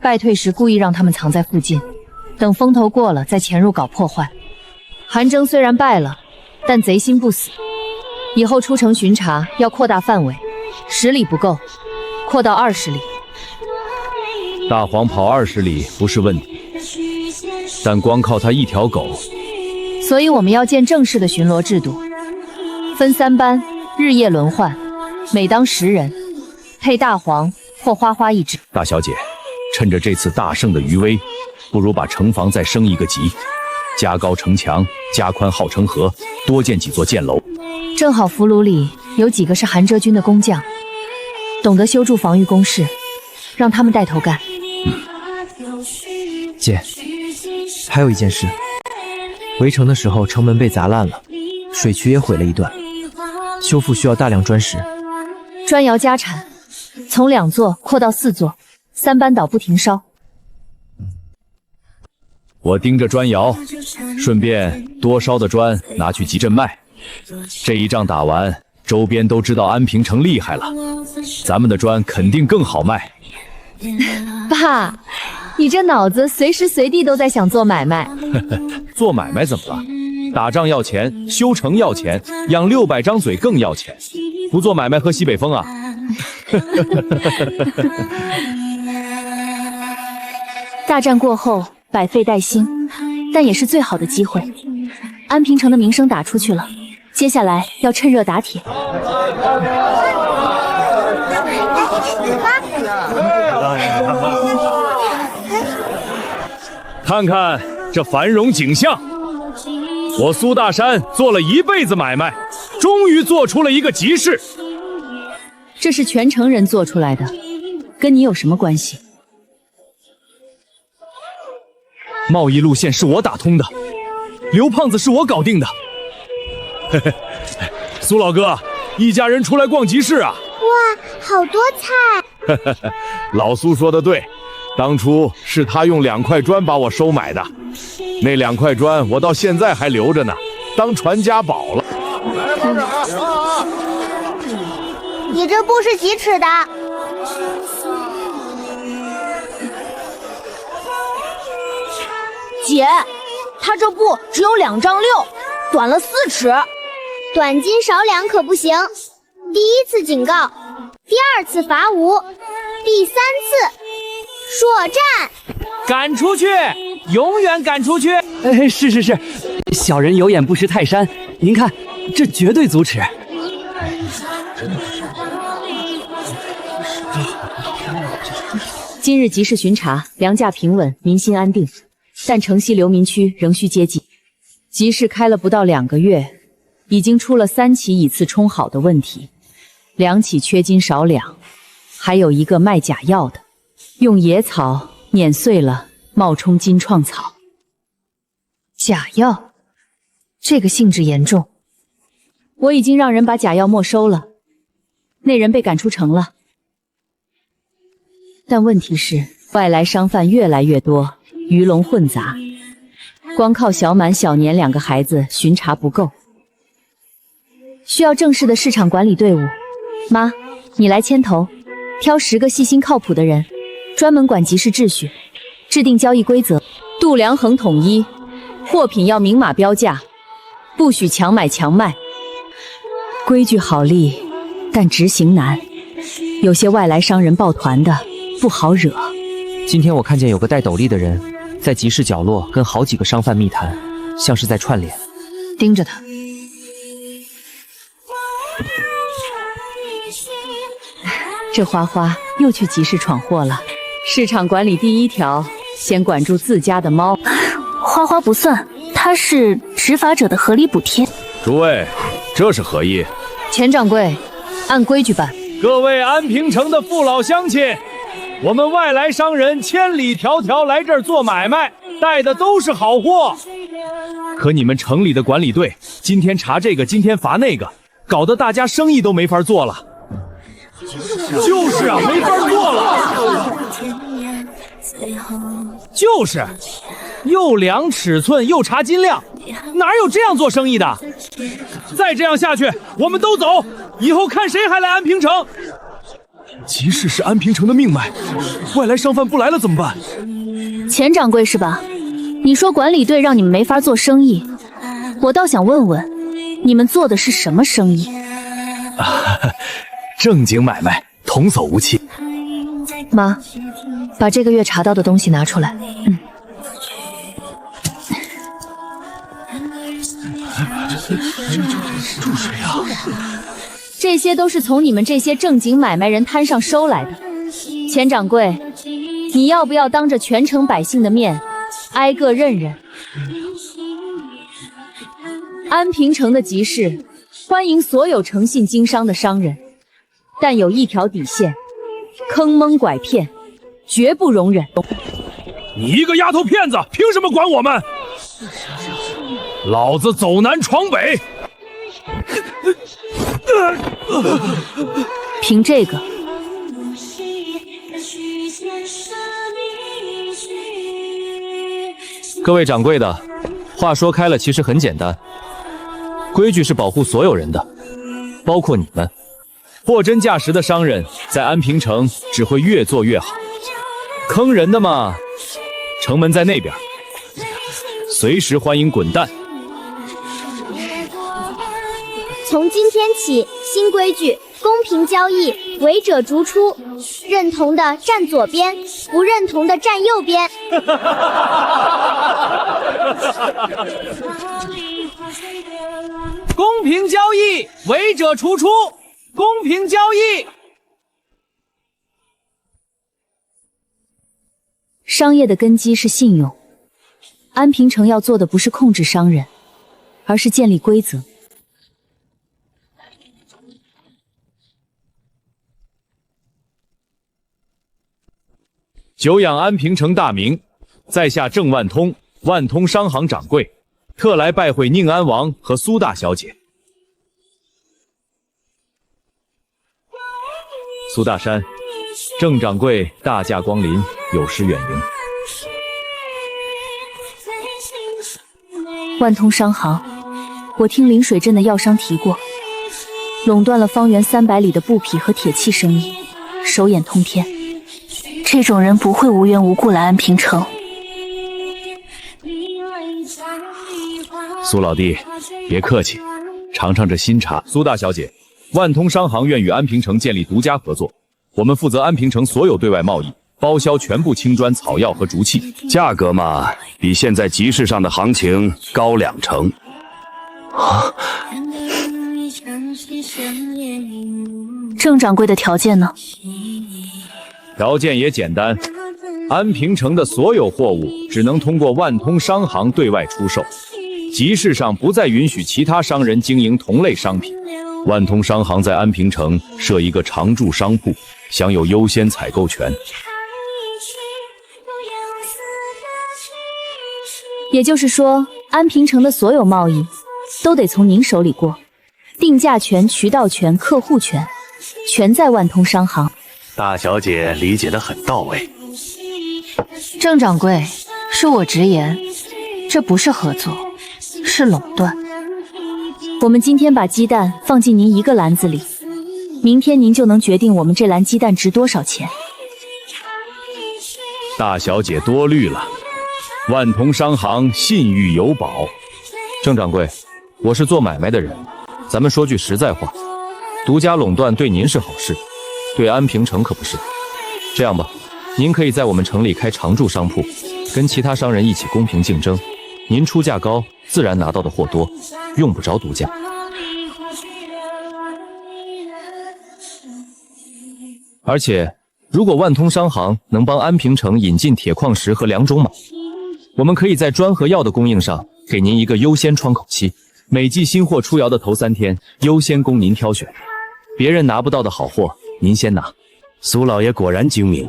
败退时故意让他们藏在附近，等风头过了再潜入搞破坏。韩征虽然败了，但贼心不死。以后出城巡查要扩大范围，10里不够，扩到20里。大黄跑20里不是问题，但光靠他一条狗，所以我们要建正式的巡逻制度，分3班，日夜轮换，每当10人，配大黄或花花一只。大小姐，趁着这次大胜的余威，不如把城防再升一个级，加高城墙，加宽号城河，多建几座箭楼。正好俘虏里有几个是韩哲军的工匠，懂得修筑防御工事，让他们带头干。姐，还有一件事，围城的时候城门被砸烂了，水渠也毁了一段，修复需要大量砖石。砖窑加产，从2座扩到4座，3班倒不停烧。我盯着砖窑，顺便多烧的砖拿去集镇卖。这一仗打完，周边都知道安平城厉害了，咱们的砖肯定更好卖。爸，你这脑子随时随地都在想做买卖。做买卖怎么了？打仗要钱，修城要钱，养600张嘴更要钱。不做买卖喝西北风啊？大战过后百废待兴，但也是最好的机会。安平城的名声打出去了，接下来要趁热打铁。看看这繁荣景象，我苏大山做了一辈子买卖，终于做出了一个集市。这是全城人做出来的，跟你有什么关系？贸易路线是我打通的，刘胖子是我搞定的。苏老哥，一家人出来逛集市啊！哇，好多菜！老苏说的对，当初是他用2块砖把我收买的，那2块砖我到现在还留着呢，当传家宝了。你这布是几尺的？姐，他这布只有2丈6，短了4尺，短斤少两可不行。第1次警告，第2次罚5，第3次说战。赶出去，永远赶出去！是，小人有眼不识泰山，您看，这绝对足尺。今日集市巡查，粮价平稳，民心安定，但城西流民区仍需接济。集市开了不到2个月，已经出了3起以次充好的问题，两起缺斤少两，还有一个卖假药的，用野草碾碎了，冒充金创草。假药，这个性质严重。我已经让人把假药没收了，那人被赶出城了。但问题是，外来商贩越来越多，鱼龙混杂，光靠小满、小年2个孩子巡查不够，需要正式的市场管理队伍。妈，你来牵头，挑10个细心靠谱的人，专门管集市秩序，制定交易规则，度量衡统一，货品要明码标价，不许强买强卖。规矩好立，但执行难，有些外来商人抱团的不好惹。今天我看见有个戴斗笠的人在集市角落跟好几个商贩密谈，像是在串联。盯着他。这花花又去集市闯祸了。市场管理第1条，先管住自家的猫。花花不算，他是执法者的合理补贴。诸位，这是何意？钱掌柜，按规矩办。各位安平城的父老乡亲，我们外来商人千里迢迢来这儿做买卖，带的都是好货。可你们城里的管理队今天查这个，今天罚那个，搞得大家生意都没法做了。就是啊，没法做了。就是，又量尺寸又查斤量，哪有这样做生意的？再这样下去，我们都走，以后看谁还来安平城。集市是安平城的命脉，外来商贩不来了怎么办？钱掌柜是吧？你说管理队让你们没法做生意，我倒想问问，你们做的是什么生意？正经买卖，童叟无欺。妈，把这个月查到的东西拿出来。住谁啊？这些都是从你们这些正经买卖人摊上收来的。钱掌柜，你要不要当着全城百姓的面，挨个认认？安平城的集市欢迎所有诚信经商的商人，但有一条底线，坑蒙拐骗绝不容忍。你一个丫头片子，凭什么管我们？老子走南闯北。凭这个，各位掌柜的，话说开了，其实很简单，规矩是保护所有人的，包括你们。货真价实的商人在安平城只会越做越好，坑人的嘛，城门在那边，随时欢迎滚蛋。从今天起，新规矩：公平交易，违者逐出。认同的站左边，不认同的站右边。公平交易，违者除出。公平交易。商业的根基是信用，安平城要做的不是控制商人，而是建立规则。久仰安平城大名，在下郑万通，万通商行掌柜，特来拜会宁安王和苏大小姐。苏大山，郑掌柜大驾光临，有失远迎。万通商行，我听临水镇的药商提过，垄断了方圆300里的布匹和铁器生意，手眼通天。这种人不会无缘无故来安平城。苏老弟，别客气，尝尝这新茶。苏大小姐，万通商行愿与安平城建立独家合作，我们负责安平城所有对外贸易，包销全部青砖、草药和竹器，价格嘛，比现在集市上的行情高2成。郑掌柜的条件呢？条件也简单，安平城的所有货物只能通过万通商行对外出售，集市上不再允许其他商人经营同类商品，万通商行在安平城设一个常驻商铺，享有优先采购权。也就是说，安平城的所有贸易都得从您手里过，定价权、渠道权、客户权，全在万通商行。大小姐理解得很到位。郑掌柜，恕我直言，这不是合作，是垄断。我们今天把鸡蛋放进您一个篮子里，明天您就能决定我们这篮鸡蛋值多少钱。大小姐多虑了，万通商行信誉有保。郑掌柜，我是做买卖的人，咱们说句实在话，独家垄断对您是好事，对安平城可不是。这样吧，您可以在我们城里开常驻商铺，跟其他商人一起公平竞争，您出价高，自然拿到的货多，用不着独家。而且，如果万通商行能帮安平城引进铁矿石和2种马，我们可以在砖和药的供应上给您一个优先窗口期，每季新货出窑的头3天优先供您挑选，别人拿不到的好货您先拿。苏老爷果然精明，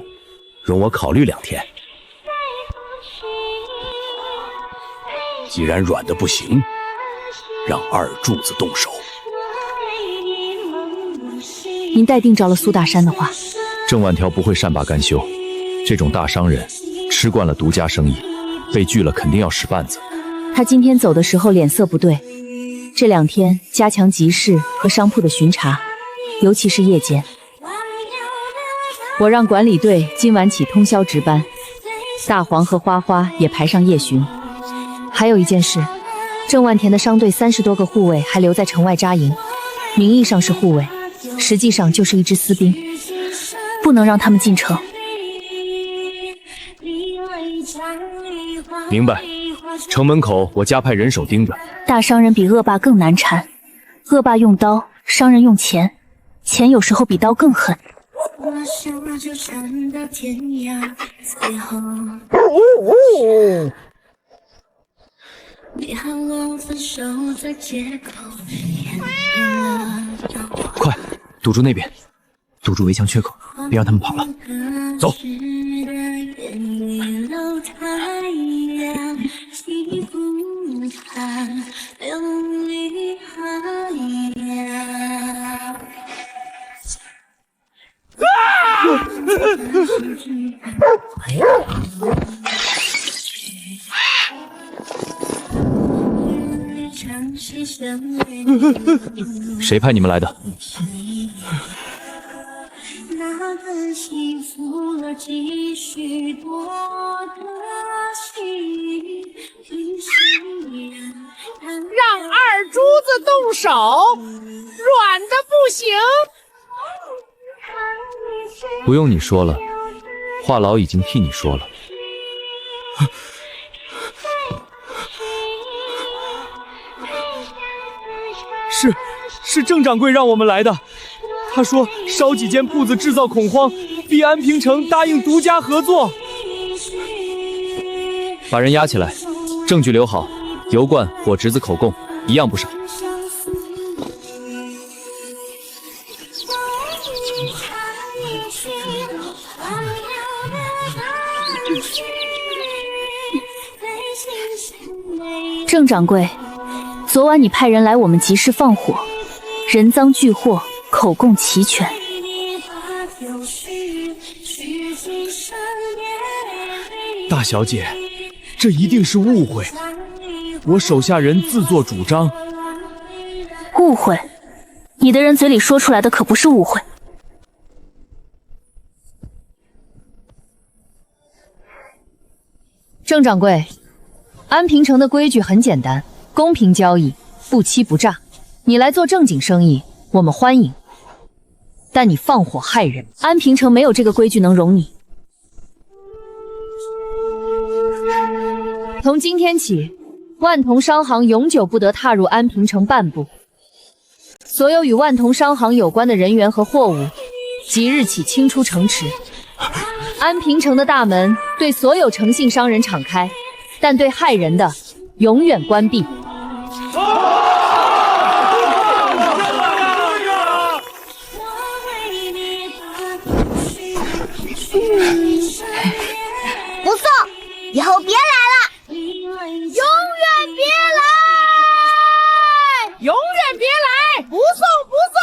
容我考虑2天。既然软的不行，让二柱子动手。您待定着了苏大山的话，郑万条不会善罢甘休，这种大商人吃惯了独家生意，被拒了肯定要使绊子。他今天走的时候脸色不对，这2天加强集市和商铺的巡查，尤其是夜间。我让管理队今晚起通宵值班，大黄和花花也排上夜巡。还有一件事，郑万田的商队30多个护卫还留在城外扎营，名义上是护卫，实际上就是一支私兵，不能让他们进城。明白，城门口我加派人手盯着。大商人比恶霸更难缠，恶霸用刀，商人用钱，钱有时候比刀更狠。快，堵住那边，堵住围墙缺口，别让他们跑了。走。谁派你们来的？让二珠子动手，软的不行。不用你说了，话痨已经替你说了。是郑掌柜让我们来的。他说烧几间铺子制造恐慌，逼安平城答应独家合作。把人押起来，证据留好，油罐、火侄子口供一样不少。郑掌柜，昨晚你派人来我们集市放火，人赃俱获，口供齐全。大小姐，这一定是误会，我手下人自作主张。误会？你的人嘴里说出来的可不是误会。郑掌柜，安平城的规矩很简单，公平交易，不欺不诈。你来做正经生意，我们欢迎。但你放火害人，安平城没有这个规矩能容你。从今天起，万同商行永久不得踏入安平城半步。所有与万同商行有关的人员和货物，即日起清出城池。安平城的大门对所有诚信商人敞开，但对害人的永远关闭。永远别来，不送不送。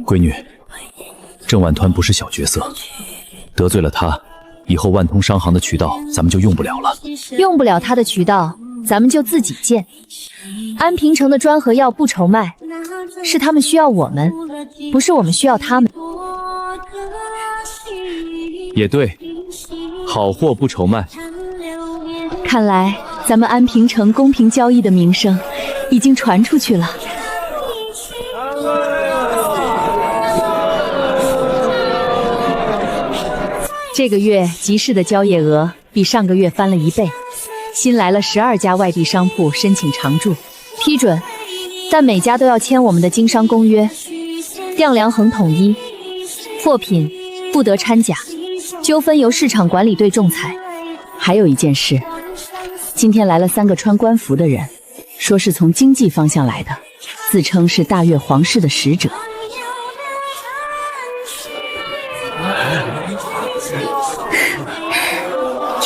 闺女，郑婉团不是小角色，得罪了他，以后万通商行的渠道咱们就用不了了。用不了他的渠道，咱们就自己建。安平城的砖和药不愁卖，是他们需要我们，不是我们需要他们。也对，好货不愁卖。看来咱们安平城公平交易的名声已经传出去了。这个月集市的交易额比上个月翻了1倍，新来了12家外地商铺申请常驻，批准，但每家都要签我们的经商公约，量量衡统一，货品不得掺假，纠纷由市场管理队仲裁。还有一件事，今天来了3个穿官服的人，说是从经济方向来的，自称是大越皇室的使者。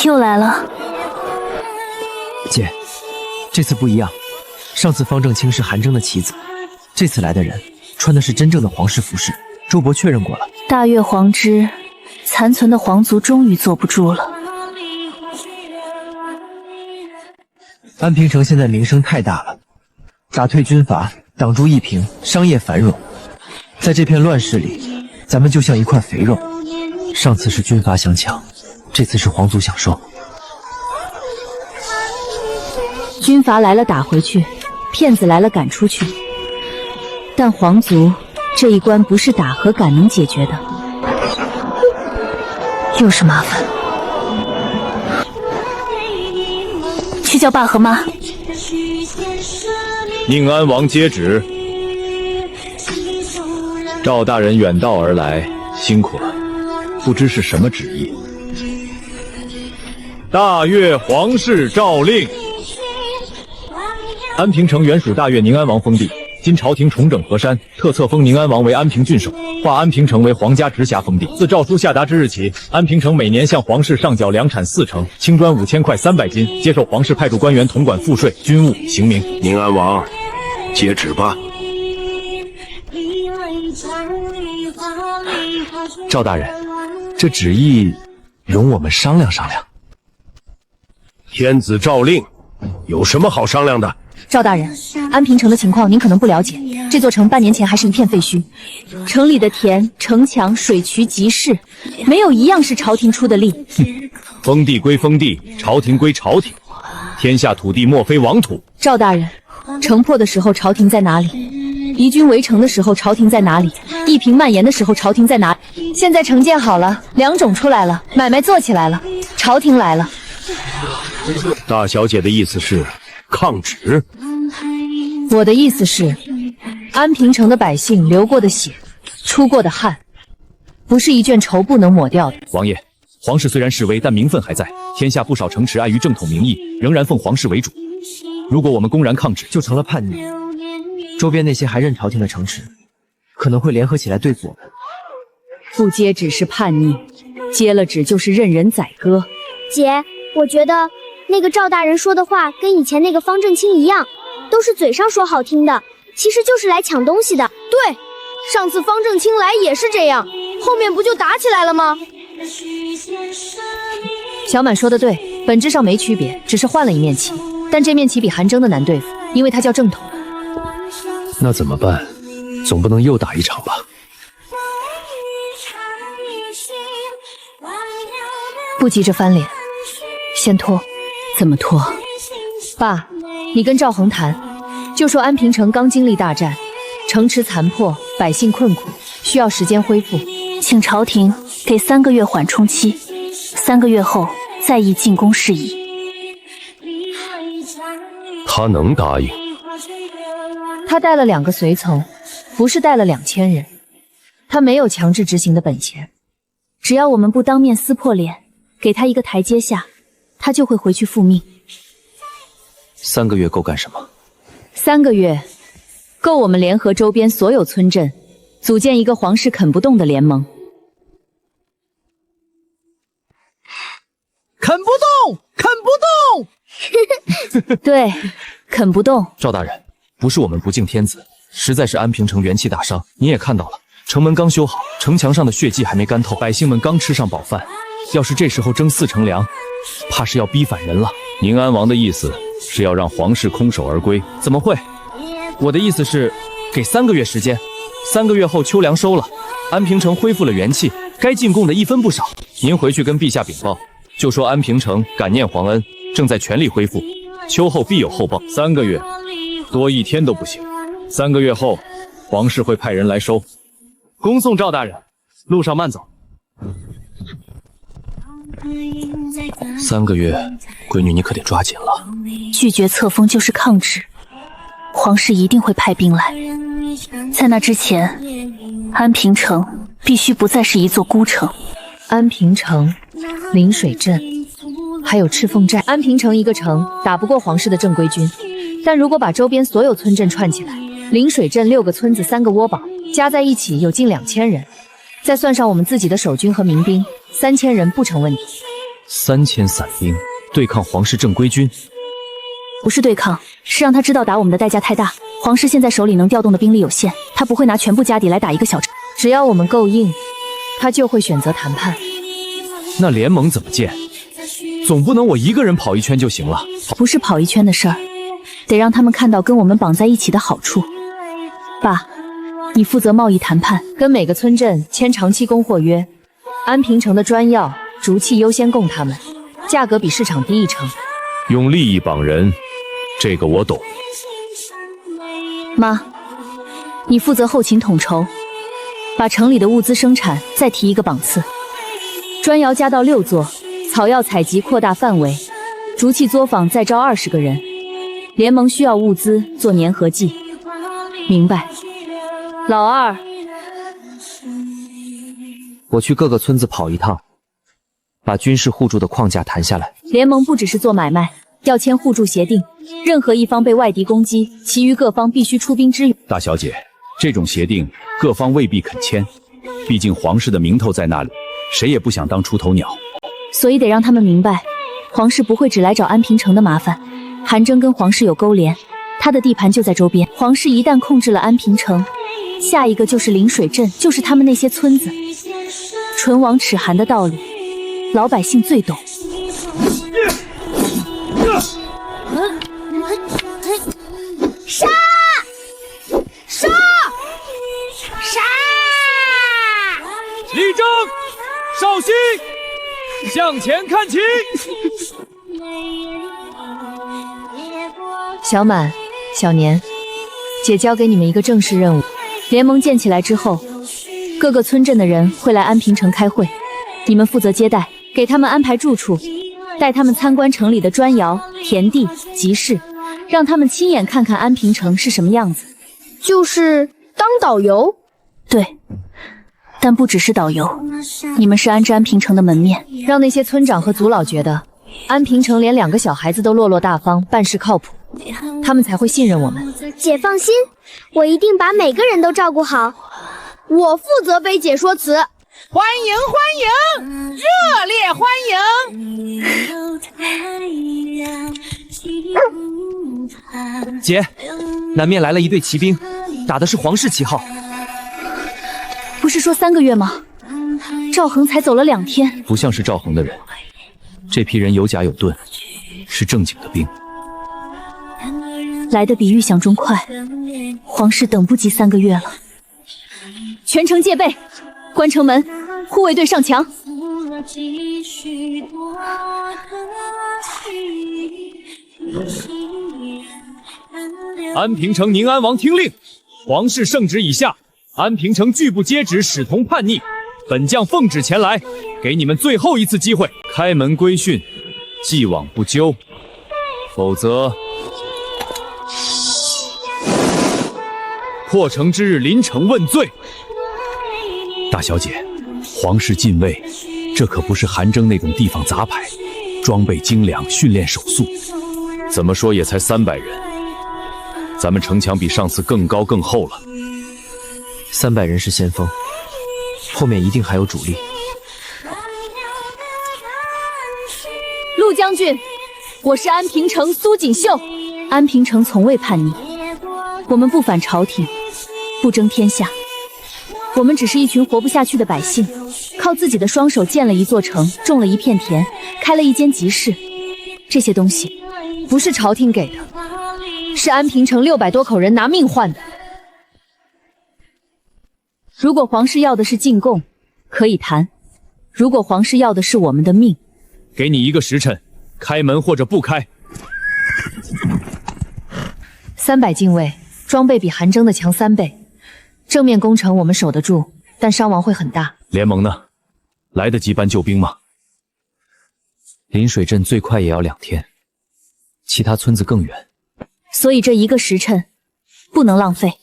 又来了。姐，这次不一样，上次方正清是韩征的棋子，这次来的人穿的是真正的皇室服饰，周伯确认过了。大越皇之残存的皇族终于坐不住了。安平城现在名声太大了，打退军阀，挡住疫平，商业繁荣。在这片乱世里，咱们就像一块肥肉。上次是军阀想抢，这次是皇族想收。军阀来了打回去，骗子来了赶出去。但皇族这一关不是打和赶能解决的。又是麻烦。去叫爸和妈。宁安王接旨。赵大人远道而来，辛苦了，不知是什么旨意。大越皇室诏令：安平城原属大越宁安王封地，今朝廷重整河山，特册封宁安王为安平郡守，划安平城为皇家直辖封地。自诏书下达之日起，安平城每年向皇室上缴粮产40%，青砖5000块300斤，接受皇室派驻官员统管赋税、军务、刑名。宁安王，接旨吧。赵大人，这旨意容我们商量商量。天子诏令，有什么好商量的？赵大人，安平城的情况您可能不了解，这座城半年前还是一片废墟，城里的田、城墙、水渠、集市，没有一样是朝廷出的力。封地归封地，朝廷归朝廷，天下土地莫非王土。赵大人，城破的时候朝廷在哪里？敌军围城的时候朝廷在哪里？疫平蔓延的时候朝廷在哪里？现在城建好了，粮种出来了，买卖做起来了，朝廷来了。大小姐的意思是抗旨？我的意思是，安平城的百姓流过的血，出过的汗，不是一卷绸布能抹掉的。王爷，皇室虽然示威，但名分还在，天下不少城池碍于正统名义，仍然奉皇室为主。如果我们公然抗旨，就成了叛逆。周边那些还认朝廷的城池，可能会联合起来对付我们。不接旨是叛逆，接了旨就是任人宰割。姐，我觉得那个赵大人说的话跟以前那个方正清一样，都是嘴上说好听的，其实就是来抢东西的。对，上次方正清来也是这样，后面不就打起来了吗？小满说的对，本质上没区别，只是换了一面旗，但这面旗比韩征的难对付，因为它叫正统。那怎么办？总不能又打一场吧？不急着翻脸，先拖。怎么拖？爸，你跟赵恒谈，就说安平城刚经历大战，城池残破，百姓困苦，需要时间恢复，请朝廷给3个月缓冲期，3个月后再议进攻事宜。他能答应？他带了2个随从，不是带了2000人，他没有强制执行的本钱。只要我们不当面撕破脸，给他一个台阶下，他就会回去复命。3个月够干什么？3个月够我们联合周边所有村镇，组建一个皇室啃不动的联盟。啃不动，啃不动。对，啃不动。赵大人，不是我们不敬天子，实在是安平城元气大伤，您也看到了，城门刚修好，城墙上的血迹还没干透，百姓们刚吃上饱饭，要是这时候征4成粮，怕是要逼反人了。宁安王的意思是要让皇室空手而归？怎么会？我的意思是，给3个月时间，3个月后秋粮收了，安平城恢复了元气，该进贡的一分不少。您回去跟陛下禀报，就说安平城感念皇恩，正在全力恢复，秋后必有厚报。3个月，多1天都不行。3个月后，皇室会派人来收。恭送赵大人，路上慢走。 3个月，闺女你可得抓紧了。拒绝册封就是抗旨，皇室一定会派兵来。在那之前，安平城必须不再是一座孤城。安平城、临水镇，还有赤凤寨。安平城一个城打不过皇室的正规军，但如果把周边所有村镇串起来，临水镇6个村子3个窝堡，加在一起有近2000人，再算上我们自己的守军和民兵，3000人不成问题。 3000散兵对抗皇室正规军，不是对抗，是让他知道打我们的代价太大。皇室现在手里能调动的兵力有限，他不会拿全部家底来打一个小城。只要我们够硬，他就会选择谈判。那联盟怎么建？总不能我一个人跑一圈就行了。不是跑一圈的事儿，得让他们看到跟我们绑在一起的好处。爸，你负责贸易谈判，跟每个村镇签长期供货约。安平城的砖药。 竹器优先供他们，价格比市场低1成。用利益绑人，这个我懂。妈，你负责后勤统筹，把城里的物资生产再提一个档次。砖窑加到6座，草药采集扩大范围，竹器作坊再招20个人。联盟需要物资做粘合剂。明白。老二，我去各个村子跑一趟。 把军事互助的框架谈下来。联盟不只是做买卖，要签互助协定。任何一方被外敌攻击，其余各方必须出兵支援。大小姐，这种协定各方未必肯签，毕竟皇室的名头在那里，谁也不想当出头鸟。所以得让他们明白，皇室不会只来找安平城的麻烦。韩征跟皇室有勾连，他的地盘就在周边。皇室一旦控制了安平城，下一个就是临水镇，就是他们那些村子。唇亡齿寒的道理。 老百姓最懂。杀！杀！杀！立正，稍息，向前看齐。小满、小年，姐交给你们一个正式任务。联盟建起来之后，各个村镇的人会来安平城开会，你们负责接待。 给他们安排住处，带他们参观城里的砖窑、田地、集市，让他们亲眼看看安平城是什么样子。就是当导游。对，但不只是导游，你们是安置安平城的门面，让那些村长和族老觉得安平城连2个小孩子都落落大方，办事靠谱，他们才会信任我们。姐放心，我一定把每个人都照顾好。我负责背解说词。 欢迎欢迎，热烈欢迎！姐，南面来了一队骑兵，打的是皇室旗号。不是说3个月吗？赵恒才走了2天，不像是赵恒的人。这批人有甲有盾，是正经的兵。来的比预想中快，皇室等不及3个月了。全城戒备。 关城门，护卫队上墙。安平城宁安王听令，皇室圣旨已下，安平城拒不接旨，使同叛逆。本将奉旨前来，给你们最后一次机会，开门规训，既往不咎，否则破城之日临城问罪。 大小姐，皇室禁卫，这可不是韩征那种地方杂牌，装备精良，训练手速，怎么说也才300人。咱们城墙比上次更高更厚了。300人是先锋，后面一定还有主力。陆将军，我是安平城苏锦绣。安平城从未叛逆，我们不反朝廷，不争天下，我们只是一群活不下去的百姓，靠自己的双手建了一座城，种了一片田，开了一间集市。这些东西不是朝廷给的，是安平城600多口人拿命换的。如果皇室要的是进贡，可以谈；如果皇室要的是我们的命，给你1个时辰，开门或者不开。300禁卫，装备比韩征的强3倍。正面攻城我们守得住，但伤亡会很大。联盟呢？来得及搬救兵吗？临水镇最快也要2天，其他村子更远，所以这1个时辰不能浪费。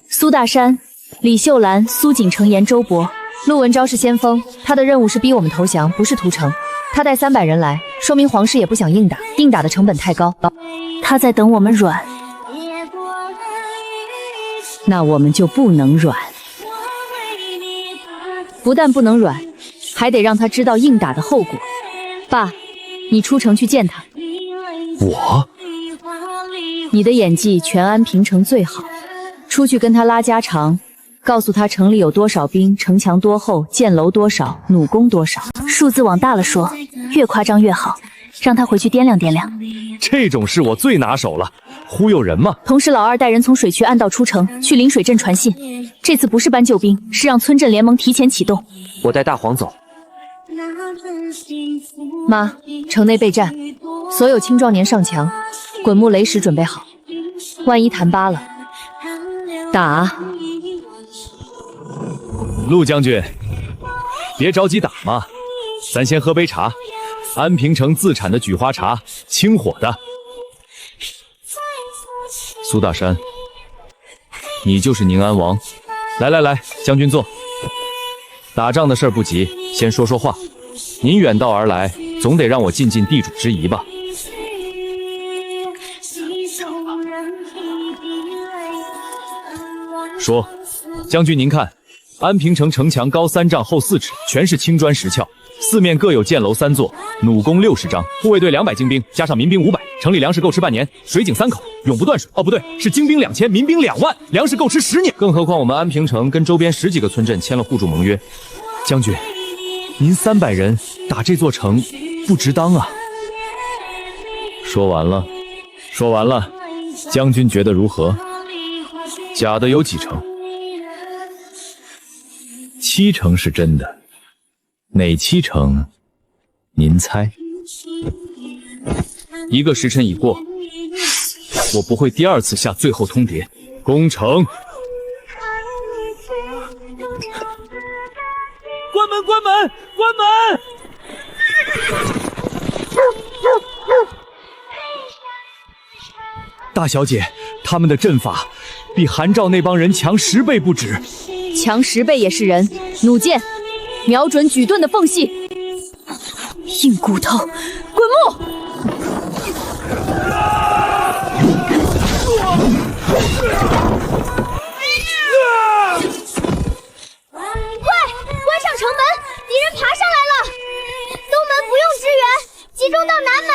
苏大山、李秀兰、苏锦城言周勃、陆文昭是先锋，他的任务是逼我们投降，不是屠城。他带300人来，说明皇室也不想硬打，硬打的成本太高。他在等我们软，那我们就不能软。不但不能软，还得让他知道硬打的后果。爸，你出城去见他。我？你的演技全安平城最好，出去跟他拉家常，告诉他城里有多少兵，城墙多厚，箭楼多少，弩弓多少，数字往大了说，越夸张越好，让他回去掂量掂量。这种事我最拿手了，忽悠人嘛。同时，老二带人从水渠暗道出城，去临水镇传信。这次不是搬救兵，是让村镇联盟提前启动。我带大黄走。妈，城内备战，所有青壮年上墙，滚木雷石准备好，万一谈扒了，打。陆将军，别着急打嘛，咱先喝杯茶。安平城自产的菊花茶，清火的。苏大山，你就是宁安王。来，将军坐。打仗的事儿不急，先说说话。您远道而来，总得让我尽尽地主之谊吧。说，将军您看，安平城城墙高3丈，厚4尺，全是青砖石砌，四面各有箭楼3座，弩弓60张，护卫队200精兵，加上民兵500，城里粮食够吃半年，水井3口，永不断水。哦，不对，是精兵2000，民兵2万，粮食够吃10年。更何况我们安平城跟周边10几个村镇签了互助盟约。将军，您300人打这座城，不值当啊。说完了，将军觉得如何？假的有几成？7成是真的，哪7成？您猜？1个时辰已过，我不会第2次下最后通牒。攻城！关门！大小姐，他们的阵法比韩赵那帮人强10倍不止。强10倍也是人，弩箭，瞄准举盾的缝隙。硬骨头，滚木！快，关上城门，敌人爬上来了！东门不用支援，集中到南门。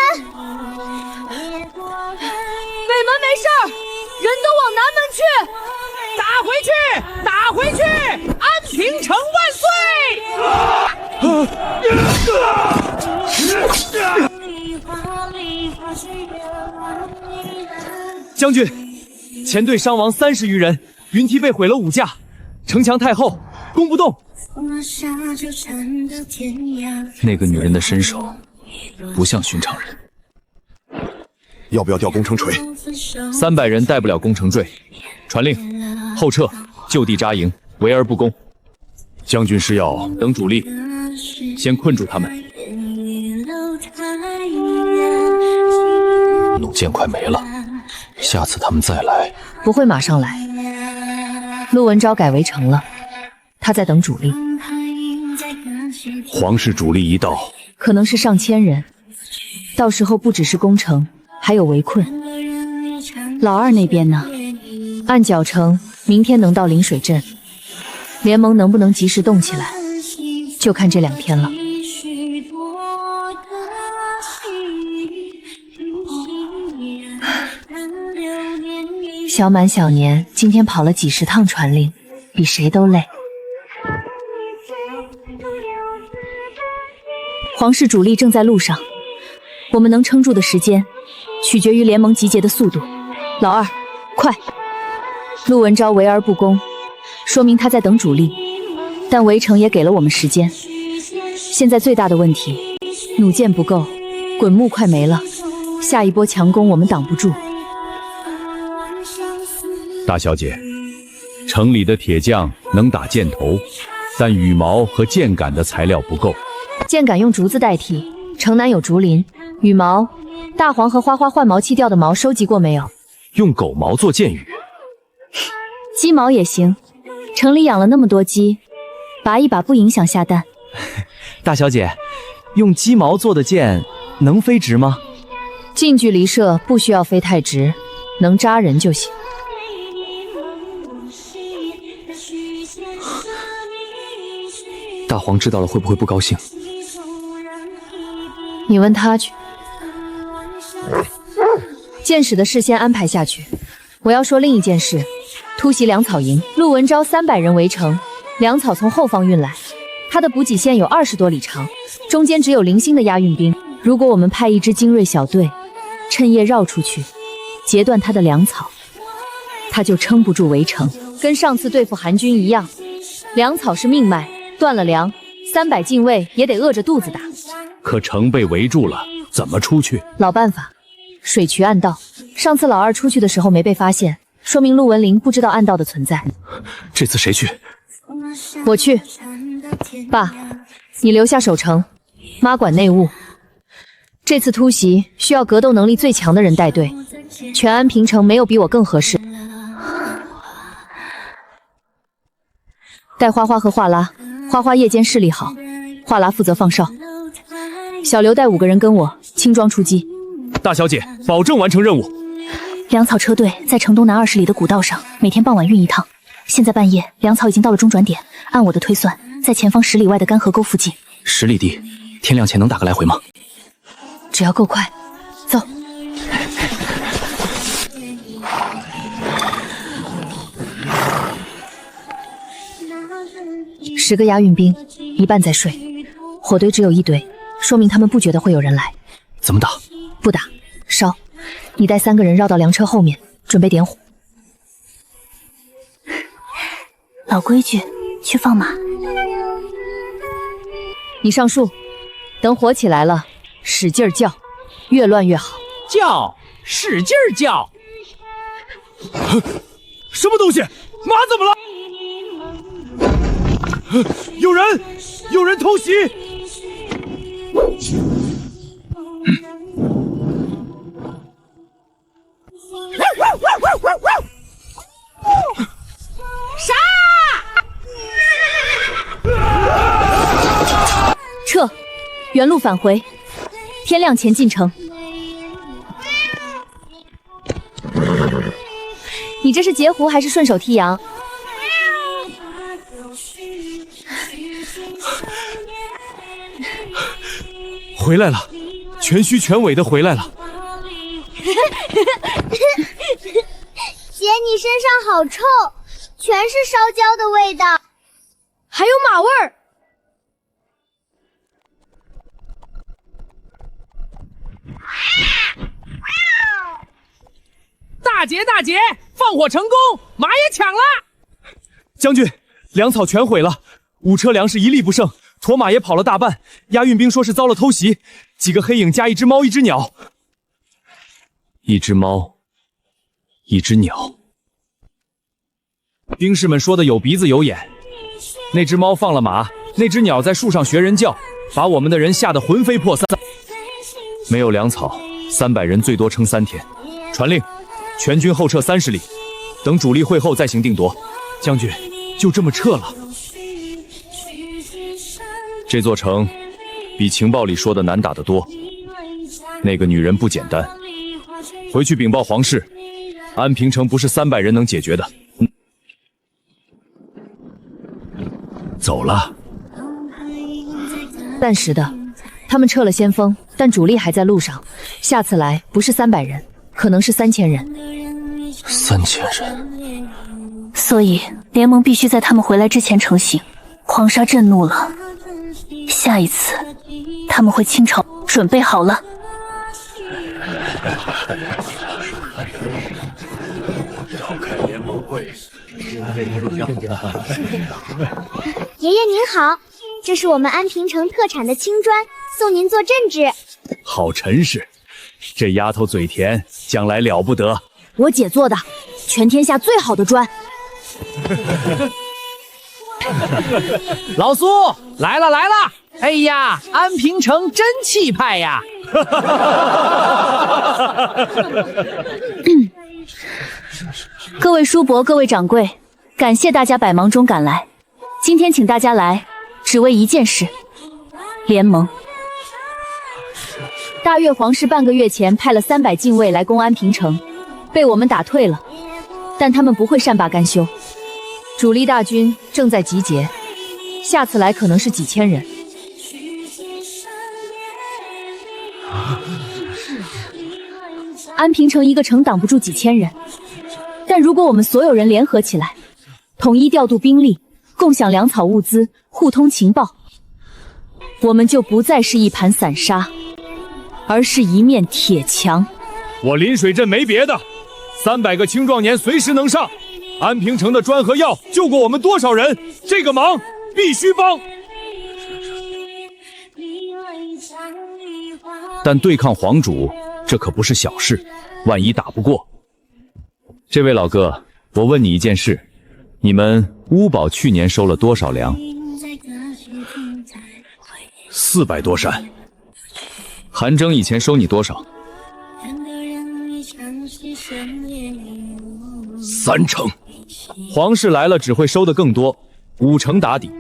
北门没事儿，人都往南门去。打回去！安平城万岁！将军，前队伤亡30余人，云梯被毁了5架，城墙太厚，攻不动。那个女人的身手不像寻常人。要不要调攻城锤？300人带不了攻城坠。传令，后撤，就地扎营，围而不攻。将军是要等主力，先困住他们。弩箭快没了，下次他们再来，不会马上来。陆文昭改围城了，他在等主力。皇室主力一到，可能是上千人，到时候不只是攻城，还有围困。老二那边呢？按脚程，明天能到临水镇。联盟能不能及时动起来，就看这2天了。小满小年今天跑了几十趟传令，比谁都累。皇室主力正在路上，我们能撑住的时间，取决于联盟集结的速度。老二，快！陆文昭围而不攻，说明他在等主力，但围城也给了我们时间。现在最大的问题，弩箭不够，滚木快没了，下一波强攻我们挡不住。大小姐，城里的铁匠能打箭头，但羽毛和箭杆的材料不够。箭杆用竹子代替，城南有竹林。羽毛，大黄和花花换毛器掉的毛收集过没有？用狗毛做箭羽，鸡毛也行。城里养了那么多鸡，拔一把不影响下蛋。大小姐，用鸡毛做的箭能飞直吗？近距离射不需要飞太直，能扎人就行。大黄知道了会不会不高兴？你问他去。箭矢的事先安排下去。我要说另一件事，突袭粮草营，陆文昭300人围城，粮草从后方运来，他的补给线有20多里长，中间只有零星的押运兵。如果我们派一支精锐小队，趁夜绕出去，截断他的粮草，他就撑不住围城，跟上次对付韩军一样。粮草是命脉，断了粮，300禁卫也得饿着肚子打。可城被围住了，怎么出去？老办法，水渠暗道。上次老二出去的时候没被发现，说明陆文林不知道暗道的存在。这次谁去？我去。爸，你留下守城，妈管内务。这次突袭需要格斗能力最强的人带队，全安平城没有比我更合适。带花花和画拉，花花夜间视力好，画拉负责放哨。小刘带5个人跟我，轻装出击。大小姐，保证完成任务。粮草车队在城东南20里的古道上，每天傍晚运一趟。现在半夜，粮草已经到了中转点，按我的推算，在前方10里外的干河沟附近。10里地，天亮前能打个来回吗？只要够快，走。10个押运兵，一半在睡，火堆只有1堆，说明他们不觉得会有人来。怎么打？不打，烧。你带3个人绕到粮车后面，准备点火。老规矩，去放马。你上树，等火起来了，使劲叫，越乱越好。叫，使劲叫。什么东西？马怎么了？有人！有人偷袭！杀！撤，原路返回，天亮前进城。你这是截胡还是顺手踢羊？回来了，全虚全尾的回来了。姐，你身上好臭，全是烧焦的味道，还有马味儿。大捷大捷，放火成功，马也抢了。将军，粮草全毁了，5车粮食一粒不剩，驮马也跑了大半，押运兵说是遭了偷袭，几个黑影加1只猫1只鸟。1只猫，1只鸟。兵士们说的有鼻子有眼，那只猫放了马，那只鸟在树上学人叫，把我们的人吓得魂飞魄散。没有粮草，300人最多撑3天。传令，全军后撤30里，等主力会后再行定夺。将军，就这么撤了？这座城比情报里说的难打得多。那个女人不简单，回去禀报皇室，安平城不是300人能解决的。走了。暂时的，他们撤了先锋，但主力还在路上，下次来不是300人，可能是3000人。3000人，所以联盟必须在他们回来之前成型。黄沙震怒了，下一次他们会倾巢。准备好了。召开联盟会。爷爷您好，这是我们安平城特产的青砖，送您做镇纸。好陈实，这丫头嘴甜，将来了不得。我姐做的，全天下最好的砖。老苏来了来了！哎呀，安平城真气派呀！各位叔伯，各位掌柜，感谢大家百忙中赶来。今天请大家来，只为一件事：联盟。大越皇室半个月前派了300禁卫来攻安平城，被我们打退了，但他们不会善罢甘休。主力大军正在集结，下次来可能是几千人。安平城一个城挡不住几千人，但如果我们所有人联合起来，统一调度兵力，共享粮草物资，互通情报，我们就不再是一盘散沙，而是一面铁墙。我临水镇没别的，300个青壮年随时能上。安平城的砖和药救过我们多少人？这个忙必须帮。但对抗皇主，这可不是小事，万一打不过……这位老哥，我问你一件事，你们乌堡去年收了多少粮？400多山。韩征以前收你多少？3成。皇室来了只会收的更多，5成打底。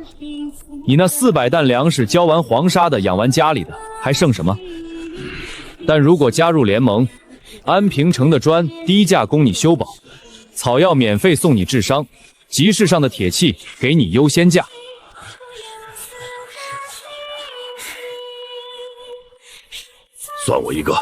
你那400担粮食交完黄沙的，养完家里的，还剩什么？但如果加入联盟，安平城的砖低价供你修补，草药免费送你治伤，集市上的铁器给你优先价。算我一个。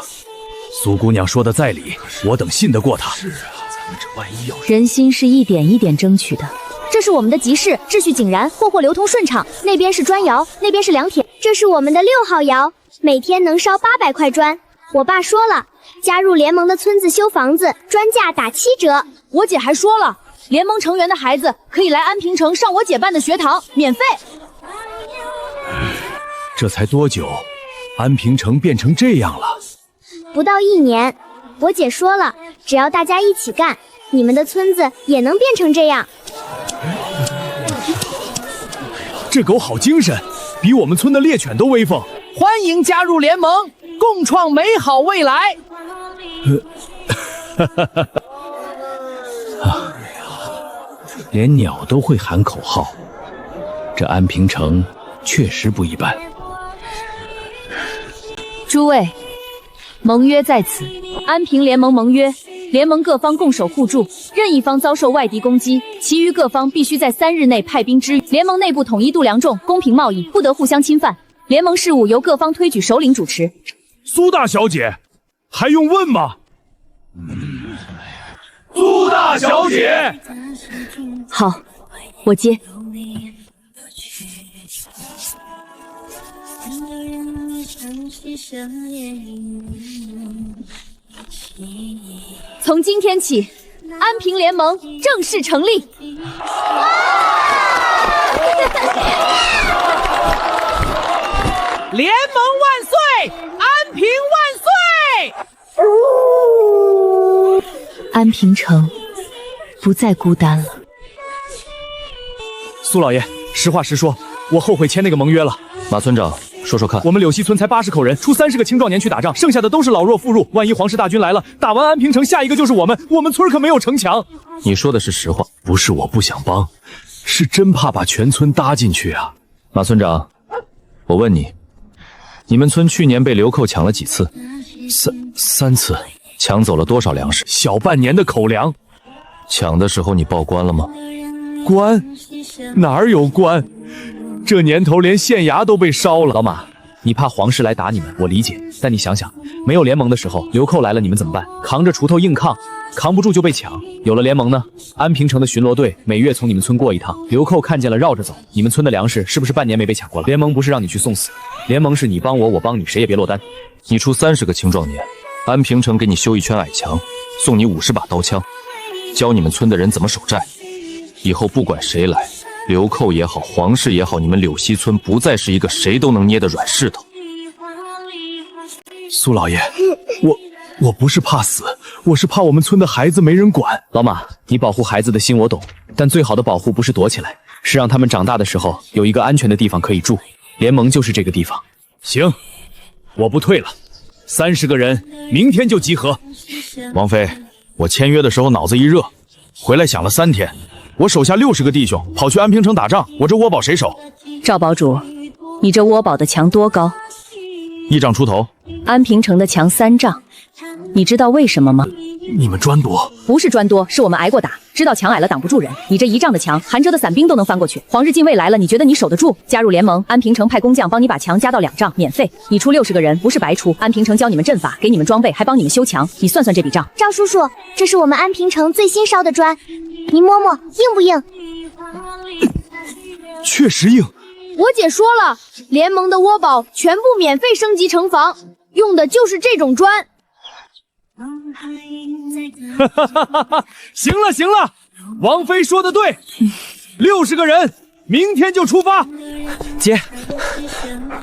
苏姑娘说的在理，我等信得过她。是啊，咱们这万一要……人心是一点一点争取的。这是我们的集市，秩序井然，货流通顺畅。那边是砖窑，那边是良田。这是我们的6号窑，每天能烧800块砖。我爸说了，加入联盟的村子修房子，砖价打7折。我姐还说了，联盟成员的孩子可以来安平城上我姐办的学堂，免费。这才多久，安平城变成这样了？不到1年。我姐说了，只要大家一起干，你们的村子也能变成这样。这狗好精神，比我们村的猎犬都威风。欢迎加入联盟，共创美好未来。连鸟都会喊口号，这安平城确实不一般。诸位，盟约在此，安平联盟盟约。联盟各方共守互助，任一方遭受外敌攻击，其余各方必须在3日内派兵支援。联盟内部统一度量重，公平贸易，不得互相侵犯。联盟事务由各方推举首领主持。苏大小姐，还用问吗？苏大小姐，好，我接。从今天起，安平联盟正式成立。联盟万岁！安平万岁！安平城不再孤单了。苏老爷，实话实说，我后悔签那个盟约了。马村长，说说看。我们柳溪村才80口人，出30个青壮年去打仗，剩下的都是老弱妇孺。万一皇室大军来了，打完安平城，下一个就是我们。我们村可没有城墙。你说的是实话，不是我不想帮，是真怕把全村搭进去啊。马村长，我问你，你们村去年被流寇抢了几次？3次。抢走了多少粮食？小半年的口粮。抢的时候你报官了吗？官？哪儿有官？这年头连县衙都被烧了。老马，你怕皇室来打你们，我理解。但你想想，没有联盟的时候，流寇来了，你们怎么办？扛着锄头硬抗，扛不住就被抢。有了联盟呢？安平城的巡逻队每月从你们村过一趟，流寇看见了绕着走。你们村的粮食是不是半年没被抢过了？联盟不是让你去送死，联盟是你帮我，我帮你，谁也别落单。你出30个青壮年，安平城给你修一圈矮墙，送你50把刀枪，教你们村的人怎么守寨。以后不管谁来，流寇也好，皇室也好，你们柳溪村不再是一个谁都能捏的软柿头。苏老爷，我不是怕死，我是怕我们村的孩子没人管。老马，你保护孩子的心我懂，但最好的保护不是躲起来，是让他们长大的时候有一个安全的地方可以住。联盟就是这个地方。行，我不退了，30个人明天就集合。王妃，我签约的时候脑子一热，回来想了3天，我手下60个弟兄跑去安平城打仗，我这窝堡谁守？赵堡主，你这窝堡的墙多高？1丈出头。安平城的墙3丈，你知道为什么吗？你们专多？不是专多，是我们挨过打，知道墙矮了挡不住人。你这1丈的墙，韩哲的伞兵都能翻过去。皇室禁卫来了，你觉得你守得住？加入联盟，安平城派工匠帮你把墙加到2丈，免费。你出60个人，不是白出。安平城教你们阵法，给你们装备，还帮你们修墙。你算算这笔账。赵叔叔，这是我们安平城最新烧的砖，您摸摸硬不硬？确实硬。我姐说了，联盟的窝堡全部免费升级成房，用的就是这种砖。行了行了，王妃说的对，60个人，明天就出发。姐，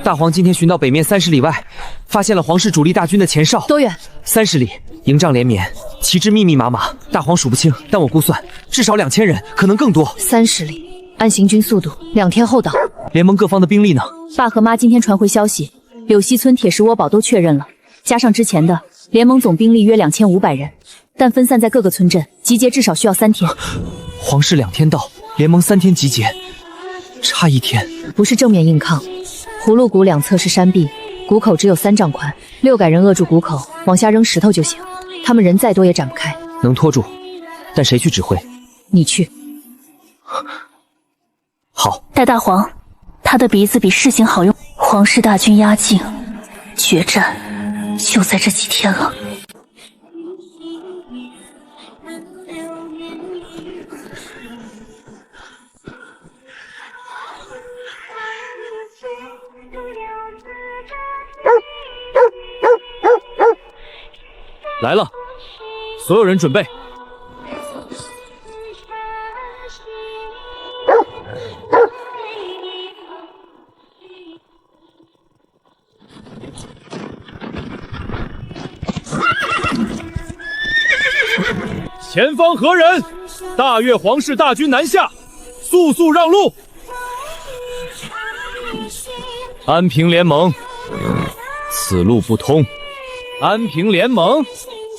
大黄今天寻到北面30里外，发现了皇室主力大军的前哨。多远？30里，营帐连绵，旗帜密密麻麻，大黄数不清，但我估算至少2000人，可能更多。30里，按行军速度，2天后到。联盟各方的兵力呢？爸和妈今天传回消息，柳溪村铁石窝堡都确认了，加上之前的，联盟总兵力约2500人，但分散在各个村镇，集结至少需要3天。皇室2天到，联盟3天集结，差1天。不是正面硬抗，葫芦谷2侧是山壁，谷口只有3丈宽，6改人扼住谷口，往下扔石头就行。他们人再多也展不开，能拖住，但谁去指挥？你去。好，戴大黄，他的鼻子比世行好用。皇室大军压境，决战就在这几天了。来了，所有人准备。前方何人？大越皇室大军南下，速速让路！安平联盟，此路不通。安平联盟，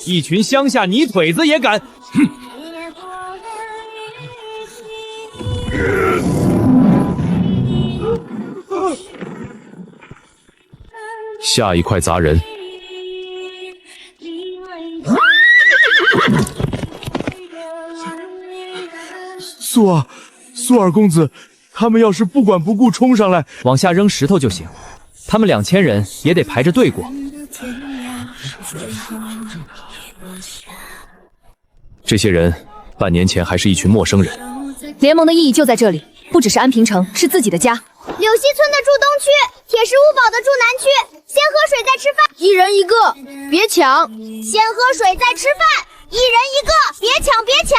一群乡下泥腿子也敢！哼！下一块砸人！苏尔公子，他们要是不管不顾冲上来，往下扔石头就行。他们2000人也得排着队过。这些人半年前还是一群陌生人。联盟的意义就在这里，不只是安平城，是自己的家。柳溪村的住东区，铁石屋堡的住南区。先喝水再吃饭，一人一个，别抢。先喝水再吃饭，一人一个，别抢别抢。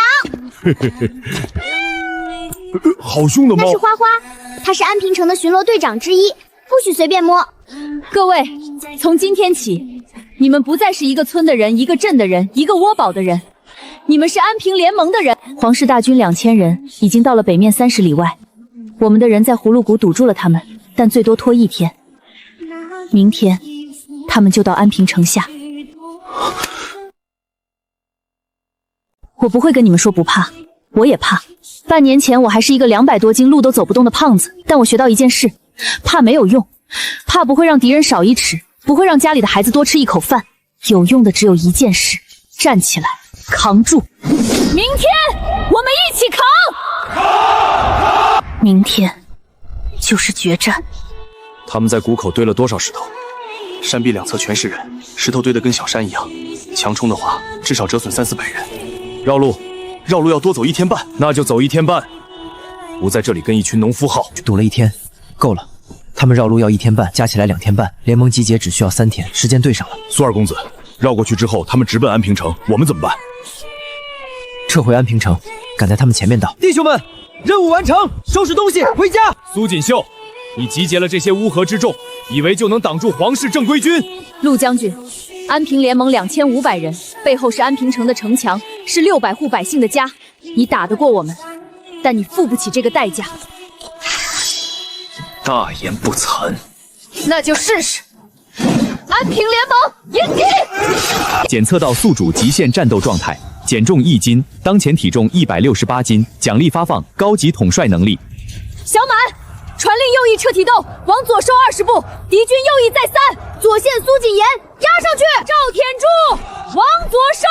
好凶的猫！那是花花，他是安平城的巡逻队长之一，不许随便摸。各位，从今天起，你们不再是一个村的人，一个镇的人，一个窝堡的人，你们是安平联盟的人。皇室大军2000人已经到了北面30里外，我们的人在葫芦谷堵住了他们，但最多拖1天。明天，他们就到安平城下。我不会跟你们说不怕，我也怕。半年前我还是一个200多斤、路都走不动的胖子，但我学到一件事：怕没有用，怕不会让敌人少1尺，不会让家里的孩子多吃1口饭。有用的只有一件事：站起来，扛住。明天我们一起扛。明天就是决战。他们在谷口堆了多少石头？山壁两侧全是人，石头堆得跟小山一样。强冲的话，至少折损300-400人。绕路，绕路要多走1天半，那就走1天半。不在这里跟一群农夫耗，堵了1天，够了。他们绕路要1天半，加起来2天半。联盟集结只需要3天，时间对上了。苏二公子，绕过去之后，他们直奔安平城，我们怎么办？撤回安平城，赶在他们前面到。弟兄们，任务完成，收拾东西回家。苏锦绣，你集结了这些乌合之众，以为就能挡住皇室正规军？陆将军，安平联盟2500人，背后是安平城的城墙，是600户百姓的家。你打得过我们，但你付不起这个代价。大言不惭，那就试试。安平联盟迎击！检测到宿主极限战斗状态，减重1斤，当前体重168斤，奖励发放，高级统帅能力。小满，传令右翼撤体斗，往左收20步，敌军右翼再3，左线苏锦言压上去。赵天柱，往左收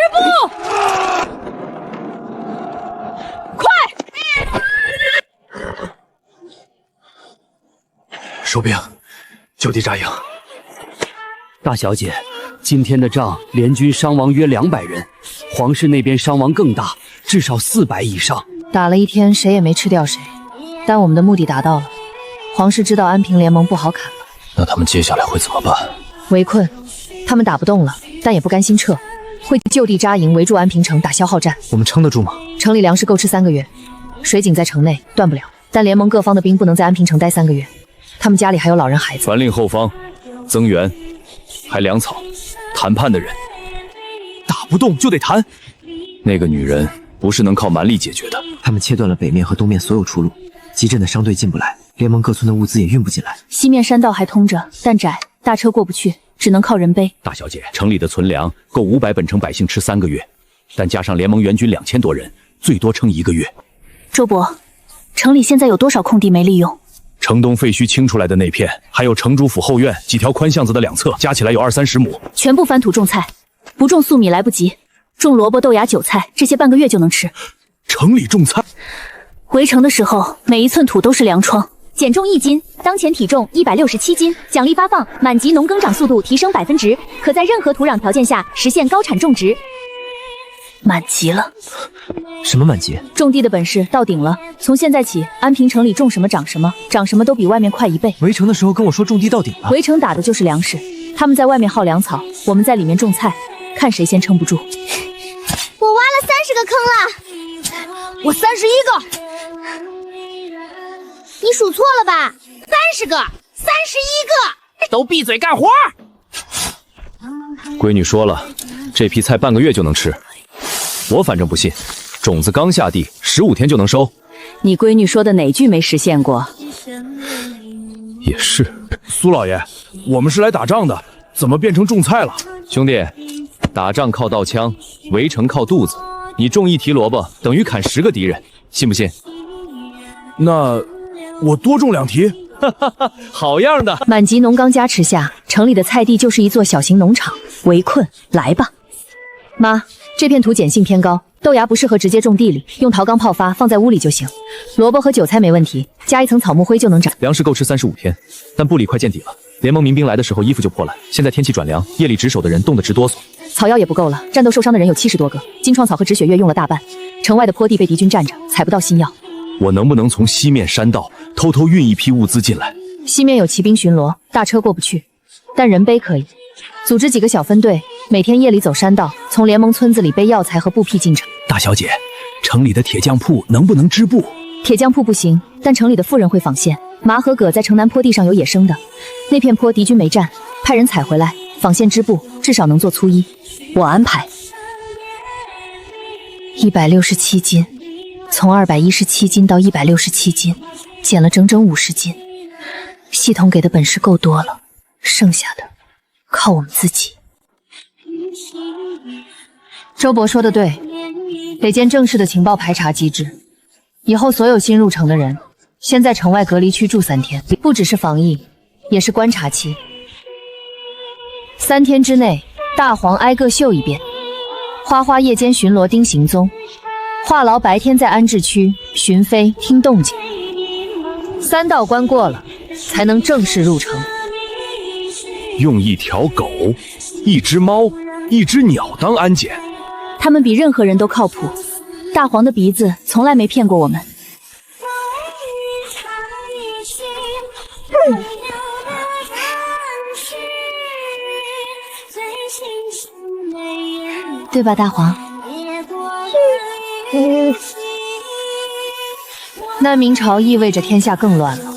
20步，快！收兵，就地扎营。大小姐，今天的仗联军伤亡约200人，皇室那边伤亡更大，至少400以上。打了1天，谁也没吃掉谁，但我们的目的达到了。皇室知道安平联盟不好砍了，那他们接下来会怎么办？围困，他们打不动了，但也不甘心撤，会就地扎营，围住安平城，打消耗战。我们撑得住吗？城里粮食够吃3个月，水井在城内断不了，但联盟各方的兵不能在安平城待3个月，他们家里还有老人孩子。传令后方增援，还粮草，谈判的人。打不动就得谈。那个女人不是能靠蛮力解决的。他们切断了北面和东面所有出路，集镇的商队进不来，联盟各村的物资也运不进来。西面山道还通着，但窄，大车过不去，只能靠人背。大小姐，城里的存粮够500本城百姓吃3个月，但加上联盟援军2000多人，最多撑1个月。周伯，城里现在有多少空地没利用？城东废墟清出来的那片，还有城主府后院几条宽巷子的2侧，加起来有20-30亩。全部翻土种菜，不种粟米来不及，种萝卜、豆芽、韭菜，这些半个月就能吃。城里种菜，围城的时候每一寸土都是粮仓。减重1斤，当前体重167斤，奖励发放，满级农耕长速度提升1%，可在任何土壤条件下实现高产种植。满级了？什么满级？种地的本事到顶了。从现在起，安平城里种什么长什么，长什么都比外面快1倍。围城的时候跟我说种地到顶了。围城打的就是粮食，他们在外面耗粮草，我们在里面种菜，看谁先撑不住。我挖了30个坑了，我31个。你数错了吧？30个，31个。都闭嘴干活！闺女说了，这批菜半个月就能吃。我反正不信，种子刚下地，15天就能收。你闺女说的哪句没实现过？也是。苏老爷，我们是来打仗的，怎么变成种菜了？兄弟，打仗靠刀枪，围城靠肚子。你种1提萝卜，等于砍10个敌人，信不信？那我多种2提。哈哈哈，好样的！满级农纲加持下，城里的菜地就是一座小型农场。围困，来吧。妈，这片土碱性偏高，豆芽不适合直接种地里，用陶缸泡发，放在屋里就行。萝卜和韭菜没问题，加一层草木灰就能长。粮食够吃35天，但部里快见底了。联盟民兵来的时候衣服就破烂，现在天气转凉，夜里值守的人冻得直哆嗦。草药也不够了，战斗受伤的人有70多个，金创草和止血药用了大半。城外的坡地被敌军占着，采不到新药。我能不能从西面山道偷偷运一批物资进来？西面有骑兵巡逻，大车过不去，但人背可以。组织几个小分队，每天夜里走山道，从联盟村子里背药材和布匹进城。大小姐，城里的铁匠铺能不能织布？铁匠铺不行，但城里的妇人会纺线。麻和葛在城南坡地上有野生的，那片坡敌军没占，派人采回来纺线织布，至少能做粗衣。我安排。167斤，从217斤到167斤，减了整整50斤。系统给的本事够多了，剩下的靠我们自己。周伯说的对，得建正式的情报排查机制。以后所有新入城的人，先在城外隔离区住3天，不只是防疫，也是观察期。3天之内，大黄挨个秀一遍。花花夜间巡逻盯行踪，话痨白天在安置区巡飞听动静。3道关过了，才能正式入城。用一条狗、一只猫、一只鸟当安检，他们比任何人都靠谱。大黄的鼻子从来没骗过我们。对吧，大黄？难明朝意味着天下更乱了。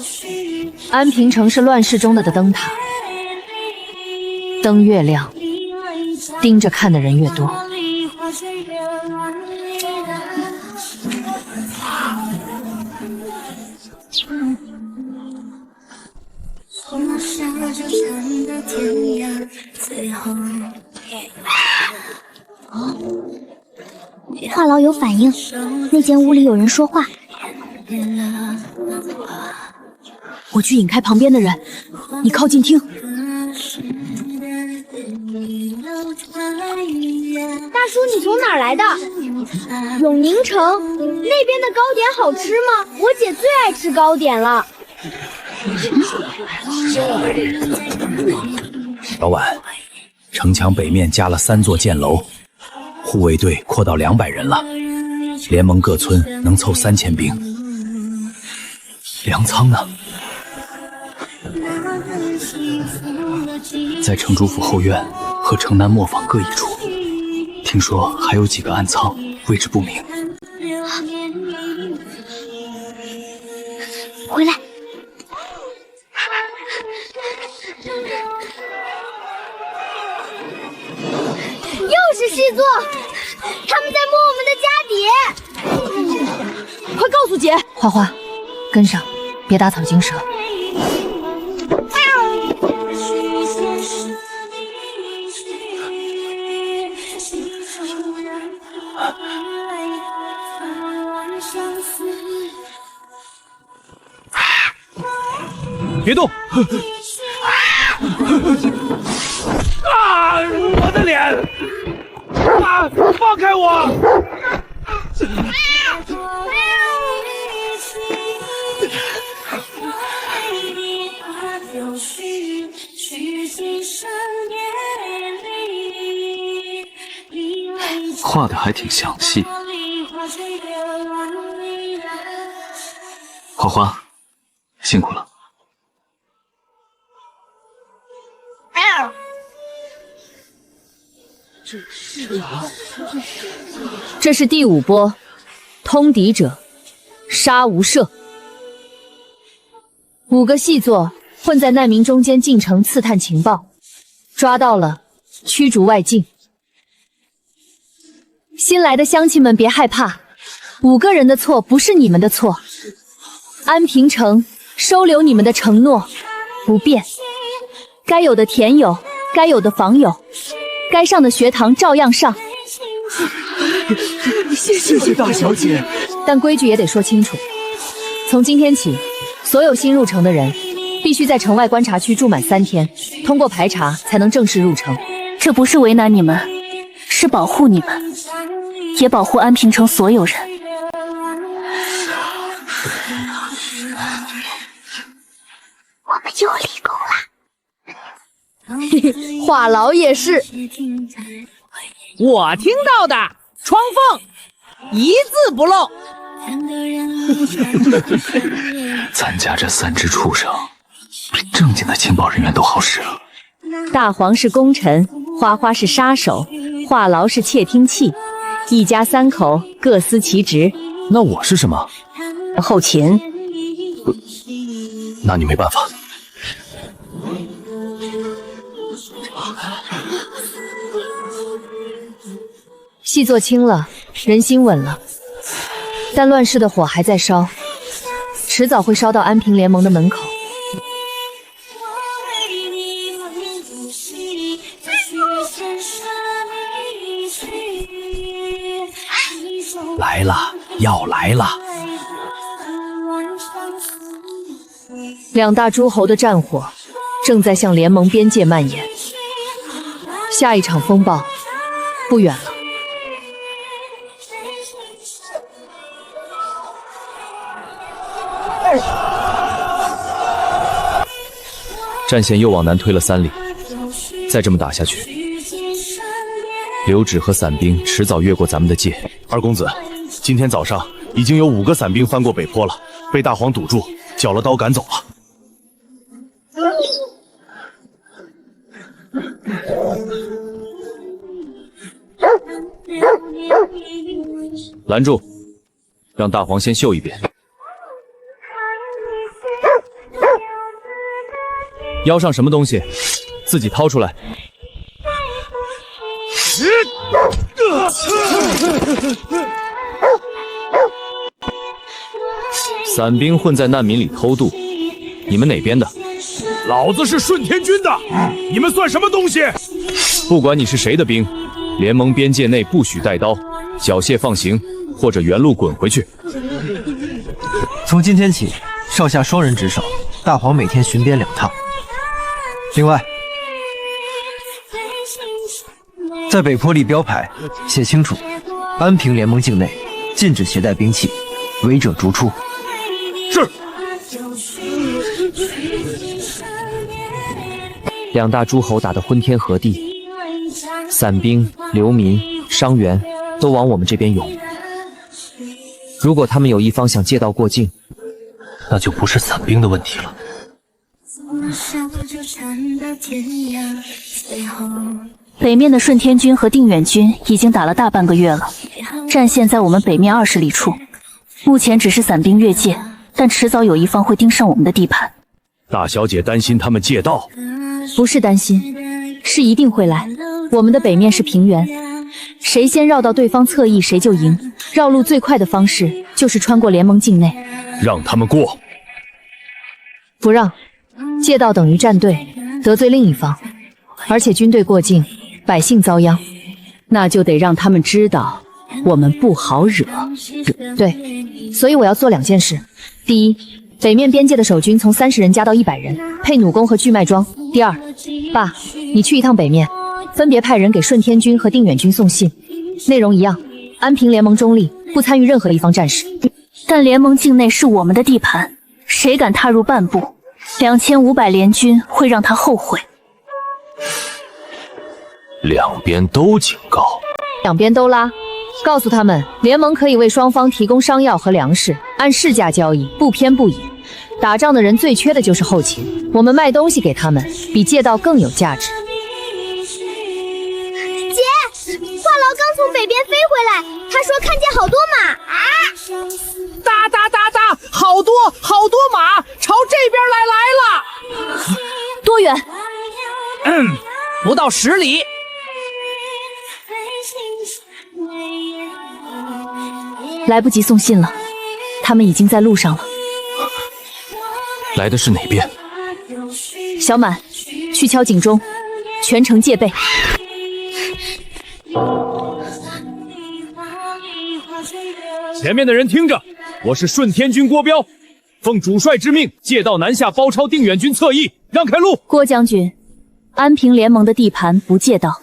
安平城是乱世中的灯塔，灯越亮，盯着看的人越多。话痨有反应，那间屋里有人说话。我去引开旁边的人，你靠近听。大叔，你从哪儿来的？永宁城那边的糕点好吃吗？我姐最爱吃糕点了。老婉，城墙北面加了3座箭楼，护卫队扩到200人了，联盟各村能凑3000兵。粮仓呢？在城主府后院和城南磨坊各一处，听说还有几个暗仓，位置不明。回来！又是细作，他们在摸我们的家底！快告诉姐！花花，跟上，别打草惊蛇。别动！啊！我的脸！啊！放开我！画的还挺详细。花花，辛苦了。这是第5波，通敌者杀无赦。5个细作混在难民中间进城刺探情报，抓到了，驱逐外境。新来的乡亲们别害怕，5个人的错不是你们的错。安平城收留你们的承诺不变，该有的田有，该有的房有，该上的学堂照样上。谢谢大小姐。但规矩也得说清楚，从今天起，所有新入城的人必须在城外观察区住满3天，通过排查才能正式入城。这不是为难你们，是保护你们，也保护安平城所有人。我们又立功了。话痨也是。我听到的，窗缝一字不漏。咱家这3只畜生，比正经的情报人员都好使啊。大黄是功臣，花花是杀手，话痨是窃听器，一家3口各司其职。那我是什么？后勤。那你没办法。细作轻了，人心稳了，但乱世的火还在烧，迟早会烧到安平联盟的门口。来了，要来了2大诸侯的战火正在向联盟边界蔓延，下一场风暴不远了。战线又往南推了3里，再这么打下去，刘芷和散兵迟早越过咱们的界。二公子，今天早上已经有5个散兵翻过北坡了，被大黄堵住，缴了刀赶走了。拦住，让大黄先秀一遍。腰上什么东西，自己掏出来。散兵混在难民里偷渡，你们哪边的？老子是顺天军的，你们算什么东西？不管你是谁的兵，联盟边界内不许带刀，缴械放行，或者原路滚回去。从今天起，上下双人值守，大黄每天巡边2趟。另外，在北坡立标牌，写清楚：安平联盟境内禁止携带兵器，违者逐出。是。2大诸侯打得昏天合地，散兵、流民、伤员都往我们这边涌。如果他们有一方想借道过境，那就不是散兵的问题了。北面的顺天军和定远军已经打了大半个月了，战线在我们北面20里处。目前只是散兵越界，但迟早有一方会盯上我们的地盘。大小姐担心他们借道？不是担心，是一定会来。我们的北面是平原，谁先绕到对方侧翼谁就赢。绕路最快的方式就是穿过联盟境内。让他们过。不让，借道等于站队，得罪另一方，而且军队过境，百姓遭殃，那就得让他们知道我们不好惹。对，所以我要做2件事：第一，北面边界的守军从30人加到100人，配弩弓和巨麦装；第二，爸，你去一趟北面，分别派人给顺天军和定远军送信，内容一样，安平联盟中立，不参与任何一方战事。但联盟境内是我们的地盘，谁敢踏入半步，2500联军会让他后悔。两边都警告，两边都拉，告诉他们，联盟可以为双方提供商药和粮食，按市价交易，不偏不倚。打仗的人最缺的就是后勤，我们卖东西给他们，比借道更有价值。姐，话痨刚从北边飞回来，他说看见好多马啊！哒哒哒哒，好多马朝这边来了。多远？不到10里。来不及送信了，他们已经在路上了。来的是哪边？小满，去敲警钟，全城戒备。前面的人听着，我是顺天军郭彪，奉主帅之命，借道南下包抄定远军侧翼，让开路。郭将军，安平联盟的地盘不借道。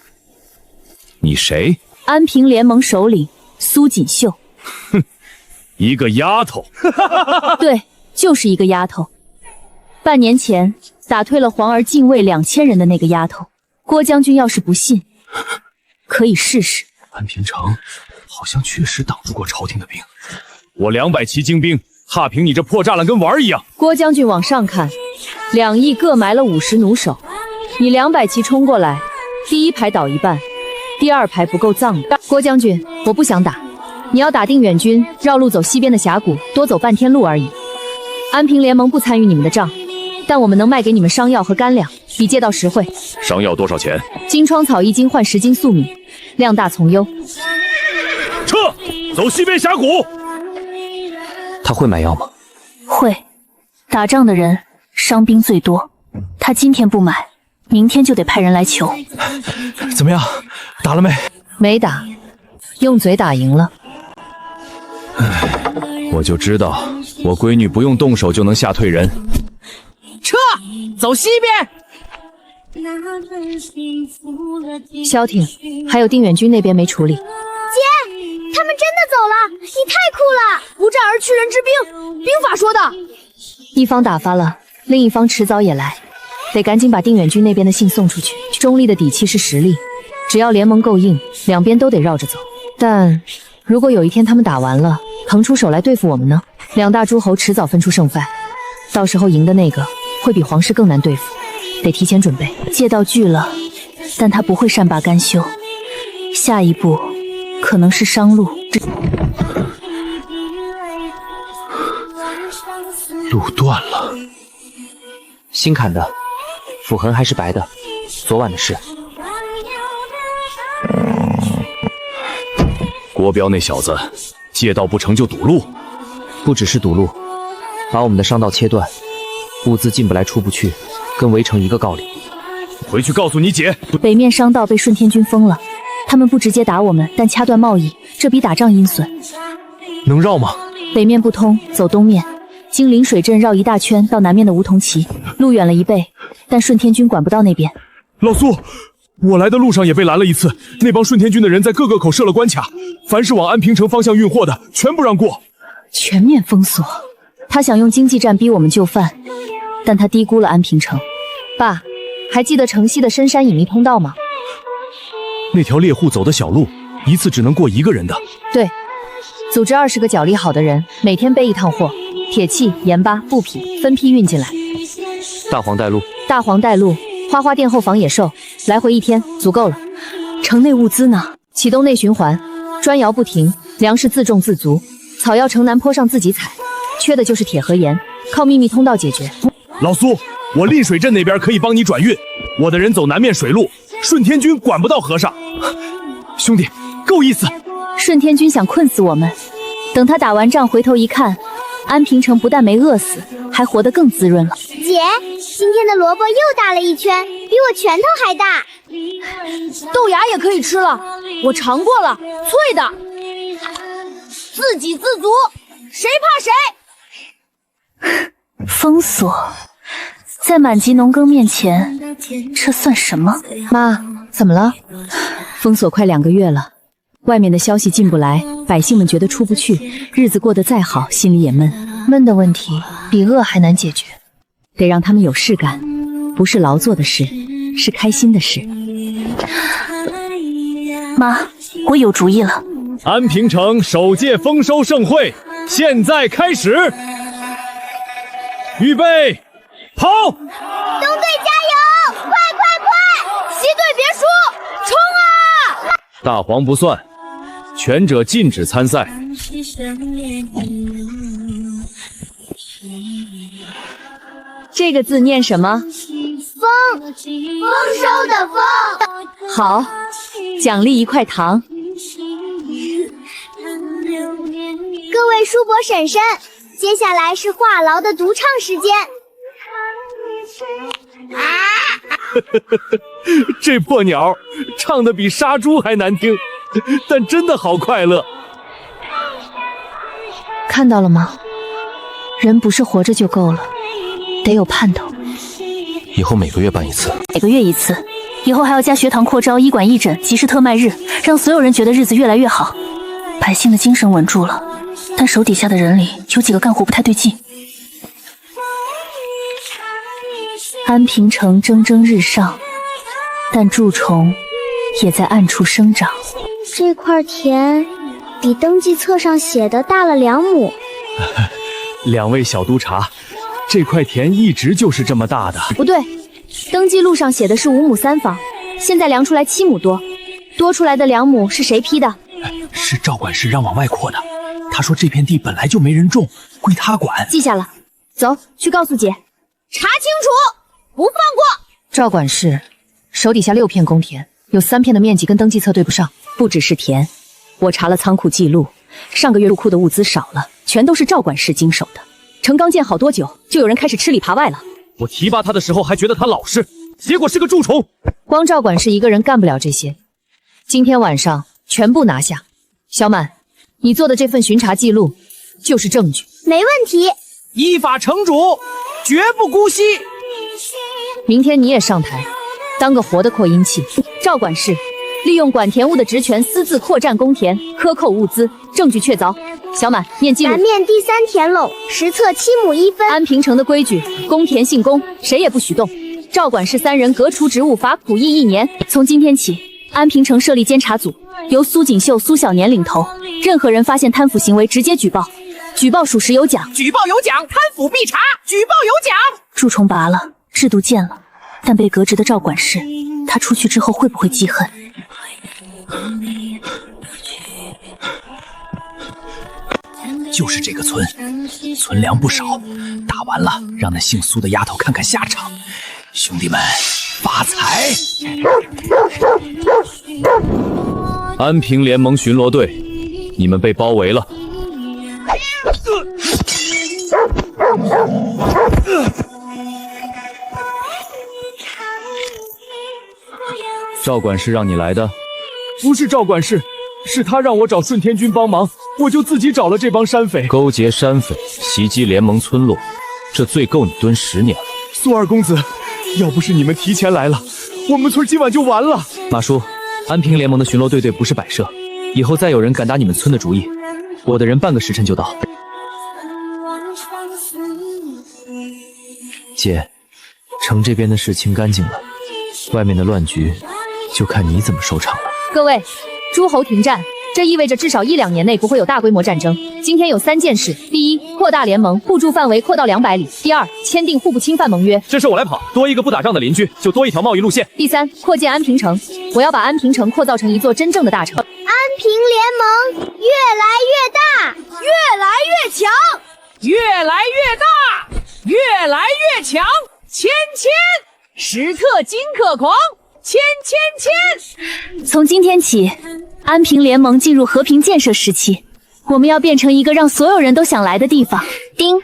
你谁？安平联盟首领苏锦绣。哼，一个丫头。对，就是一个丫头。半年前打退了皇儿禁卫2000人的那个丫头。郭将军要是不信，可以试试。安平城好像确实挡住过朝廷的兵，我200骑精兵，怕凭你这破栅栏跟玩一样。郭将军往上看，2翼各埋了50弩手，你200骑冲过来，第一排倒一半，第二排不够葬的。郭将军，我不想打，你要打定远军，绕路走西边的峡谷，多走半天路而已。安平联盟不参与你们的仗，但我们能卖给你们商药和干粮，比借道实惠。商药多少钱？金疮草1斤换10斤粟米，量大从优。撤，走西边峡谷。他会买药吗？会，打仗的人伤兵最多，他今天不买，明天就得派人来求。怎么样，打了没？没打，用嘴打赢了。我就知道，我闺女不用动手就能吓退人。撤，走西边。萧挺，还有定远军那边没处理。姐，他们真的走了，你太酷了！不战而屈人之兵，兵法说的。一方打发了，另一方迟早也来。得赶紧把定远军那边的信送出去。中立的底气是实力，只要联盟够硬，两边都得绕着走。但如果有一天他们打完了，腾出手来对付我们呢？两大诸侯迟早分出胜败，到时候赢的那个会比皇室更难对付，得提前准备。借道具了，但他不会善罢甘休，下一步可能是商路。路断了，新砍的，斧痕还是白的，昨晚的事。国标那小子借道不成就堵路，不只是堵路，把我们的商道切断，物资进不来出不去，跟围城一个道理。回去告诉你姐，北面商道被顺天军封了，他们不直接打我们，但掐断贸易，这比打仗阴损。能绕吗？北面不通，走东面，经临水镇绕一大圈到南面的梧桐旗，路远了1倍，但顺天军管不到那边。老苏，我来的路上也被拦了一次，那帮顺天军的人在各个口设了关卡，凡是往安平城方向运货的全部让过，全面封锁。他想用经济战逼我们就范，但他低估了安平城。爸，还记得城西的深山隐秘通道吗？那条猎户走的小路，一次只能过1个人的。对，组织20个脚力好的人，每天背一趟货，铁器、盐巴、布匹分批运进来。大黄带路，大黄带路，花花殿后防野兽，来回1天足够了。城内物资呢？启动内循环，砖窑不停，粮食自种自足，草药城南坡上自己采，缺的就是铁和盐，靠秘密通道解决。老苏，我溧水镇那边可以帮你转运，我的人走南面水路，顺天军管不到河上。兄弟，够意思。顺天军想困死我们，等他打完仗回头一看，安平城不但没饿死，还活得更滋润了。姐，今天的萝卜又大了一圈，比我拳头还大。豆芽也可以吃了，我尝过了，脆的。自给自足，谁怕谁？封锁，在满级农耕面前，这算什么？妈，怎么了？封锁快2个月了，外面的消息进不来，百姓们觉得出不去，日子过得再好，心里也闷。闷的问题比饿还难解决，得让他们有事干，不是劳作的事，是开心的事。妈，我有主意了。安平城首届丰收盛会现在开始，预备，跑！东队加油！快快快！西队别输，冲啊！大黄不算，全者禁止参赛。这个字念什么？丰，丰收的丰。好，奖励1块糖。各位叔伯婶婶，接下来是话痨的独唱时间。这破鸟唱的比杀猪还难听，但真的好快乐。看到了吗？人不是活着就够了，得有盼头。以后每个月办一次，每个月1次，以后还要加学堂扩招、医馆义诊、集市特卖日，让所有人觉得日子越来越好。百姓的精神稳住了，但手底下的人里有几个干活不太对劲。安平城蒸蒸日上，但蛀虫也在暗处生长。这块田比登记册上写的大了2亩。2位小督察，这块田一直就是这么大的。不对，登记录上写的是5亩3房，现在量出来7亩多，多出来的2亩是谁批的？是赵管事让往外扩的。他说这片地本来就没人种，归他管。记下了，走去告诉姐，查清楚，不放过。赵管事手底下6片公田，有3片的面积跟登记册对不上。不只是田，我查了仓库记录，上个月入库的物资少了，全都是赵管事经手的。城刚建好多久，就有人开始吃里扒外了。我提拔他的时候还觉得他老实，结果是个蛀虫。光赵管事一个人干不了这些，今天晚上全部拿下。小满，你做的这份巡查记录就是证据。没问题，依法惩处，绝不姑息。明天你也上台，当个活的扩音器。赵管事利用管田务的职权私自扩占公田，克扣物资，证据确凿。小满，念记录。南面第3田垄，实测7亩1分。安平城的规矩，公田信公，谁也不许动。赵管事3人革除职务，罚苦役1年。从今天起，安平城设立监察组，由苏锦绣、苏小年领头。任何人发现贪腐行为，直接举报，举报属实有奖，举报有奖，贪腐必查，举报有奖。蛀虫拔了，制度建了，但被革职的赵管事，他出去之后会不会记恨？就是这个村，存粮不少，打完了让那姓苏的丫头看看下场。兄弟们，发财！安平联盟巡逻队，你们被包围了。赵管事让你来的？不是赵管事，是他让我找顺天君帮忙，我就自己找了这帮山匪。勾结山匪，袭击联盟村落，这罪够你蹲10年了。苏二公子，要不是你们提前来了，我们村今晚就完了。马叔，安平联盟的巡逻队不是摆设，以后再有人敢打你们村的主意，我的人半个时辰就到。姐，城这边的事清干净了，外面的乱局就看你怎么收场了。各位，诸侯停战，这意味着至少1-2年内不会有大规模战争。今天有3件事：第一，扩大联盟，互助范围扩到200里；第二，签订互不侵犯盟约。这事我来跑，多一个不打仗的邻居，就多一条贸易路线。第三，扩建安平城，我要把安平城扩造成一座真正的大城。安平联盟越来越大，越来越强，越来越大，越来越强。签，时刻金克狂，签。从今天起，安平联盟进入和平建设时期，我们要变成一个让所有人都想来的地方。丁，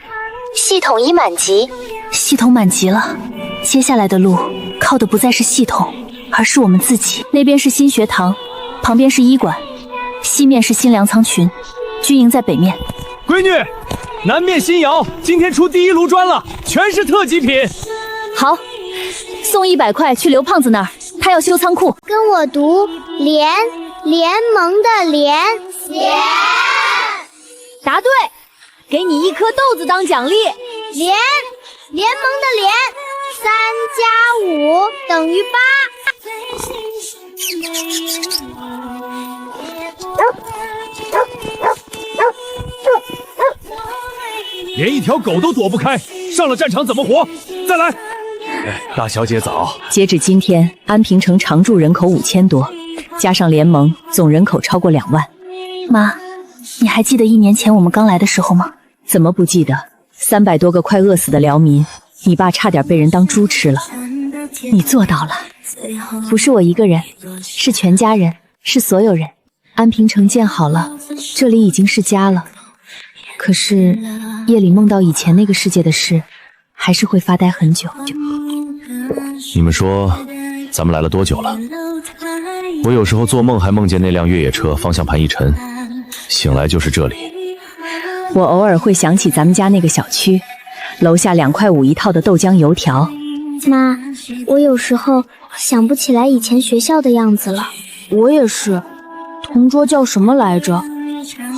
系统已满级。系统满级了，接下来的路靠的不再是系统，而是我们自己。那边是新学堂，旁边是医馆，西面是新粮仓群，军营在北面。闺女，南面新窑今天出第1炉砖了，全是特级品。好，送100块去刘胖子那儿，他要修仓库。跟我读联盟的联。答对，给你1颗豆子当奖励。联盟的联，3+5等于8。连一条狗都躲不开，上了战场怎么活？再来！大小姐早。截止今天，安平城常住人口5000多，加上联盟，总人口超过2万。妈，你还记得1年前我们刚来的时候吗？怎么不记得？300多个快饿死的辽民，你爸差点被人当猪吃了。你做到了，不是我一个人，是全家人，是所有人。安平城建好了，这里已经是家了。可是夜里梦到以前那个世界的事，还是会发呆很久。你们说，咱们来了多久了？我有时候做梦还梦见那辆越野车方向盘一沉，醒来就是这里。我偶尔会想起咱们家那个小区，楼下2块5一套的豆浆油条。妈，我有时候想不起来以前学校的样子了。我也是，同桌叫什么来着？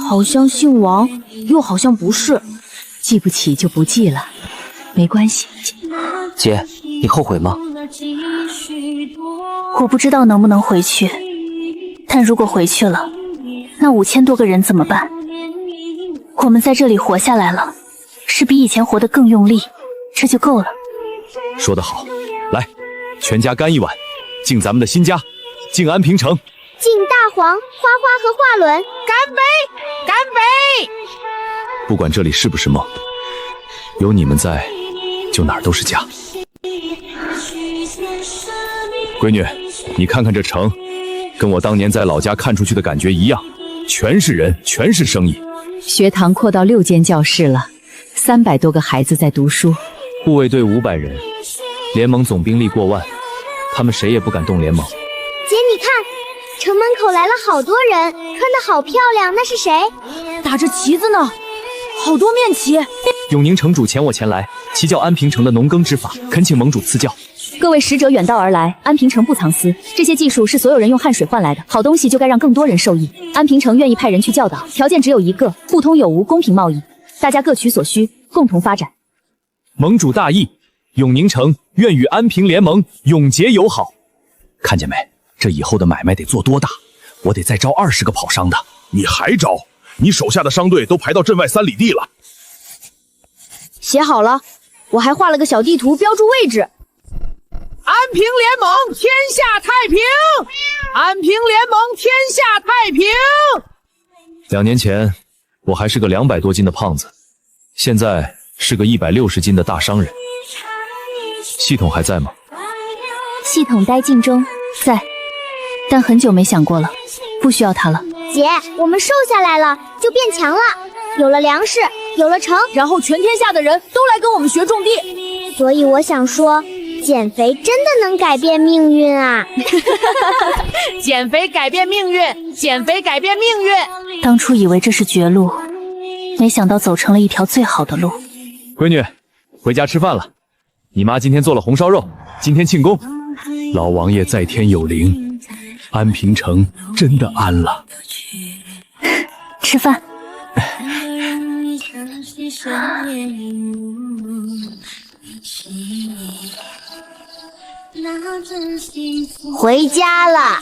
好像姓王，又好像不是。记不起就不记了，没关系。姐，你后悔吗？我不知道能不能回去，但如果回去了，那5000多个人怎么办？我们在这里活下来了，是比以前活得更用力，这就够了。说得好，来，全家干一碗，敬咱们的新家，敬安平城，敬大黄、花花和华伦，干杯！干杯！不管这里是不是梦，有你们在，就哪儿都是家。闺女，你看看这城，跟我当年在老家看出去的感觉一样，全是人，全是生意。学堂扩到6间教室了，300多个孩子在读书。护卫队500人，联盟总兵力过万，他们谁也不敢动联盟。姐，你看，城门口来了好多人，穿得好漂亮，那是谁？打着旗子呢，好多面旗。永宁城主遣我前来，其教安平城的农耕之法，恳请盟主赐教。各位使者远道而来，安平城不藏私，这些技术是所有人用汗水换来的，好东西就该让更多人受益。安平城愿意派人去教导，条件只有一个：互通有无，公平贸易，大家各取所需，共同发展。盟主大义，永宁城愿与安平联盟永结友好。看见没？这以后的买卖得做多大？我得再招20个跑商的。你还招？你手下的商队都排到镇外3里地了。写好了，我还画了个小地图，标注位置。安平联盟，天下太平！安平联盟，天下太平！2年前，我还是个200多斤的胖子，现在是个160斤的大商人。系统还在吗？系统待进中，在，但很久没想过了，不需要它了。姐，我们瘦下来了，就变强了，有了粮食，有了城，然后全天下的人都来跟我们学种地。所以我想说，减肥真的能改变命运啊！减肥改变命运，减肥改变命运。当初以为这是绝路，没想到走成了一条最好的路。闺女，回家吃饭了。你妈今天做了红烧肉，今天庆功。老王爷在天有灵，安平城真的安了。吃饭。回家了。